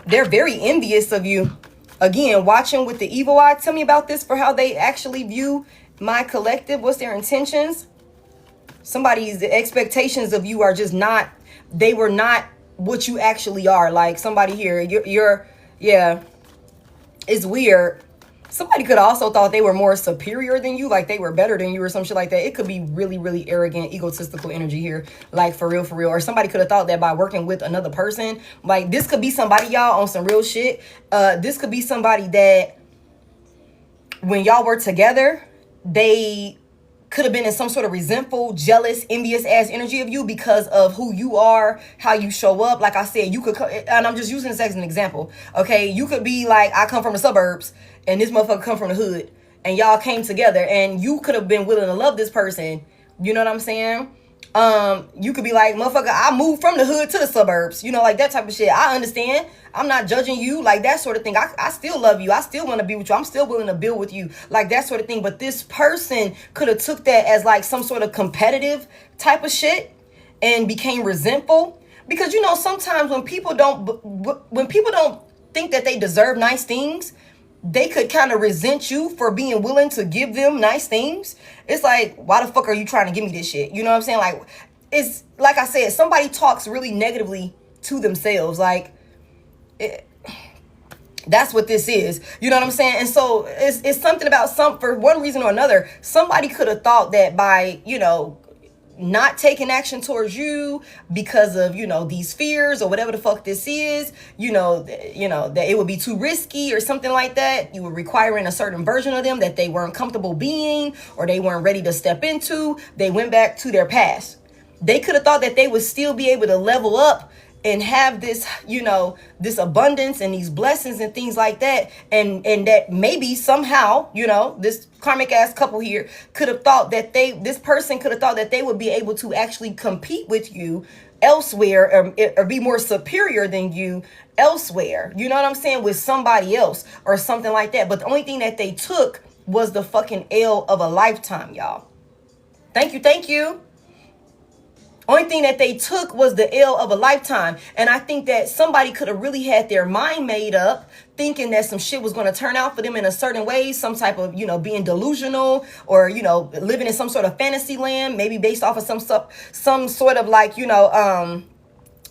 They're very envious of you. Again, watching with the evil eye. Tell me about this for how they actually view my collective. What's their intentions? Somebody's expectations of you are just not, they were not what you actually are. Like somebody here, you're yeah, it's weird. Somebody could have also thought they were more superior than you, like they were better than you or some shit like that. It could be really, really arrogant, egotistical energy here, like for real, for real. Or somebody could have thought that by working with another person, like this could be somebody, y'all, on some real shit. This could be somebody that when y'all were together, they could have been in some sort of resentful, jealous, envious ass energy of you because of who you are, how you show up. Like I said, you could, and I'm just using this as an example. Okay, you could be like, I come from the suburbs and this motherfucker come from the hood, and y'all came together and you could have been willing to love this person. You know what I'm saying? You could be like, motherfucker, I moved from the hood to the suburbs, you know, like that type of shit. I understand. I'm not judging you, like that sort of thing. I still love you. I still want to be with you. I'm still willing to build with you, like that sort of thing. But this person could have took that as like some sort of competitive type of shit and became resentful. Because, you know, sometimes when people don't think that they deserve nice things, they could kind of resent you for being willing to give them nice things. It's like, why the fuck are you trying to give me this shit? You know what I'm saying? Like, it's like I said, somebody talks really negatively to themselves. Like, that's what this is. You know what I'm saying? And so it's something about for one reason or another, somebody could have thought that by, you know, not taking action towards you because of, you know, these fears or whatever the fuck this is, you know, that it would be too risky or something like that. You were requiring a certain version of them that they weren't comfortable being or they weren't ready to step into. They went back to their past. They could have thought that they would still be able to level up and have this, you know, this abundance and these blessings and things like that. And that maybe somehow, you know, this karmic ass couple here could have thought that this person could have thought that they would be able to actually compete with you elsewhere or be more superior than you elsewhere. You know what I'm saying? With somebody else or something like that. But the only thing that they took was the fucking L of a lifetime, y'all. Thank you. Thank you. Only thing that they took was the L of a lifetime. And I think that somebody could have really had their mind made up thinking that some shit was going to turn out for them in a certain way, some type of, you know, being delusional or, you know, living in some sort of fantasy land, maybe based off of some sort of like, you know,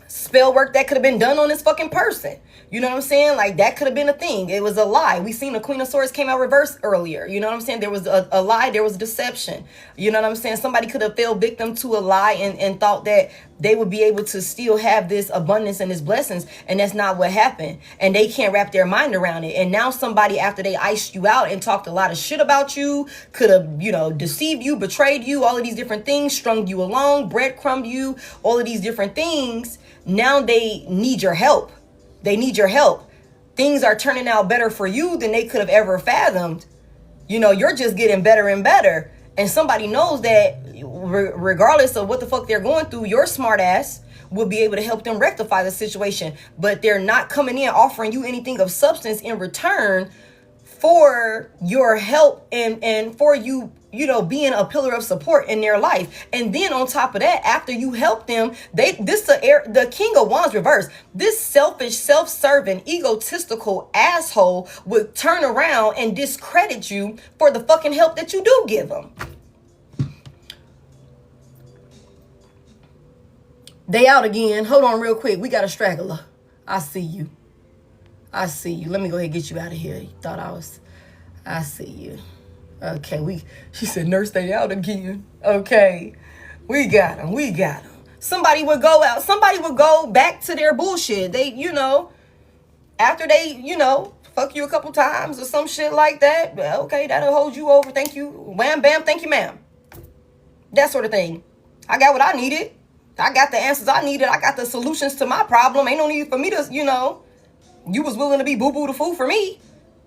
spell work that could have been done on this fucking person. You know what I'm saying? Like that could have been a thing. It was a lie. We seen the Queen of Swords came out reversed earlier. You know what I'm saying? There was a lie. There was deception. You know what I'm saying? Somebody could have fell victim to a lie and thought that they would be able to still have this abundance and this blessings. And that's not what happened. And they can't wrap their mind around it. And now somebody, after they iced you out and talked a lot of shit about you, could have, you know, deceived you, betrayed you, all of these different things, strung you along, breadcrumbed you, all of these different things. Now they need your help. They need your help. Things are turning out better for you than they could have ever fathomed. You know, you're just getting better and better. And somebody knows that regardless of what the fuck they're going through, your smart ass will be able to help them rectify the situation. But they're not coming in offering you anything of substance in return for your help and for you, you know, being a pillar of support in their life. And then on top of that, after you help them, the King of Wands reverse. This selfish, self-serving, egotistical asshole would turn around and discredit you for the fucking help that you do give them. They out again. Hold on real quick. We got a straggler. I see you. I see you. Let me go ahead and get you out of here. You thought I see you. Okay, she said, nurse, they out again. Okay, we got them. Somebody would go out. Somebody would go back to their bullshit. They, you know, after they, you know, fuck you a couple times or some shit like that. Okay, that'll hold you over. Thank you. Wham, bam, thank you, ma'am. That sort of thing. I got what I needed. I got the answers I needed. I got the solutions to my problem. Ain't no need for me to, you know, you was willing to be boo-boo the fool for me.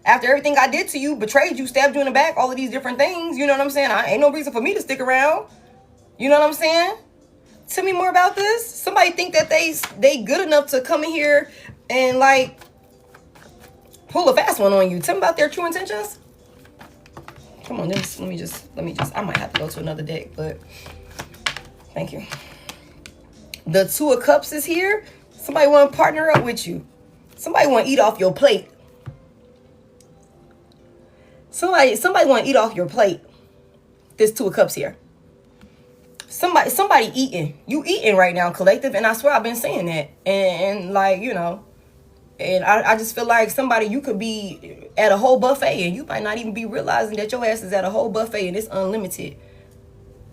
After everything I did to you, betrayed you, stabbed you in the back, all of these different things, you know what I'm saying? Ain't no reason for me to stick around. You know what I'm saying? Tell me more about this. Somebody think that they good enough to come in here and like pull a fast one on you. Tell me about their true intentions. Come on, let me just, I might have to go to another deck, but thank you. The Two of Cups is here. Somebody want to partner up with you. Somebody want to eat off your plate. Somebody want to eat off your plate. This Two of Cups here. Somebody eating. You eating right now, collective. And I swear I've been saying that. And like, you know. And I just feel like somebody, you could be at a whole buffet. And you might not even be realizing that your ass is at a whole buffet. And it's unlimited.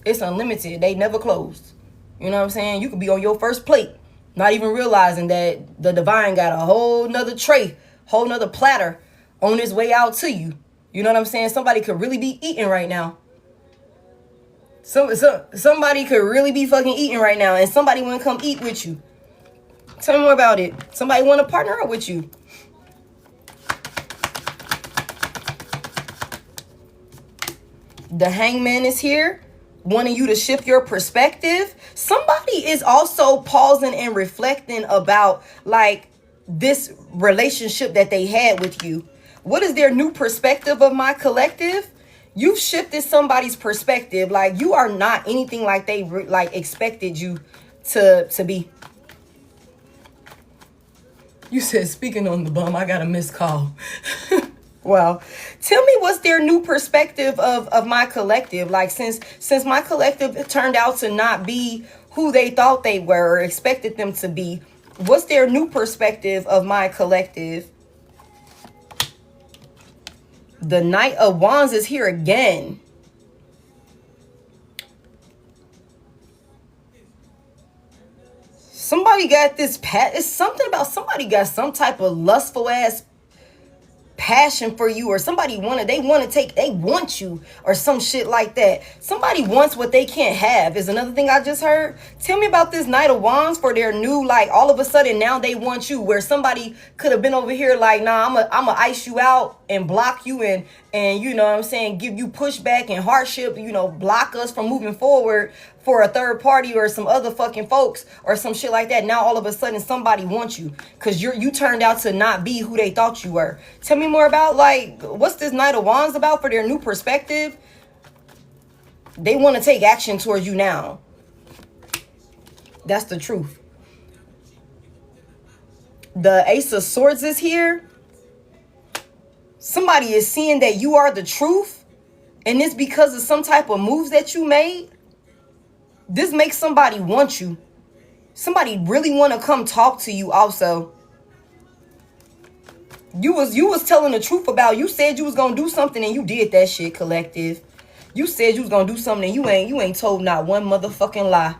It's unlimited. They never closed. You know what I'm saying? You could be on your first plate. Not even realizing that the divine got a whole nother tray. Whole nother platter on its way out to you. You know what I'm saying? Somebody could really be eating right now. Somebody could really be fucking eating right now. And somebody want to come eat with you. Tell me more about it. Somebody want to partner up with you. The Hangman is here. Wanting you to shift your perspective. Somebody is also pausing and reflecting about like this relationship that they had with you. What is their new perspective of my collective? You've shifted somebody's perspective. Like you are not anything like they like expected you to be. You said, speaking on the bum, I got a missed call. Well, tell me what's their new perspective of my collective. Like since my collective turned out to not be who they thought they were or expected them to be. What's their new perspective of my collective? The Knight of Wands is here again. Somebody got this it's something about somebody got some type of lustful ass passion for you, or somebody they want you or some shit like that. Somebody wants what they can't have is another thing I just heard. Tell me about this Knight of Wands for their new, like all of a sudden now they want you, where somebody could have been over here like, nah, I'm gonna ice you out and block you and you know what I'm saying, give you pushback and hardship, you know, block us from moving forward for a third party or some other fucking folks or some shit like that. Now all of a sudden somebody wants you because you turned out to not be who they thought you were. Tell me more about like what's this Knight of Wands about for their new perspective. They want to take action towards you now. That's the truth. The Ace of Swords is here. Somebody is seeing that you are the truth, and it's because of some type of moves that you made. This makes somebody want you. Somebody really want to come talk to you also. You was telling the truth about, you said you was going to do something and you did that shit, collective. You said you was going to do something and you ain't told not one motherfucking lie.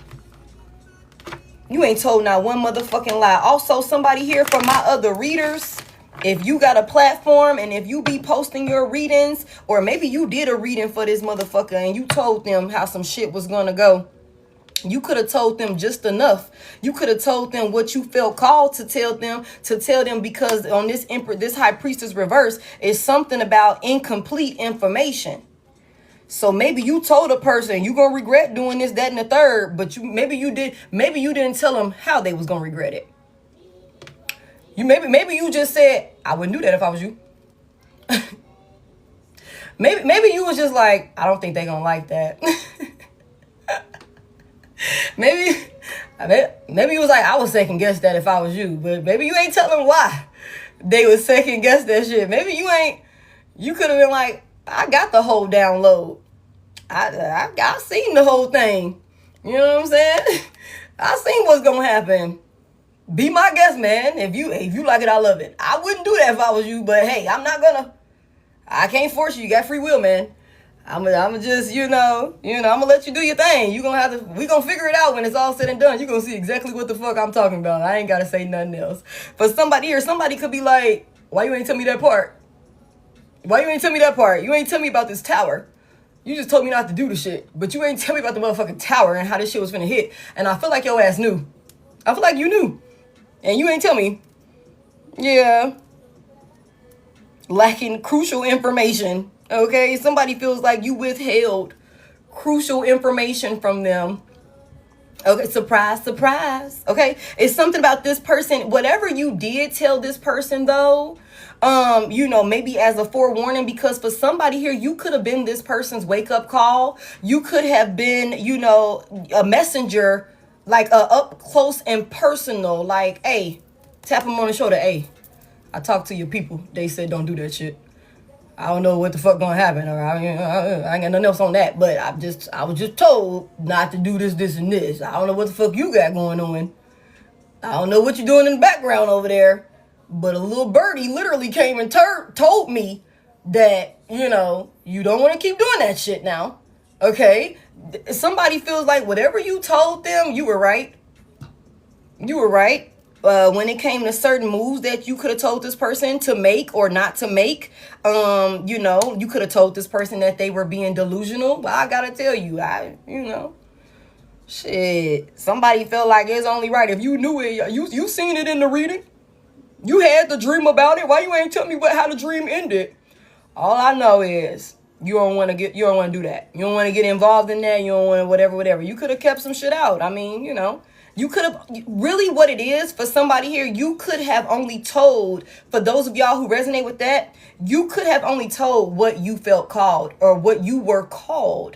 You ain't told not one motherfucking lie. Also, somebody here for my other readers. If you got a platform and if you be posting your readings, or maybe you did a reading for this motherfucker and you told them how some shit was going to go. You could have told them just enough. You could have told them what you felt called to tell them, because on this High Priestess reverse is something about incomplete information. So maybe you told a person you gonna regret doing this, that, and the third, but maybe you didn't tell them how they was gonna regret it. Maybe you just said, I wouldn't do that if I was you. Maybe you was just like, I don't think they gonna like that. maybe you was like, I would second guess that if I was you, but maybe you ain't telling them why they would second guess that shit. Maybe you could have been like, I got the whole download. I seen the whole thing. You know what I'm saying? I seen what's gonna happen. Be my guest, man. If you like it, I love it. I wouldn't do that if I was you, but hey, I can't force you. You got free will, man. I'm just, I'm gonna let you do your thing. We gonna figure it out when it's all said and done. You gonna see exactly what the fuck I'm talking about. I ain't gotta say nothing else. But somebody could be like, why you ain't tell me that part? Why you ain't tell me that part? You ain't tell me about this tower. You just told me not to do the shit. But you ain't tell me about the motherfucking tower and how this shit was finna hit. And I feel like your ass knew. I feel like you knew. And you ain't tell me. Yeah. Lacking crucial information. Okay? Somebody feels like you withheld crucial information from them. Okay, surprise, surprise. Okay? It's something about this person. Whatever you did tell this person, though, maybe as a forewarning, because for somebody here, you could have been this person's wake-up call. You could have been, a messenger, like up close and personal, like, hey, tap them on the shoulder. Hey, I talked to your people. They said don't do that shit. I don't know what the fuck gonna happen. Or I ain't got nothing else on that. But I was just told not to do this, and this. I don't know what the fuck you got going on. I don't know what you're doing in the background over there. But a little birdie literally came and told me that, you don't want to keep doing that shit now. Okay? Somebody feels like whatever you told them, you were right. You were right. When it came to certain moves that you could have told this person to make or not to make, you could have told this person that they were being delusional. But I gotta tell you, shit. Somebody felt like it's only right if you knew it. You seen it in the reading. You had the dream about it. Why you ain't tell me how the dream ended? All I know is you don't want to do that. You don't want to get involved in that. You don't want to whatever. You could have kept some shit out. I mean, you could have really what it is for somebody here. You could have only told, for those of y'all who resonate with that, you could have only told what you felt called or what you were called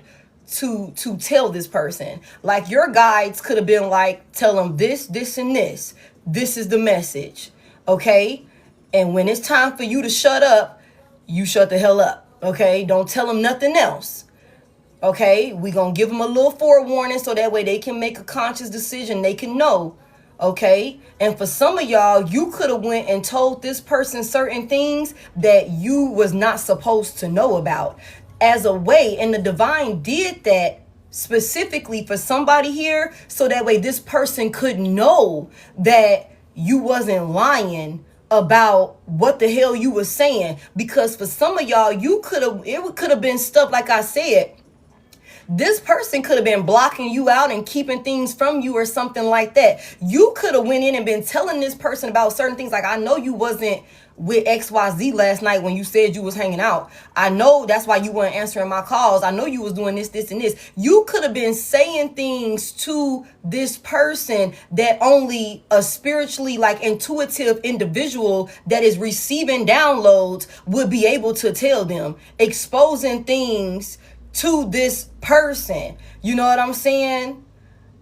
to tell this person. Like your guides could have been like, tell them this, and this. This is the message. Okay? And when it's time for you to shut up, you shut the hell up. Okay? Don't tell them nothing else. Okay? We gonna give them a little forewarning so that way they can make a conscious decision. They can know. Okay? And for some of y'all, you could have went and told this person certain things that you was not supposed to know about. As a way, and the divine did that specifically for somebody here so that way this person could know that you wasn't lying about what the hell you was saying. Because for some of y'all, it could have been stuff like I said. This person could have been blocking you out and keeping things from you or something like that. You could have went in and been telling this person about certain things. Like, I know you wasn't with XYZ last night when you said you was hanging out. I know that's why you weren't answering my calls. I know you was doing this, and this. You could have been saying things to this person that only a spiritually, like, intuitive individual that is receiving downloads would be able to tell them. Exposing things to this person. You know what I'm saying?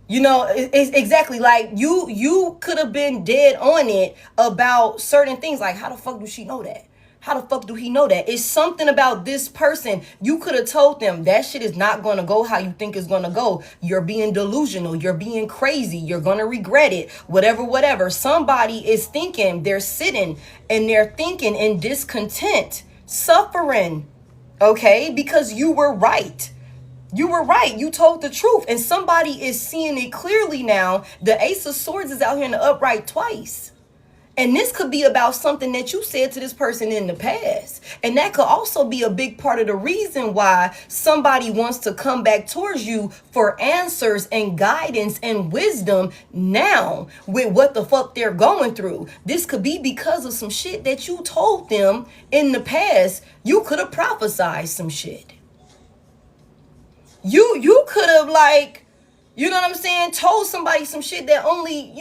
It's exactly like you could have been dead on it about certain things. Like, how the fuck do she know that? How the fuck do he know that? It's something about this person. You could have told them that shit is not going to go how you think it's going to go. You're being delusional. You're being crazy. You're going to regret it. Whatever. Somebody is thinking, they're sitting and they're thinking in discontent, suffering. Okay? Because you were right. You were right. You told the truth. And somebody is seeing it clearly now. The Ace of Swords is out here in the upright twice. And this could be about something that you said to this person in the past. And that could also be a big part of the reason why somebody wants to come back towards you for answers and guidance and wisdom now with what the fuck they're going through. This could be because of some shit that you told them in the past. You could have prophesied some shit. You could have, like, you know what I'm saying, told somebody some shit that only,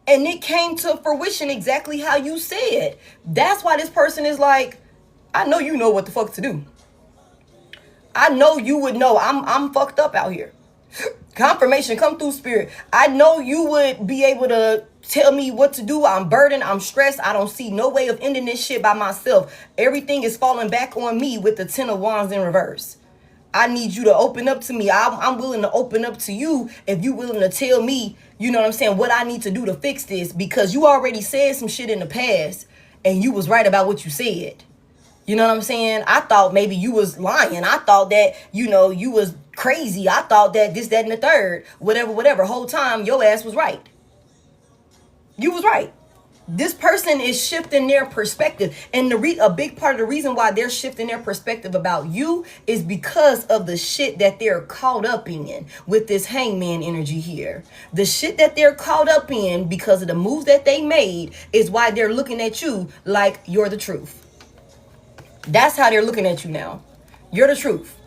and it came to fruition exactly how you said. That's why this person is like, I know you know what the fuck to do. I know you would know I'm fucked up out here. Confirmation, come through, spirit. I know you would be able to tell me what to do. I'm burdened. I'm stressed. I don't see no way of ending this shit by myself. Everything is falling back on me with the 10 of Wands in reverse. I need you to open up to me. I'm willing to open up to you if you're willing to tell me, you know what I'm saying, what I need to do to fix this. Because you already said some shit in the past and you was right about what you said. You know what I'm saying? I thought maybe you was lying. I thought that, you know, you was crazy. I thought that this, that, and the third. Whatever. Whole time, your ass was right. You was right. This person is shifting their perspective. And a big part of the reason why they're shifting their perspective about you is because of the shit that they're caught up in with this hangman energy here. The shit that they're caught up in because of the moves that they made is why they're looking at you like you're the truth. That's how they're looking at you now. You're the truth.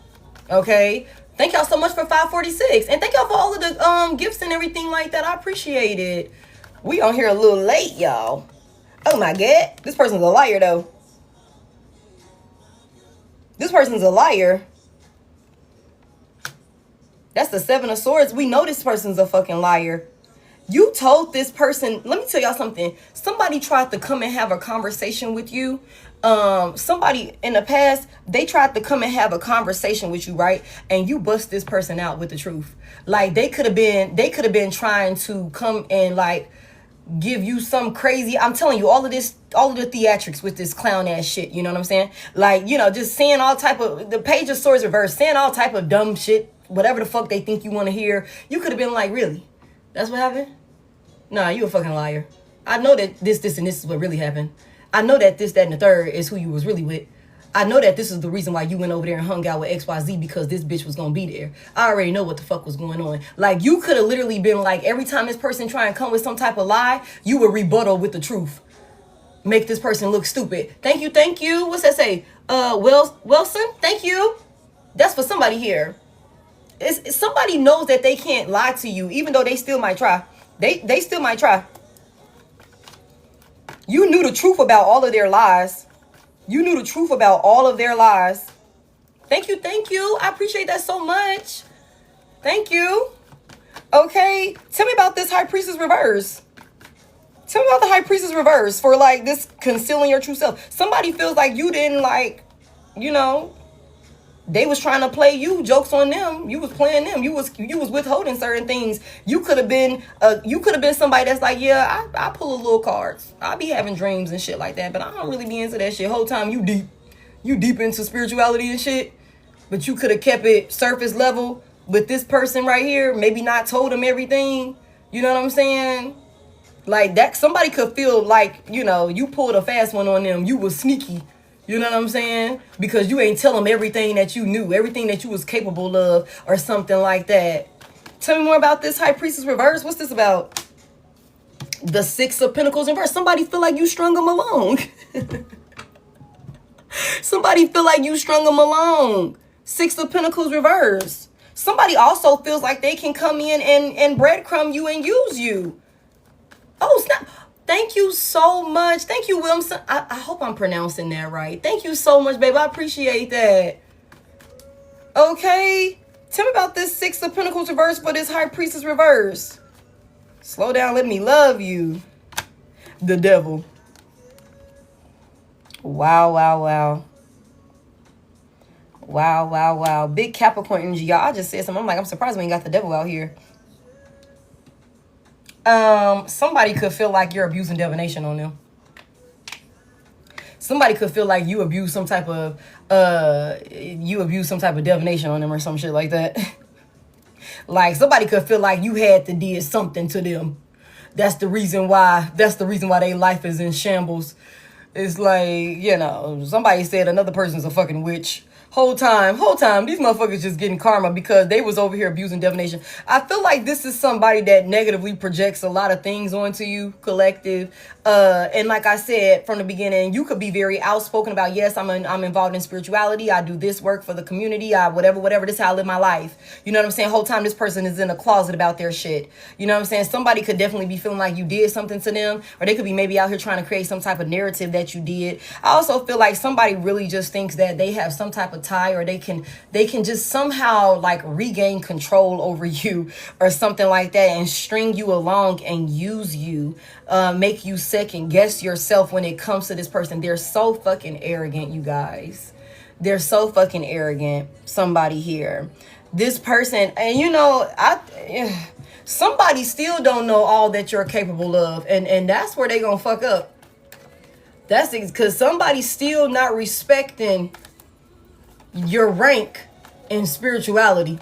Okay? Thank y'all so much for 546. And thank y'all for all of the gifts and everything like that. I appreciate it. We on here a little late, y'all. Oh my God. This person's a liar, though. This person's a liar. That's the 7 of Swords. We know this person's a fucking liar. You told this person, let me tell y'all something. Somebody tried to come and have a conversation with you. Somebody in the past, they tried to come and have a conversation with you, right? And you bust this person out with the truth. Like they could have been trying to come and like give you some crazy, I'm telling you, all of the theatrics with this clown ass shit, you know what I'm saying? Like, you know, just saying all type of, the Page of Swords reverse, saying all type of dumb shit, whatever the fuck they think you want to hear. You could have been like, really? That's what happened? Nah, you a fucking liar. I know that this, and this is what really happened. I know that this, that, and the third is who you was really with. I know that this is the reason why you went over there and hung out with XYZ because this bitch was gonna be there. I already know what the fuck was going on. Like, you could have literally been like, every time this person try and come with some type of lie, you would rebuttal with the truth. Make this person look stupid. Thank you. What's that say? Wilson, thank you. That's for somebody here. It's somebody knows that they can't lie to you, even though they still might try. They still might try. You knew the truth about all of their lies. You knew the truth about all of their lies. Thank you. I appreciate that so much. Thank you. Okay. Tell me about this High Priestess reverse. Tell me about the High Priestess reverse for like this concealing your true self. Somebody feels like you didn't like, you know, they was trying to play you, jokes on them. You was playing them. You was withholding certain things. You could have been somebody that's like, yeah, I pull a little cards. I be having dreams and shit like that, but I don't really be into that shit. Whole time you deep into spirituality and shit, but you could have kept it surface level with this person right here. Maybe not told them everything. You know what I'm saying? Like that, somebody could feel like, you know, you pulled a fast one on them. You was sneaky. You know what I'm saying? Because you ain't tell them everything that you knew, everything that you was capable of or something like that. Tell me more about this High Priestess reverse. What's this about? The 6 of Pentacles in reverse. Somebody feel like you strung them along. Somebody feel like you strung them along. 6 of Pentacles reverse. Somebody also feels like they can come in and breadcrumb you and use you. Oh, snap. Thank you so much. Thank you, Wilson. I hope I'm pronouncing that right. Thank you so much, babe. I appreciate that. Okay. Tell me about this 6 of Pentacles reverse for this High Priestess reverse. Slow down. Let me love you. The Devil. Wow. Big Capricorn energy, y'all. I just said something. I'm like, I'm surprised we ain't got the Devil out here. Somebody could feel like you're abusing divination on them. Somebody could feel like you abuse some type of divination on them or some shit like that. Like somebody could feel like you had to did something to them. That's the reason why their life is in shambles. It's like, you know, somebody said another person's a fucking witch. Whole time, these motherfuckers just getting karma because they was over here abusing divination. I feel like this is somebody that negatively projects a lot of things onto you, collective. And like I said from the beginning, you could be very outspoken about, yes, I'm involved in spirituality. I do this work for the community. I whatever. This is how I live my life. You know what I'm saying? Whole time this person is in a closet about their shit. You know what I'm saying? Somebody could definitely be feeling like you did something to them, or they could be maybe out here trying to create some type of narrative that you did. I also feel like somebody really just thinks that they have some type of tie, or they can just somehow like regain control over you or something like that, and string you along and use you, make you second guess yourself when it comes to this person. They're so fucking arrogant, you guys. They're so fucking arrogant. Somebody here, this person, and you know, somebody still don't know all that you're capable of, and that's where they gonna fuck up. That's because somebody's still not respecting your rank in spirituality.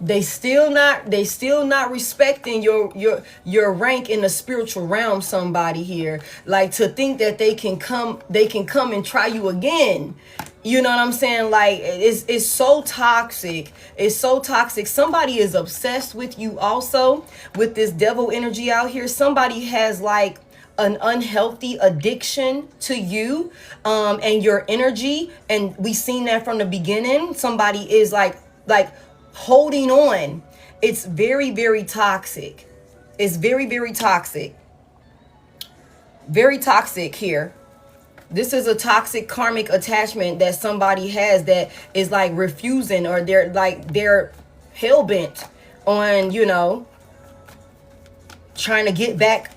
They still not respecting your rank in the spiritual realm. Somebody here, like, to think that they can come and try you again. You know what I'm saying? Like, it's so toxic. It's so toxic. Somebody is obsessed with you also, with this devil energy out here. Somebody has like an unhealthy addiction to you, and your energy. And we seen that from the beginning. Somebody is like holding on. It's very, very toxic. It's very, very toxic. Very toxic here. This is a toxic karmic attachment that somebody has, that is like refusing, or they're hell-bent on, you know, trying to get back,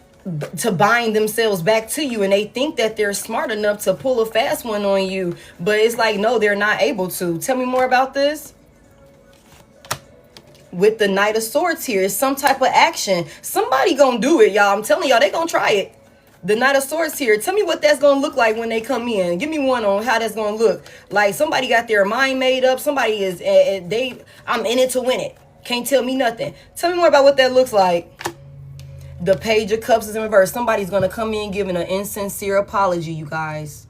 to bind themselves back to you, and they think that they're smart enough to pull a fast one on you, but it's like, no, they're not able to. Tell me more about this. With the Knight of Swords here, it's some type of action. Somebody gonna do it, y'all. I'm telling y'all, they gonna try it. The Knight of Swords here. Tell me what that's gonna look like when they come in. Give me one on how that's gonna look. Like, somebody got their mind made up. Somebody is, I'm in it to win it. Can't tell me nothing. Tell me more about what that looks like. The Page of Cups is in reverse. Somebody's gonna come in giving an insincere apology, you guys.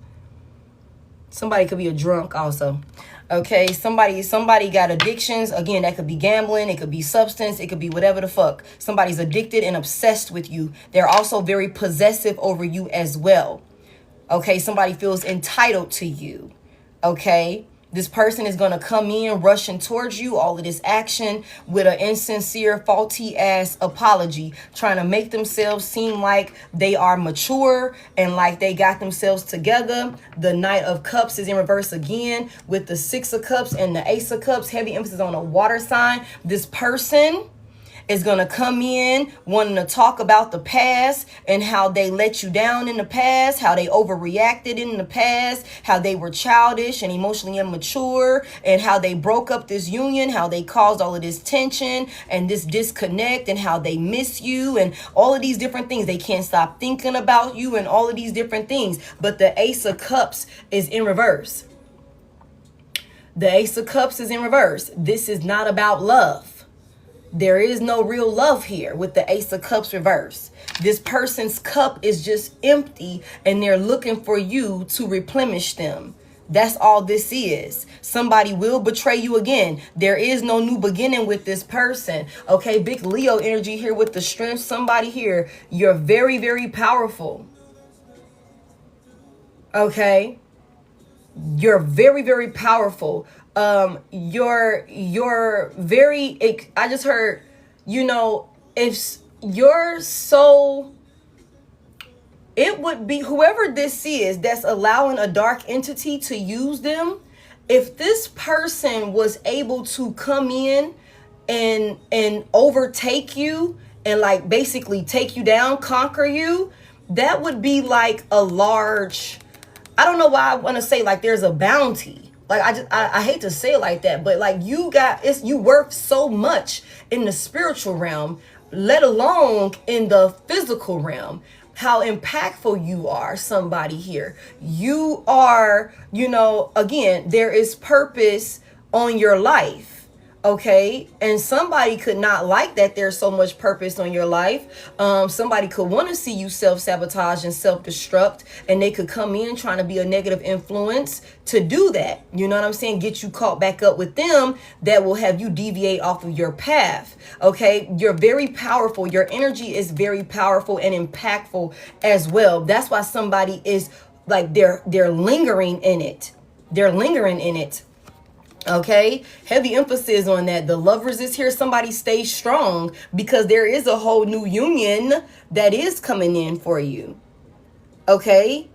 Somebody could be a drunk also. Okay, somebody got addictions. Again, that could be gambling, it could be substance, it could be whatever the fuck. Somebody's addicted and obsessed with you. They're also very possessive over you as well. Okay, somebody feels entitled to you. Okay, this person is going to come in rushing towards you, all of this action, with an insincere, faulty ass apology, trying to make themselves seem like they are mature and like they got themselves together. The Knight of Cups is in reverse again, with the Six of Cups and the Ace of Cups. Heavy emphasis on a water sign. This person is going to come in wanting to talk about the past and how they let you down in the past, how they overreacted in the past, how they were childish and emotionally immature, and how they broke up this union, how they caused all of this tension and this disconnect, and how they miss you and all of these different things. They can't stop thinking about you and all of these different things. But the Ace of Cups is in reverse. The Ace of Cups is in reverse. This is not about love. There is no real love here with the Ace of Cups reverse. This person's cup is just empty, and they're looking for you to replenish them. That's all this is. Somebody will betray you again. There is no new beginning with this person. Okay, big Leo energy here with the Strength. Somebody here, you're very, very powerful. Okay, you're very, very powerful. You're very, I just heard, you know, if you're so, it would be whoever this is that's allowing a dark entity to use them. If this person was able to come in and overtake you and like basically take you down, conquer you, that would be like a large, I don't know why I want to say like there's a bounty. Like, I hate to say it like that, but like you worth so much in the spiritual realm, let alone in the physical realm, how impactful you are. Somebody here, you are, you know, again, there is purpose on your life. Okay, and somebody could not like that there's so much purpose on your life. Somebody could want to see you self-sabotage and self-destruct, and they could come in trying to be a negative influence to do that. You know what I'm saying? Get you caught back up with them, that will have you deviate off of your path. Okay, you're very powerful. Your energy is very powerful and impactful as well. That's why somebody is like, they're lingering in it. They're lingering in it. Okay, heavy emphasis on that. The Lovers is here. Somebody stay strong, because there is a whole new union that is coming in for you. Okay,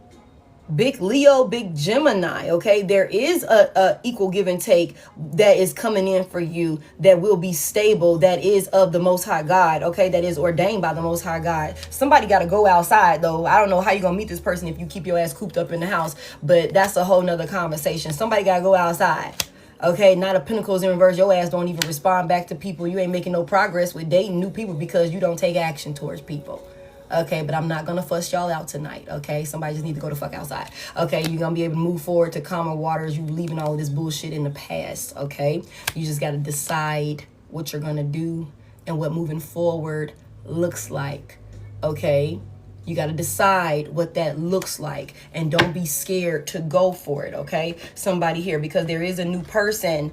big Leo, big Gemini. Okay, there is a equal give and take that is coming in for you, that will be stable, that is of the Most High God. Okay, that is ordained by the Most High God. Somebody got to go outside though. I don't know how you're gonna meet this person if you keep your ass cooped up in the house, but that's a whole nother conversation. Somebody got to go outside. Okay, Knight of Pentacles in reverse. Your ass don't even respond back to people. You ain't making no progress with dating new people because you don't take action towards people. Okay, but I'm not going to fuss y'all out tonight. Okay, somebody just need to go the fuck outside. Okay, you're going to be able to move forward to calmer waters. You leaving all of this bullshit in the past. Okay, you just got to decide what you're going to do and what moving forward looks like. Okay, you got to decide what that looks like, and don't be scared to go for it, okay? Somebody here, because there is a new person.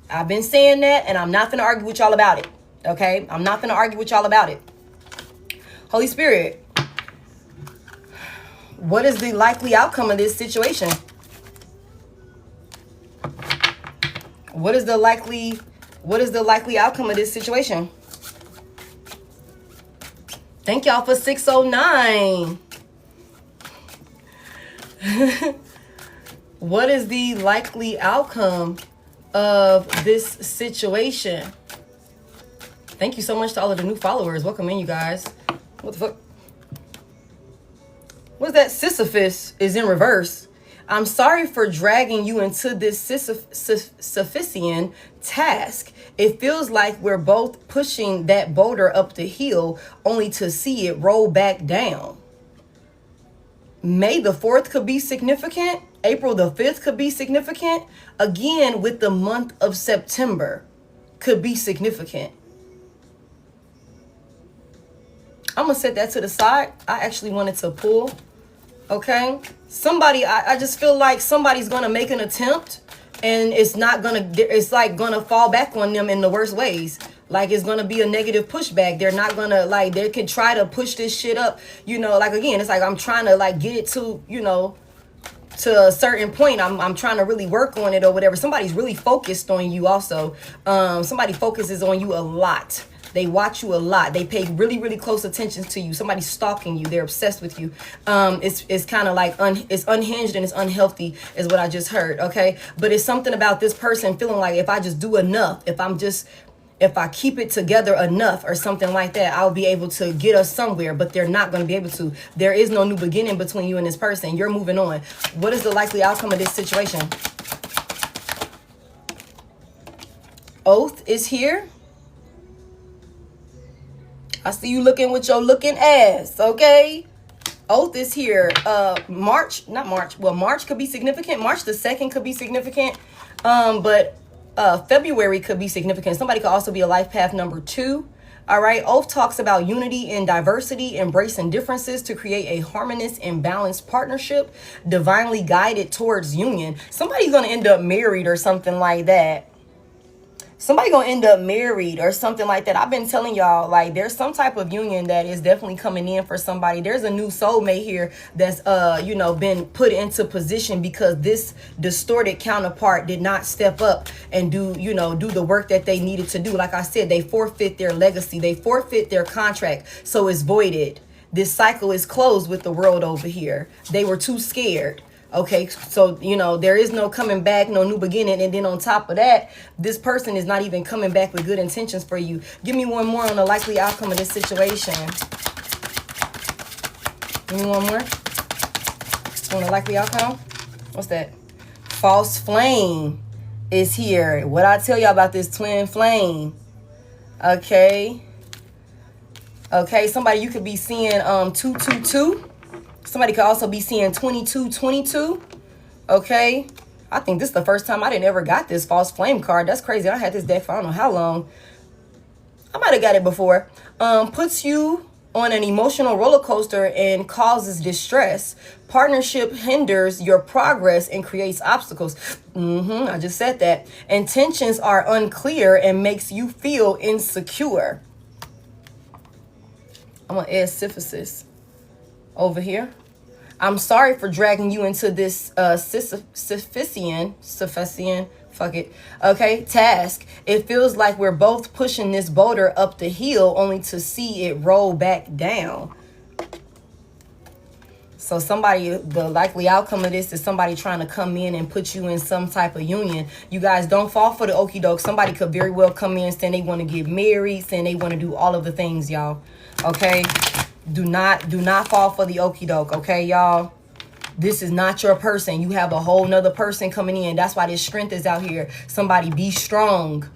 I've been saying that, and I'm not going to argue with y'all about it, okay? I'm not going to argue with y'all about it. Holy Spirit, what is the likely outcome of this situation? What is the likely outcome of this situation? Thank y'all for 609. What is the likely outcome of this situation? Thank you so much to all of the new followers. Welcome in, you guys. What the fuck? What's that? Sisyphus is in reverse. I'm sorry for dragging you into this Sisyphean task. It feels like we're both pushing that boulder up the hill only to see it roll back down. May the 4th could be significant. April the 5th could be significant. Again, with the month of September could be significant. I'm going to set that to the side. I actually wanted to pull. Okay, somebody, I just feel like somebody's gonna make an attempt, and it's not gonna, it's like gonna fall back on them in the worst ways. Like, it's gonna be a negative pushback. They're not gonna, like, they could try to push this shit up, you know, like, again, it's like I'm trying to, like, get it to, you know, to a certain point. I'm trying to really work on it or whatever. Somebody's really focused on you also. Somebody focuses on you a lot. They watch you a lot. They pay really, really close attention to you. Somebody's stalking you. They're obsessed with you. It's kind of like, it's unhinged and it's unhealthy is what I just heard, okay? But it's something about this person feeling like, if I just do enough, if I keep it together enough or something like that, I'll be able to get us somewhere, but they're not going to be able to. There is no new beginning between you and this person. You're moving on. What is the likely outcome of this situation? Oath is here. I see you looking with your looking ass, okay? Oath is here. March could be significant. March the 2nd could be significant. But February could be significant. Somebody could also be a life path number 2. All right. Oath talks about unity and diversity, embracing differences to create a harmonious and balanced partnership, divinely guided towards union. Somebody's going to end up married or something like that. Somebody gonna end up married or something like that. I've been telling y'all, like, there's some type of union that is definitely coming in for somebody. There's a new soulmate here that's you know, been put into position because this distorted counterpart did not step up and do the work that they needed to do. Like I said, they forfeit their legacy, they forfeit their contract, so it's voided. This cycle is closed with the world over here. They were too scared. Okay, so, you know, there is no coming back, no new beginning. And then on top of that, this person is not even coming back with good intentions for you. Give me one more on the likely outcome of this situation. Give me one more on the likely outcome. What's that? False flame is here. What I tell y'all about this twin flame? Okay. Okay, somebody, you could be seeing 222. Somebody could also be seeing 2222. Okay. I think this is the first time I didn't ever got this false flame card. That's crazy. I had this deck for I don't know how long. I might have got it before. Puts you on an emotional roller coaster and causes distress. Partnership hinders your progress and creates obstacles. I just said that. Intentions are unclear and makes you feel insecure. I'm going to add syphilis over here. I'm sorry for dragging you into this Sisyphean, fuck it, okay, task. It feels like we're both pushing this boulder up the hill only to see it roll back down. So somebody, the likely outcome of this is somebody trying to come in and put you in some type of union. You guys don't fall for the okie doke. Somebody could very well come in saying they want to get married, saying they want to do all of the things, y'all. Okay? Do not fall for the okie doke, okay, y'all? This is not your person. You have a whole nother person coming in. That's why this strength is out here. Somebody be strong.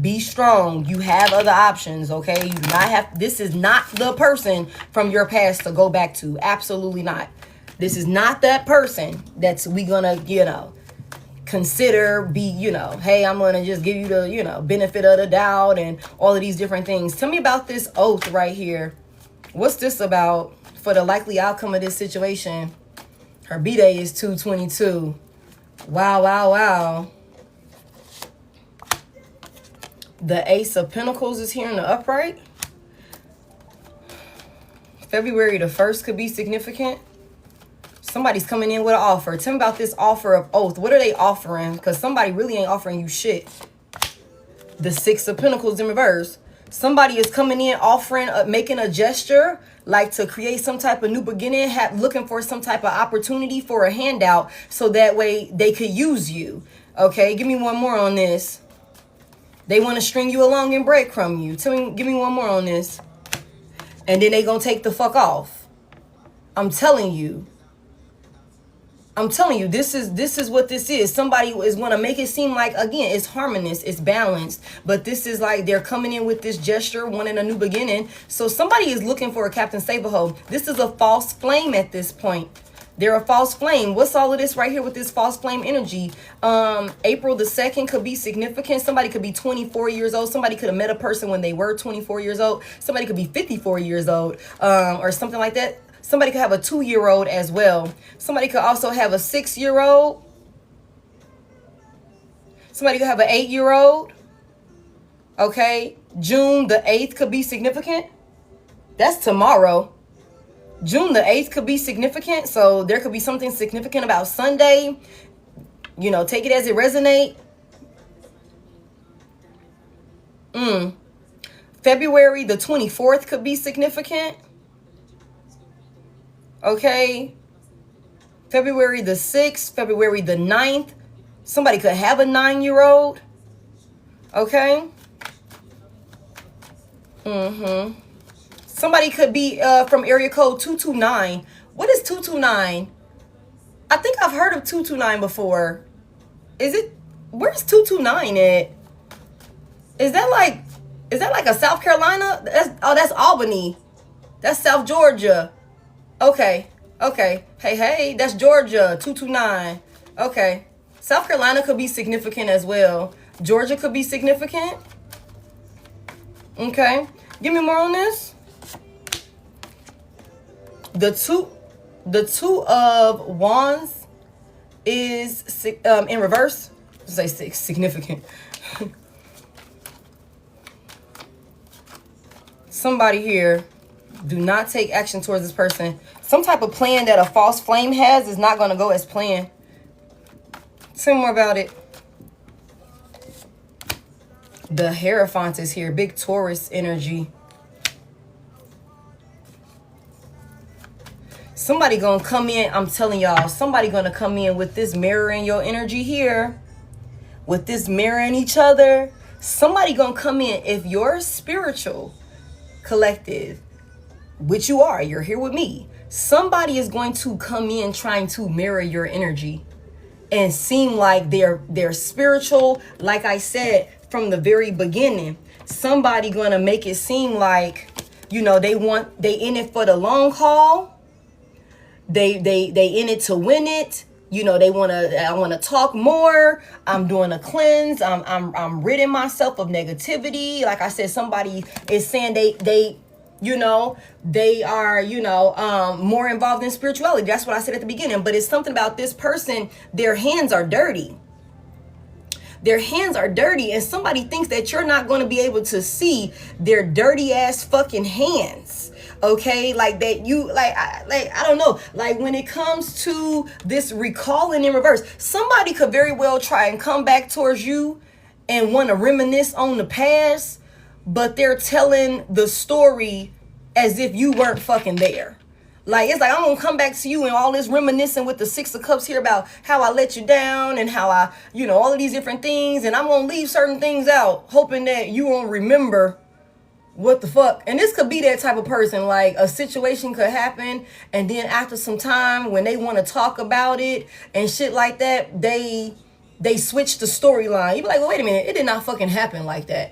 Be strong. You have other options, okay? You do not have, this is not the person from your past to go back to. Absolutely not. This is not that person that's we gonna, consider, hey, I'm gonna just give you the, benefit of the doubt and all of these different things. Tell me about this oath right here. What's this about for the likely outcome of this situation? Her B-Day is 2/22. Wow, wow, wow. The Ace of Pentacles is here in the upright. February the 1st could be significant. Somebody's coming in with an offer. Tell me about this offer of oath. What are they offering? Because somebody really ain't offering you shit. The Six of Pentacles in reverse. Somebody is coming in offering, making a gesture, like to create some type of new beginning, looking for some type of opportunity for a handout so that way they could use you. Okay, give me one more on this. They want to string you along and breadcrumb you. Give me one more on this. And then they gonna take the fuck off. I'm telling you, this is what this is. Somebody is going to make it seem like, again, it's harmonious, it's balanced. But this is like they're coming in with this gesture, wanting a new beginning. So somebody is looking for a Captain Save-A-Ho. This is a false flame at this point. They're a false flame. What's all of this right here with this false flame energy? April the 2nd could be significant. Somebody could be 24 years old. Somebody could have met a person when they were 24 years old. Somebody could be 54 years old or something like that. Somebody could have a 2-year-old as well. Somebody could also have a 6-year-old. Somebody could have an 8-year-old. Okay. June the 8th could be significant. That's tomorrow. June the 8th could be significant. So there could be something significant about Sunday. Take it as it resonate. February the 24th could be significant. Okay, February the 6th, February the 9th. Somebody could have a 9-year-old. Okay. Somebody could be from area code 229. What is 229? I think I've heard of 229 before. Where's 229 at? Is that like a South Carolina? That's Albany. That's South Georgia. Okay. Hey, that's Georgia, 229. Okay. South Carolina could be significant as well. Georgia could be significant. Okay. Give me more on this. The two of wands is in reverse. Say significant. Somebody here. Do not take action towards this person. Some type of plan that a false flame has is not going to go as planned. Tell me more about it. The Hierophant is here. Big Taurus energy. Somebody going to come in. I'm telling y'all. Somebody going to come in with this mirroring your energy here. With this mirroring each other. Somebody going to come in. If you're spiritual collective, which you are, you're here with me. Somebody is going to come in trying to mirror your energy and seem like they're spiritual. Like I said from the very beginning, somebody gonna make it seem like, they in it for the long haul. They in it to win it. You know, I want to talk more. I'm doing a cleanse. I'm ridding myself of negativity. Like I said, somebody is saying they you know, they are, you know, more involved in spirituality. That's what I said at the beginning. But it's something about this person, their hands are dirty. Their hands are dirty, and somebody thinks that you're not going to be able to see their dirty ass fucking hands. Okay, like that you I don't know, like when it comes to this recalling in reverse, somebody could very well try and come back towards you and want to reminisce on the past, but they're telling the story as if you weren't fucking there. Like, it's like, I'm gonna come back to you and all this reminiscing with the Six of Cups here about how I let you down and how I, you know, all of these different things, and I'm gonna leave certain things out, hoping that you won't remember what the fuck. And this could be that type of person. Like, a situation could happen, and then after some time, when they want to talk about it and shit like that, they switch the storyline. You be like, well, wait a minute, it did not fucking happen like that.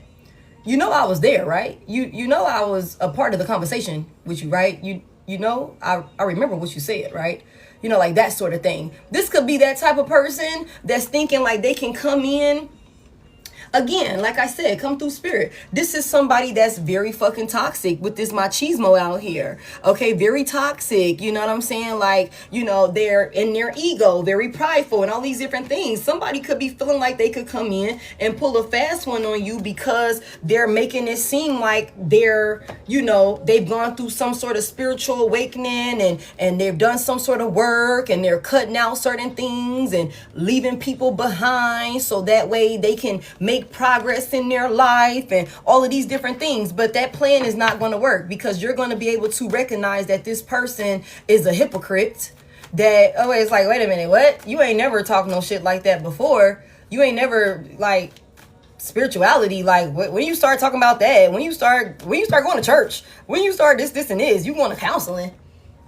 You know I was there, right? You know I was a part of the conversation with you, right? You know, I remember what you said, right? You know, like that sort of thing. This could be that type of person that's thinking like they can come in. Again, like I said, come through spirit. This is somebody that's very fucking toxic with this machismo out here. Okay, very toxic. You know what I'm saying? Like, you know, they're in their ego, very prideful and all these different things. Somebody could be feeling like they could come in and pull a fast one on you because they're making it seem like they're, you know, they've gone through some sort of spiritual awakening and they've done some sort of work and they're cutting out certain things and leaving people behind so that way they can make progress in their life and all of these different things. But that plan is not going to work because you're going to be able to recognize that this person is a hypocrite. That, oh, it's like, wait a minute, what? You ain't never talked no shit like that before. You ain't never, like, spirituality, like, when you start talking about that, when you start going to church, when you start this and this, you going to counseling,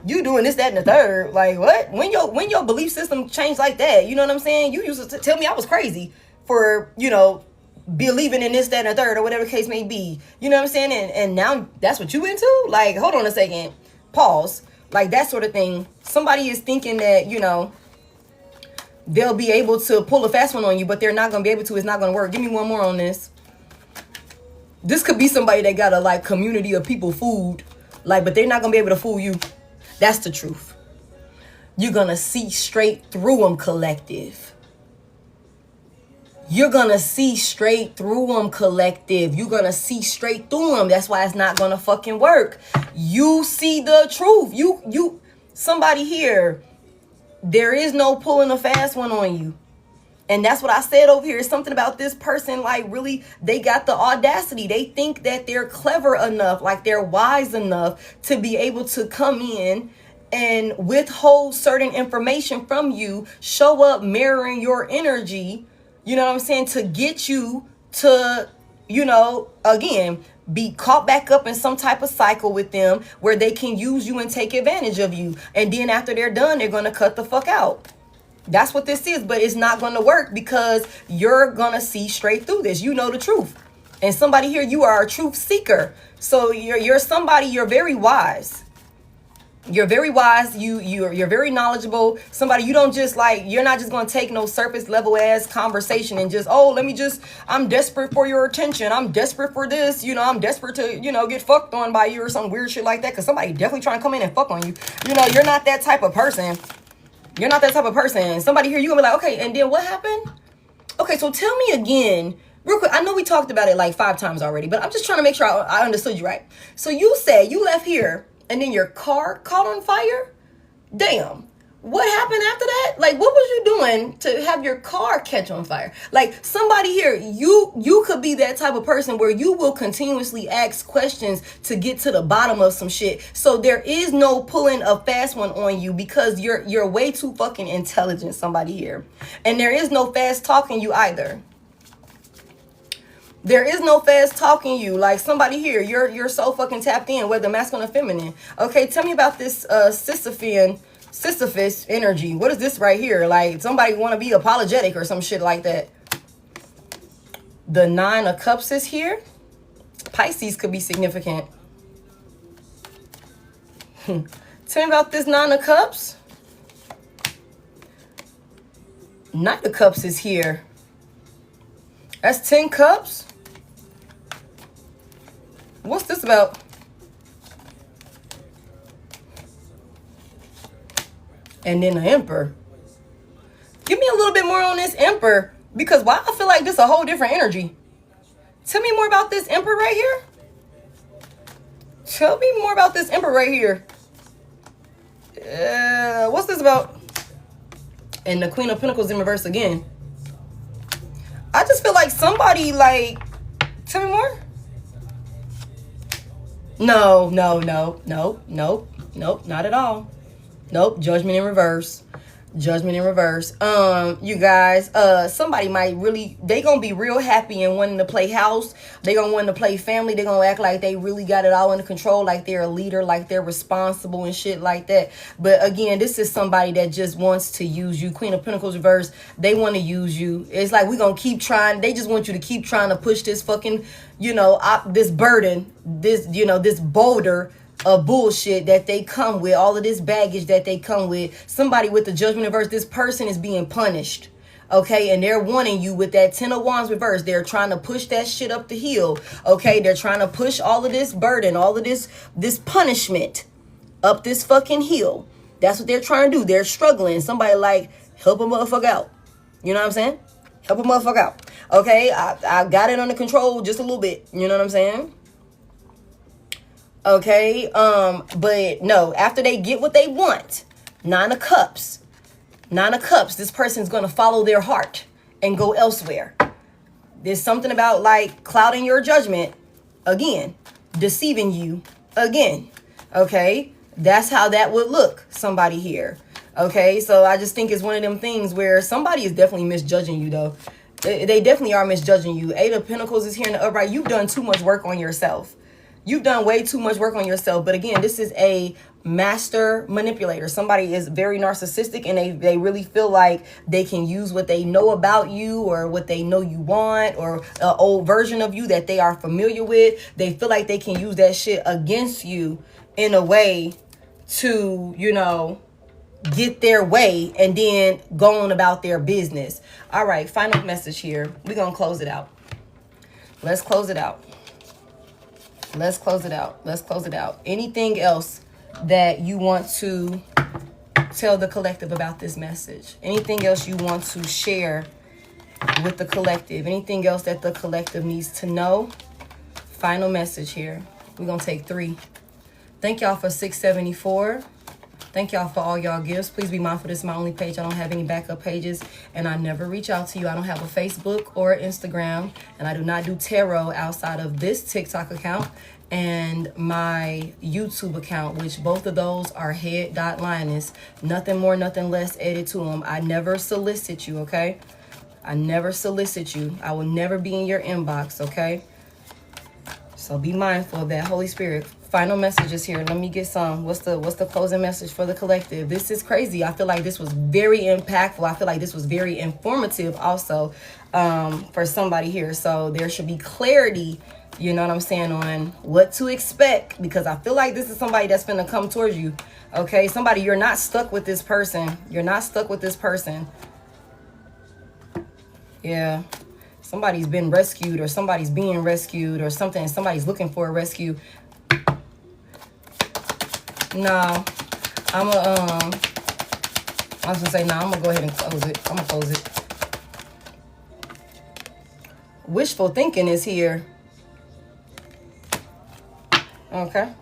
you doing this, that, and the third, like, what? When your belief system changed like that, you know what I'm saying? You used to tell me I was crazy for, you know, believing in this, that, and the third, or whatever the case may be. You know what I'm saying? And now that's what you into? Like, hold on a second. Pause. Like, that sort of thing. Somebody is thinking that, you know, they'll be able to pull a fast one on you, but they're not going to be able to. It's not going to work. Give me one more on this. This could be somebody that got a, like, community of people fooled. Like, but they're not going to be able to fool you. That's the truth. You're going to see straight through them, collective. You're going to see straight through them, collective. You're going to see straight through them. That's why it's not going to fucking work. You see the truth. Somebody here, there is no pulling a fast one on you. And that's what I said over here. It's something about this person, like, really, they got the audacity. They think that they're clever enough, like they're wise enough to be able to come in and withhold certain information from you, show up mirroring your energy, you know what I'm saying, to get you to, you know, again, be caught back up in some type of cycle with them where they can use you and take advantage of you. And then after they're done, they're going to cut the fuck out. That's what this is, but it's not going to work because you're going to see straight through this. You know the truth. And somebody here, you are a truth seeker. So you're somebody, you're very wise. You're very wise. You're very knowledgeable. Somebody, you don't just, like, you're not just going to take no surface level ass conversation and just, oh, I'm desperate for your attention. I'm desperate for this. You know, I'm desperate to, you know, get fucked on by you or some weird shit like that. Because somebody definitely trying to come in and fuck on you. You know, you're not that type of person. You're not that type of person. Somebody here, you're going to be like, okay, and then what happened? Okay, so tell me again, real quick. I know we talked about it like 5 times already, but I'm just trying to make sure I understood you right. So you said you left here and then your car caught on fire? Damn. What happened after that? Like, what was you doing to have your car catch on fire? Like, somebody here, you could be that type of person where you will continuously ask questions to get to the bottom of some shit. So there is no pulling a fast one on you because you're way too fucking intelligent, somebody here. And there is no fast talking you either. There is no fast talking you. Like, somebody here, you're so fucking tapped in, whether masculine or feminine. Okay, tell me about this Sisyphus energy. What is this right here? Like, somebody want to be apologetic or some shit like that. The 9 of Cups is here. Pisces could be significant. Tell me about this 9 of Cups. Knight of Cups is here. That's 10 cups. What's this about? And then the Emperor. Give me a little bit more on this Emperor. Because why I feel like this is a whole different energy. Tell me more about this Emperor right here. Tell me more about this Emperor right here. What's this about? And the Queen of Pentacles in reverse again. I just feel like somebody like... Tell me more. No, not at all. Nope, Judgment in reverse. Judgment in reverse. You guys, somebody might really, they gonna be real happy and wanting to play house. They gonna want to play family. They gonna act like they really got it all under control, like they're a leader, like they're responsible and shit like that. But again, this is somebody that just wants to use you. Queen of Pentacles reverse. They want to use you. It's like we gonna keep trying. They just want you to keep trying to push this fucking, this burden, this boulder of bullshit that they come with, all of this baggage that they come with. Somebody with the Judgment reverse, this person is being punished, okay? And they're wanting you with that 10 of Wands reverse. They're trying to push that shit up the hill, okay? They're trying to push all of this burden, all of this punishment up this fucking hill. That's what they're trying to do. They're struggling. Somebody like, help a motherfucker out. You know what I'm saying? Help a motherfucker out, okay? I got it under control just a little bit. You know what I'm saying? Okay, but no, after they get what they want, 9 of Cups, this person's going to follow their heart and go elsewhere. There's something about like clouding your judgment, again, deceiving you again, okay? That's how that would look, somebody here, okay? So I just think it's one of them things where somebody is definitely misjudging you, though. They definitely are misjudging you. 8 of Pentacles is here in the upright. You've done too much work on yourself. You've done way too much work on yourself. But again, this is a master manipulator. Somebody is very narcissistic and they really feel like they can use what they know about you or what they know you want or an old version of you that they are familiar with. They feel like they can use that shit against you in a way to, get their way and then go on about their business. All right, final message here. We're going to close it out. Let's close it out. Let's close it out. Let's close it out. Anything else that you want to tell the collective about this message? Anything else you want to share with the collective? Anything else that the collective needs to know? Final message here. We're going to take 3. Thank y'all for 674. Thank y'all for all y'all gifts. Please be mindful this is my only page. I don't have any backup pages and I never reach out to you. I don't have a Facebook or Instagram and I do not do tarot outside of this TikTok account and my YouTube account, which both of those are Head.Lioness. Nothing more, nothing less added to them. I never solicit you, okay? I never solicit you. I will never be in your inbox, okay? So be mindful of that. Holy Spirit. Final messages here. Let me get some. What's the closing message for the collective? This is crazy. I feel like this was very impactful. I feel like this was very informative also for somebody here. So there should be clarity, you know what I'm saying, on what to expect, because I feel like this is somebody that's going to come towards you. Okay, somebody, you're not stuck with this person. You're not stuck with this person. Yeah. Somebody's been rescued or somebody's being rescued or something. Somebody's looking for a rescue. No, I was gonna say, no, I'm gonna go ahead and close it. I'm gonna close it. Wishful thinking is here. Okay.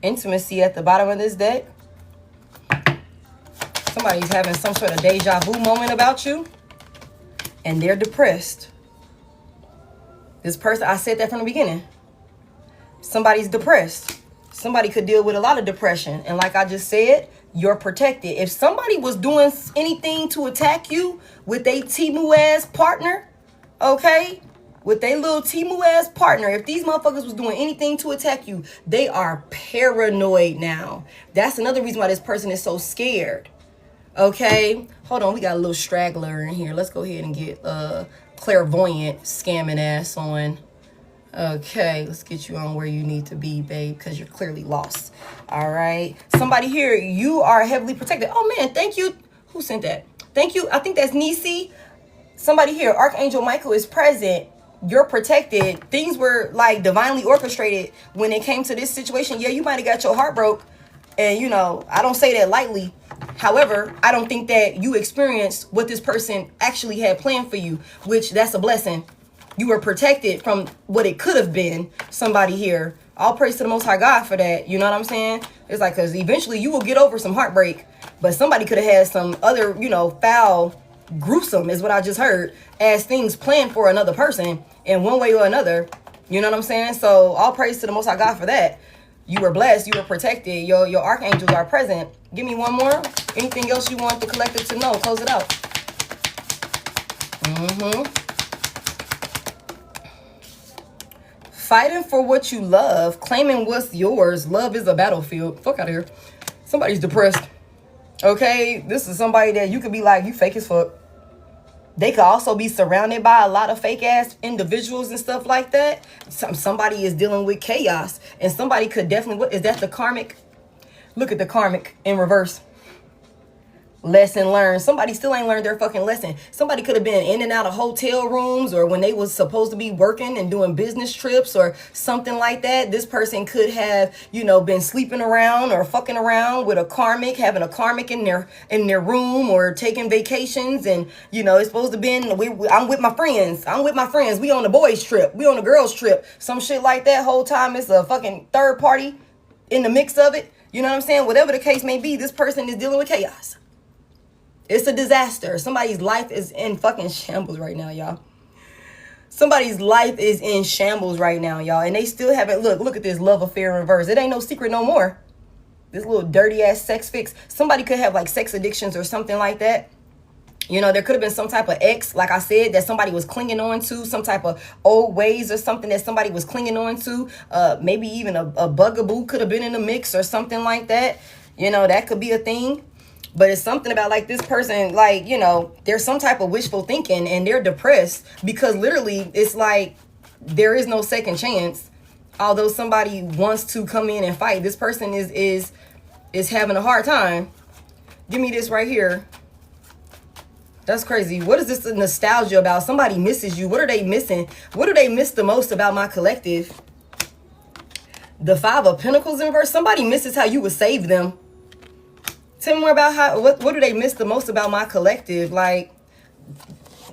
Intimacy at the bottom of this deck. Somebody's having some sort of deja vu moment about you. And they're depressed. This person, I said that from the beginning. Somebody's depressed. Somebody could deal with a lot of depression. And like I just said, you're protected. If somebody was doing anything to attack you with a Timu ass partner, okay? With a little Timu ass partner, if these motherfuckers was doing anything to attack you, they are paranoid now. That's another reason why this person is so scared. Okay? Hold on, we got a little straggler in here. Let's go ahead and get clairvoyant scamming ass on. Okay, let's get you on where you need to be, babe, because you're clearly lost. All right. Somebody here, you are heavily protected. Oh, man, thank you. Who sent that? Thank you. I think that's Nisi. Somebody here, Archangel Michael is present. You're protected. Things were like divinely orchestrated when it came to this situation. Yeah, you might have got your heart broke. And, you know, I don't say that lightly. However, I don't think that you experienced what this person actually had planned for you, which that's a blessing. You were protected from what it could have been. Somebody here. All praise to the Most High God for that. You know what I'm saying? It's like, because eventually you will get over some heartbreak. But somebody could have had some other, you know, foul, gruesome is what I just heard, as things planned for another person in one way or another. You know what I'm saying? So all praise to the Most High God for that. You were blessed. You were protected. Your archangels are present. Give me one more. Anything else you want the collective to know? Close it out. Fighting for what you love. Claiming what's yours. Love is a battlefield. Fuck out of here. Somebody's depressed. Okay? This is somebody that you could be like, you fake as fuck. They could also be surrounded by a lot of fake ass individuals and stuff like that. Somebody is dealing with chaos. And somebody could definitely, what is that, the karmic? Look at the karmic in reverse. Lesson learned. Somebody still ain't learned their fucking lesson. Somebody could have been in and out of hotel rooms, or when they was supposed to be working and doing business trips or something like that. This person could have, you know, been sleeping around or fucking around with a karmic, having a karmic in their room, or taking vacations. And, you know, it's supposed to be I'm with my friends. We on the boys trip. We on the girls trip. Some shit like that. Whole time it's a fucking third party in the mix of it. You know what I'm saying? Whatever the case may be, this person is dealing with chaos. It's a disaster. Somebody's life is in fucking shambles right now, y'all. Somebody's life is in shambles right now, y'all. And they still haven't, look at this love affair in reverse. It ain't no secret no more. This little dirty ass sex fix. Somebody could have like sex addictions or something like that. You know, there could have been some type of ex, like I said, that somebody was clinging on to, some type of old ways or something that somebody was clinging on to. Maybe even a bugaboo could have been in the mix or something like that. You know, that could be a thing. But it's something about like this person, like, you know, there's some type of wishful thinking and they're depressed because literally it's like there is no second chance. Although somebody wants to come in and fight, this person is having a hard time. Give me this right here. That's crazy. What is this nostalgia about? Somebody misses you. What are they missing? What do they miss the most about my collective? The Five of Pentacles in reverse. Somebody misses how you would save them. Tell me more about what do they miss the most about my collective? Like,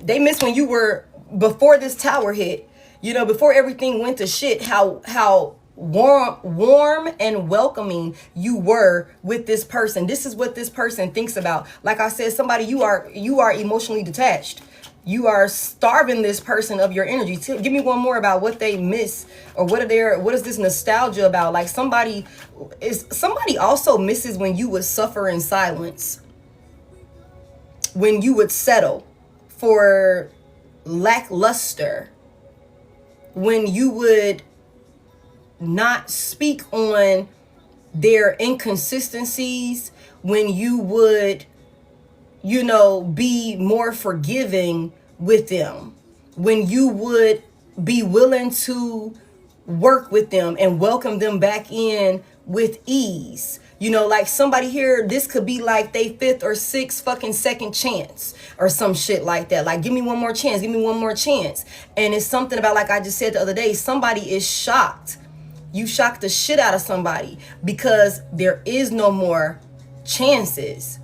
they miss when you were, before this tower hit, you know, before everything went to shit, how warm and welcoming you were with this person. This is what this person thinks about. Like I said, somebody, you are emotionally detached. You are starving this person of your energy. Give me one more about what they miss, or what is this nostalgia about? Like somebody also misses when you would suffer in silence. When you would settle for lackluster. When you would not speak on their inconsistencies. When you would, you know, be more forgiving with them. When you would be willing to work with them and welcome them back in with ease. You know, like somebody here, this could be like they fifth or sixth fucking second chance or some shit like that. Like, give me one more chance. Give me one more chance. And it's something about, like I just said the other day, somebody is shocked. You shocked the shit out of somebody because there is no more chances.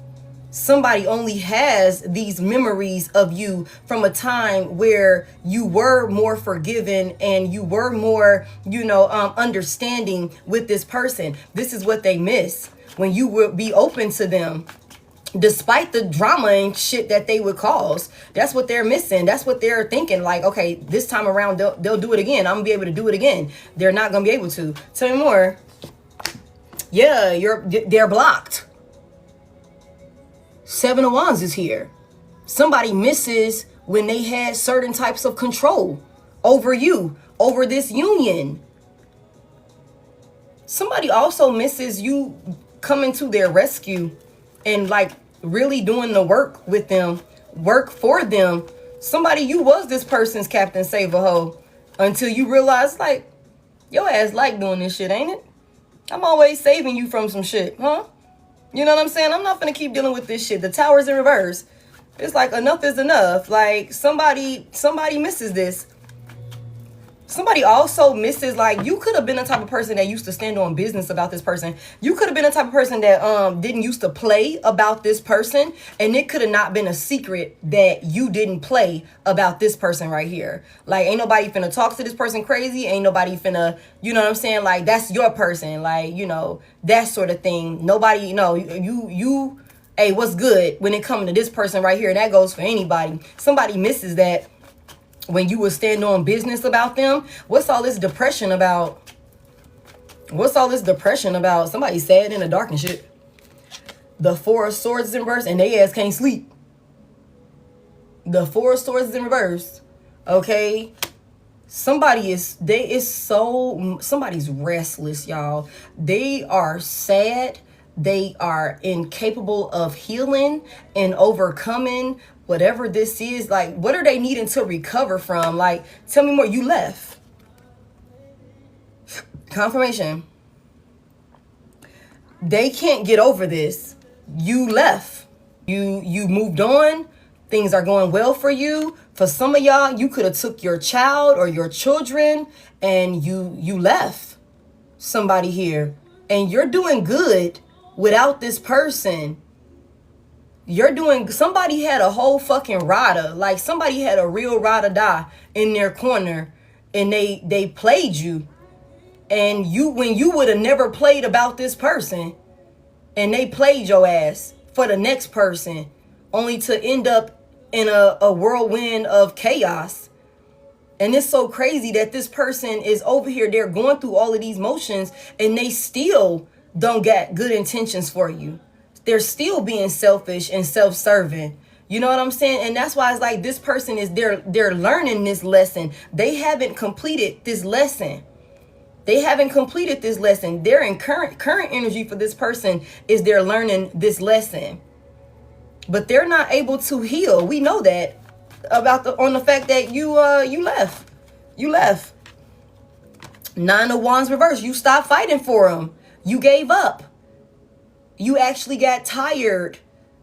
Somebody only has these memories of you from a time where you were more forgiving and you were more, you know, understanding with this person. This is what they miss, when you would be open to them despite the drama and shit that they would cause. That's what they're missing. That's what they're thinking. Like, okay, this time around they'll do it again. I'm gonna be able to do it again. They're not gonna be able to. Tell me more. Yeah, they're blocked. Seven of Wands is here. Somebody misses when they had certain types of control over you, over this union. Somebody also misses you coming to their rescue and like really doing the work with them, work for them. Somebody, you was this person's Captain Save a Hoe. Until you realize, like, your ass like doing this shit, ain't it? I'm always saving you from some shit, huh? You know what I'm saying? I'm not gonna keep dealing with this shit. The tower's in reverse. It's like, enough is enough. Like, somebody misses this. Somebody also misses, like, you could have been the type of person that used to stand on business about this person. You could have been the type of person that didn't used to play about this person, and it could have not been a secret that you didn't play about this person right here. Like, ain't nobody finna talk to this person crazy. Ain't nobody finna, you know what I'm saying? Like, that's your person. Like, you know, that sort of thing. Nobody, you know, you hey, what's good when it comes to this person right here? That goes for anybody. Somebody misses that. When you would stand on business about them. What's all this depression about? What's all this depression about? Somebody sad in the dark and shit. The Four of Swords is in reverse and they ass can't sleep. The Four of Swords is in reverse. Okay. Somebody's restless, y'all. They are sad. They are incapable of healing and overcoming whatever this is. Like, what are they needing to recover from? Like, tell me more. You left. Confirmation. They can't get over this. You left. You moved on. Things are going well for you. For some of y'all, you could have took your child or your children and you left somebody here. And you're doing good without this person. Somebody had a whole fucking rada. Like, somebody had a real rada die in their corner and they played you. And when you would have never played about this person and they played your ass for the next person, only to end up in a whirlwind of chaos. And it's so crazy that this person is over here. They're going through all of these motions and they still don't get good intentions for you. They're still being selfish and self-serving. You know what I'm saying? And that's why it's like, this person is they're learning this lesson. They haven't completed this lesson. Their in current energy for this person is they're learning this lesson. But they're not able to heal. We know that on the fact that you left. You left. Nine of Wands reverse. You stopped fighting for them. You gave up. You actually got tired.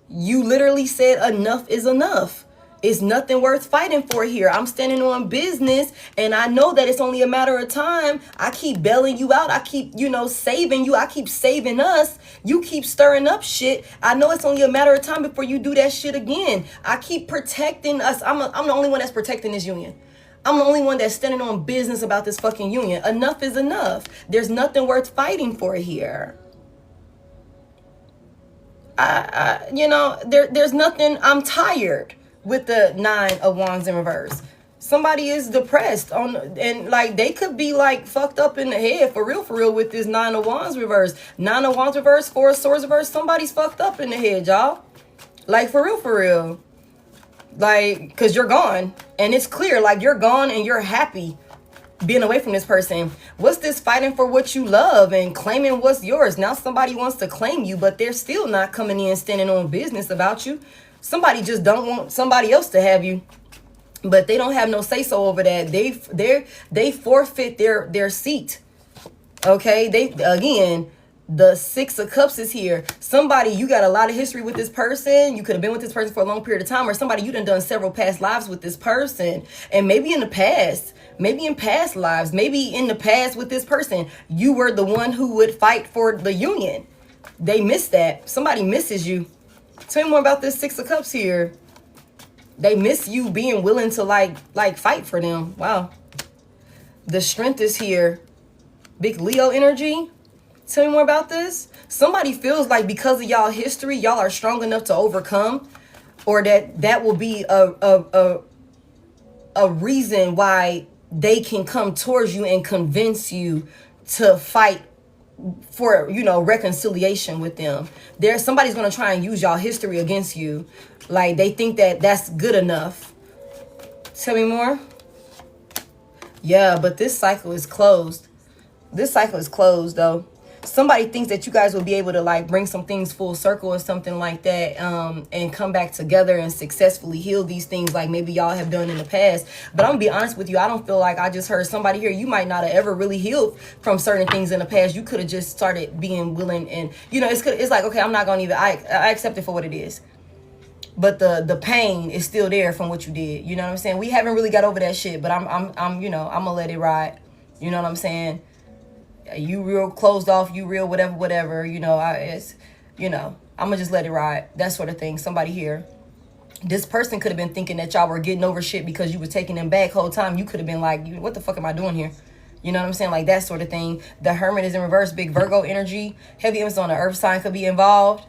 You literally said enough is enough. It's nothing worth fighting for here. I'm standing on business and I know that it's only a matter of time. I keep bailing you out. I keep, saving you. I keep saving us. You keep stirring up shit. I know it's only a matter of time before you do that shit again. I keep protecting us. I'm the only one that's protecting this union. I'm the only one that's standing on business about this fucking union. Enough is enough. There's nothing worth fighting for here. There's nothing. I'm tired with the Nine of Wands in reverse. Somebody is depressed and like they could be like fucked up in the head for real with this Nine of Wands reverse. Nine of Wands reverse, Four of Swords reverse. Somebody's fucked up in the head, y'all. Like for real. Like, cause you're gone and it's clear, like you're gone and you're happy being away from this person. What's this fighting for what you love and claiming what's yours? Now somebody wants to claim you, but they're still not coming in standing on business about you. Somebody just don't want somebody else to have you, but they don't have no say so over that. They forfeit their seat. Okay, the Six of Cups is here. Somebody, you got a lot of history with this person. You could have been with this person for a long period of time, or somebody you done several past lives with this person, and maybe in past lives, maybe in the past with this person, you were the one who would fight for the union. They miss that. Somebody misses you. Tell me more about this Six of Cups here. They miss you being willing to like fight for them. Wow. The Strength is here. Big Leo energy. Tell me more about this. Somebody feels like because of y'all history, y'all are strong enough to overcome, or that will be a reason why they can come towards you and convince you to fight for, reconciliation with them. Somebody's going to try and use y'all history against you. Like they think that that's good enough. Tell me more. Yeah, but this cycle is closed. This cycle is closed though. somebody thinks that you guys will be able to like bring some things full circle or something like that, and come back together and successfully heal these things like maybe y'all have done in the past. But I'm gonna be honest with you, I don't feel like I just heard somebody here. You might not have ever really healed from certain things in the past. You could have just started being willing, and you know, it's like, okay, I'm not gonna even, I accept it for what it is. But the pain is still there from what you did. You know what I'm saying? We haven't really got over that shit, but I'm you know, I'm gonna let it ride. You know what I'm saying? You real closed off, you real whatever, you know, it's, you know, I'm gonna just let it ride. That sort of thing. Somebody here. This person could have been thinking that y'all were getting over shit because you were taking them back whole time. You could have been like, what the fuck am I doing here? You know what I'm saying? Like that sort of thing. The Hermit is in reverse, big Virgo energy. Heavy emphasis on the earth sign could be involved.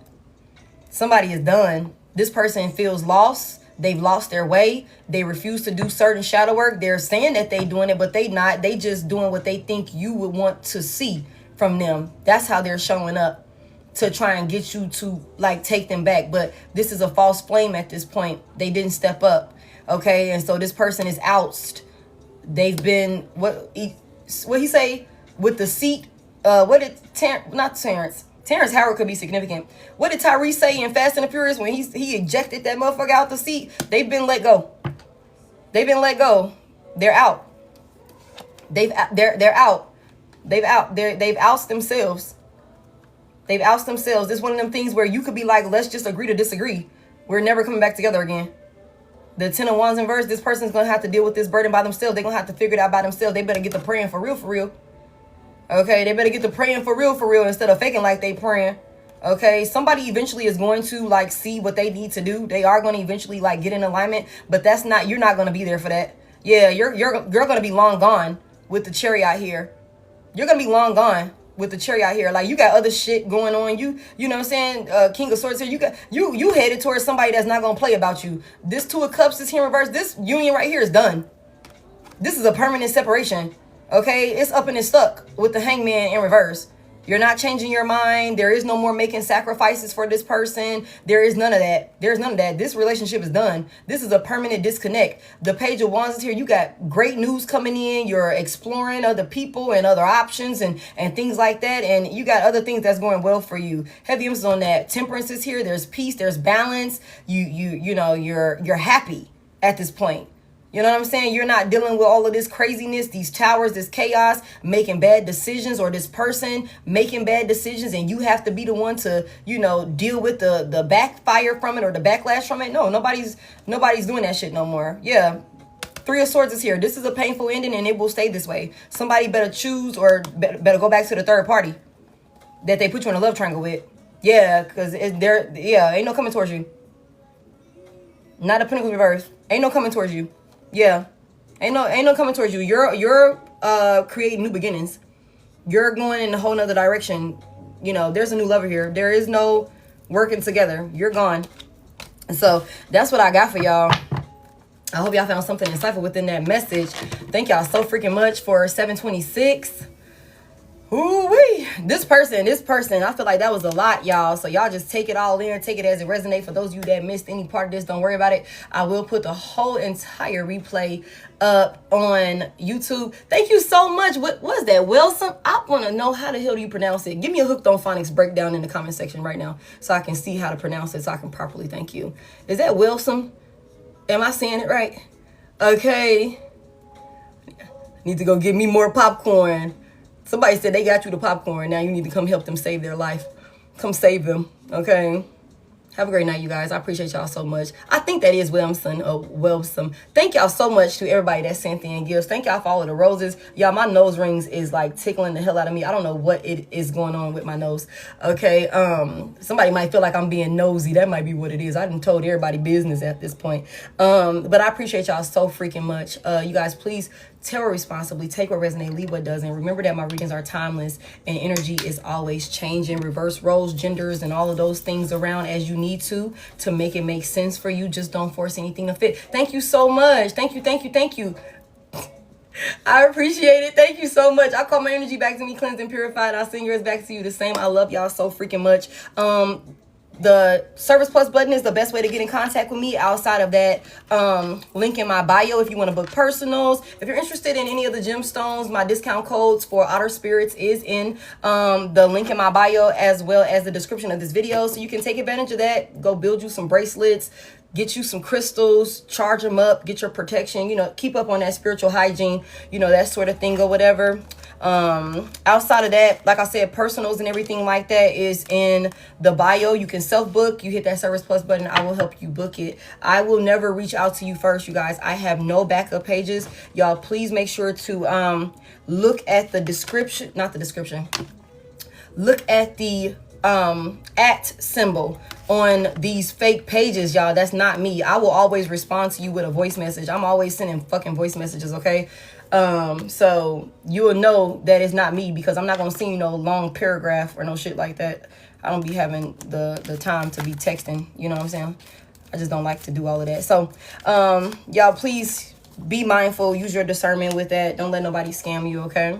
Somebody is done. This person feels lost. They've lost their way. They refuse to do certain shadow work. They're saying that they doing it, but they not. They just doing what they think you would want to see from them. That's how they're showing up to try and get you to like take them back. But this is a false flame at this point. They didn't step up. Okay. And so this person is ousted. They've been, what he say with the seat? What did Terrence Howard could be significant. What did Tyrese say in Fast and the Furious when he ejected that motherfucker out the seat? They've been let go. They've been let go. They're out. They're out. They've ousted themselves. They've ousted themselves. This is one of them things where you could be like, let's just agree to disagree. We're never coming back together again. The 10 of Wands in verse, this person's going to have to deal with this burden by themselves. They're going to have to figure it out by themselves. They better get to praying for real, for real. Okay, they better get to praying for real, instead of faking like they praying. Okay, somebody eventually is going to like see what they need to do. They are going to eventually like get in alignment, but that's not, you're not going to be there for that. Yeah, you're going to be long gone with the chariot here. You're going to be long gone with the chariot here. Like you got other shit going on. You know what I'm saying? King of Swords here. You headed towards somebody that's not going to play about you. This Two of Cups is here in reverse. This union right here is done. This is a permanent separation. Okay, it's up and it's stuck with the Hangman in reverse. You're not changing your mind. There is no more making sacrifices for this person. There is none of that. There's none of that. This relationship is done. This is a permanent disconnect. The Page of Wands is here. You got great news coming in. You're exploring other people and other options and things like that. And you got other things that's going well for you. Heavy emphasis on that. Temperance is here. There's peace. There's balance. You know, you're happy at this point. You know what I'm saying? You're not dealing with all of this craziness, these towers, this chaos, making bad decisions, or this person making bad decisions, and you have to be the one to, you know, deal with the backfire from it or the backlash from it. No, nobody's doing that shit no more. Yeah. Three of Swords is here. This is a painful ending, and it will stay this way. Somebody better choose or better go back to the third party that they put you in a love triangle with. Yeah, because ain't no coming towards you. Not a Pentacles reverse. Ain't no coming towards you. Yeah, ain't no coming towards you. You're creating new beginnings. You're going in a whole nother direction. You know, there's a new lover here. There is no working together. You're gone. And so that's what I got for y'all. I hope y'all found something insightful within that message. Thank y'all so freaking much for 726. Ooh-wee. This person, I feel like that was a lot, y'all. So y'all just take it all in, take it as it resonates. For those of you that missed any part of this, don't worry about it. I will put the whole entire replay up on YouTube. Thank you so much. What was that, Wilson? I want to know how the hell do you pronounce it. Give me a Hooked on Phonics breakdown in the comment section right now so I can see how to pronounce it so I can properly thank you. Is that Wilson? Am I saying it right? Okay. Need to go get me more popcorn. Somebody said they got you the popcorn. Now you need to come help them save their life. Come save them, okay? Have a great night, you guys. I appreciate y'all so much. I think that is Wilson. Thank y'all so much to everybody that sent in gifts. Thank y'all for all of the roses. Y'all, my nose rings is like tickling the hell out of me. I don't know what it is going on with my nose, okay? Somebody might feel like I'm being nosy. That might be what it is. I done told everybody business at this point. But I appreciate y'all so freaking much. You guys, please tarot responsibly. Take what resonates, leave what doesn't. Remember that my readings are timeless and energy is always changing. Reverse roles, genders, and all of those things around as you need to make it make sense for you. Just don't force anything to fit. Thank you so much. Thank you. I appreciate it. Thank you so much. I call my energy back to me, cleansed and purified. I'll send yours back to you the same. I love y'all so freaking much. The Service Plus button is the best way to get in contact with me. Outside of that, link in my bio if you want to book personals. If you're interested in any of the gemstones, my discount codes for Outer Spirits is in the link in my bio, as well as the description of this video. So you can take advantage of that. Go build you some bracelets, get you some crystals, charge them up, get your protection, you know, keep up on that spiritual hygiene, you know, that sort of thing or whatever. Outside of that, like I said, personals and everything like that is in the bio. You can self-book. You hit that Service Plus button, I will help you book it. I will never reach out to you first, you guys. I have no backup pages. Y'all, please make sure to look at the description, not the description. Look at the at symbol on these fake pages, y'all. That's not me. I will always respond to you with a voice message. I'm always sending fucking voice messages, okay? So you will know that it's not me, because I'm not gonna send you no long paragraph or no shit like that. I don't be having the time to be texting, you know what I'm saying? I just don't like to do all of that. So y'all, please be mindful, use your discernment with that. Don't let nobody scam you, okay?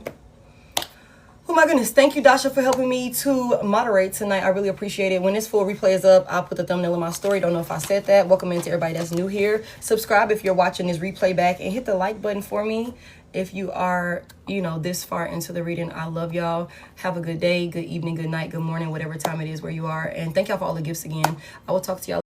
Oh my goodness, thank you, Dasha, for helping me to moderate tonight. I really appreciate it. When this full replay is up, I'll put the thumbnail in my story. Don't know if I said that. Welcome in to everybody that's new here. Subscribe if you're watching this replay back, and hit the like button for me if you are, you know, this far into the reading. I love y'all. Have a good day, good evening, good night, good morning, whatever time it is where you are. And thank y'all for all the gifts again. I will talk to y'all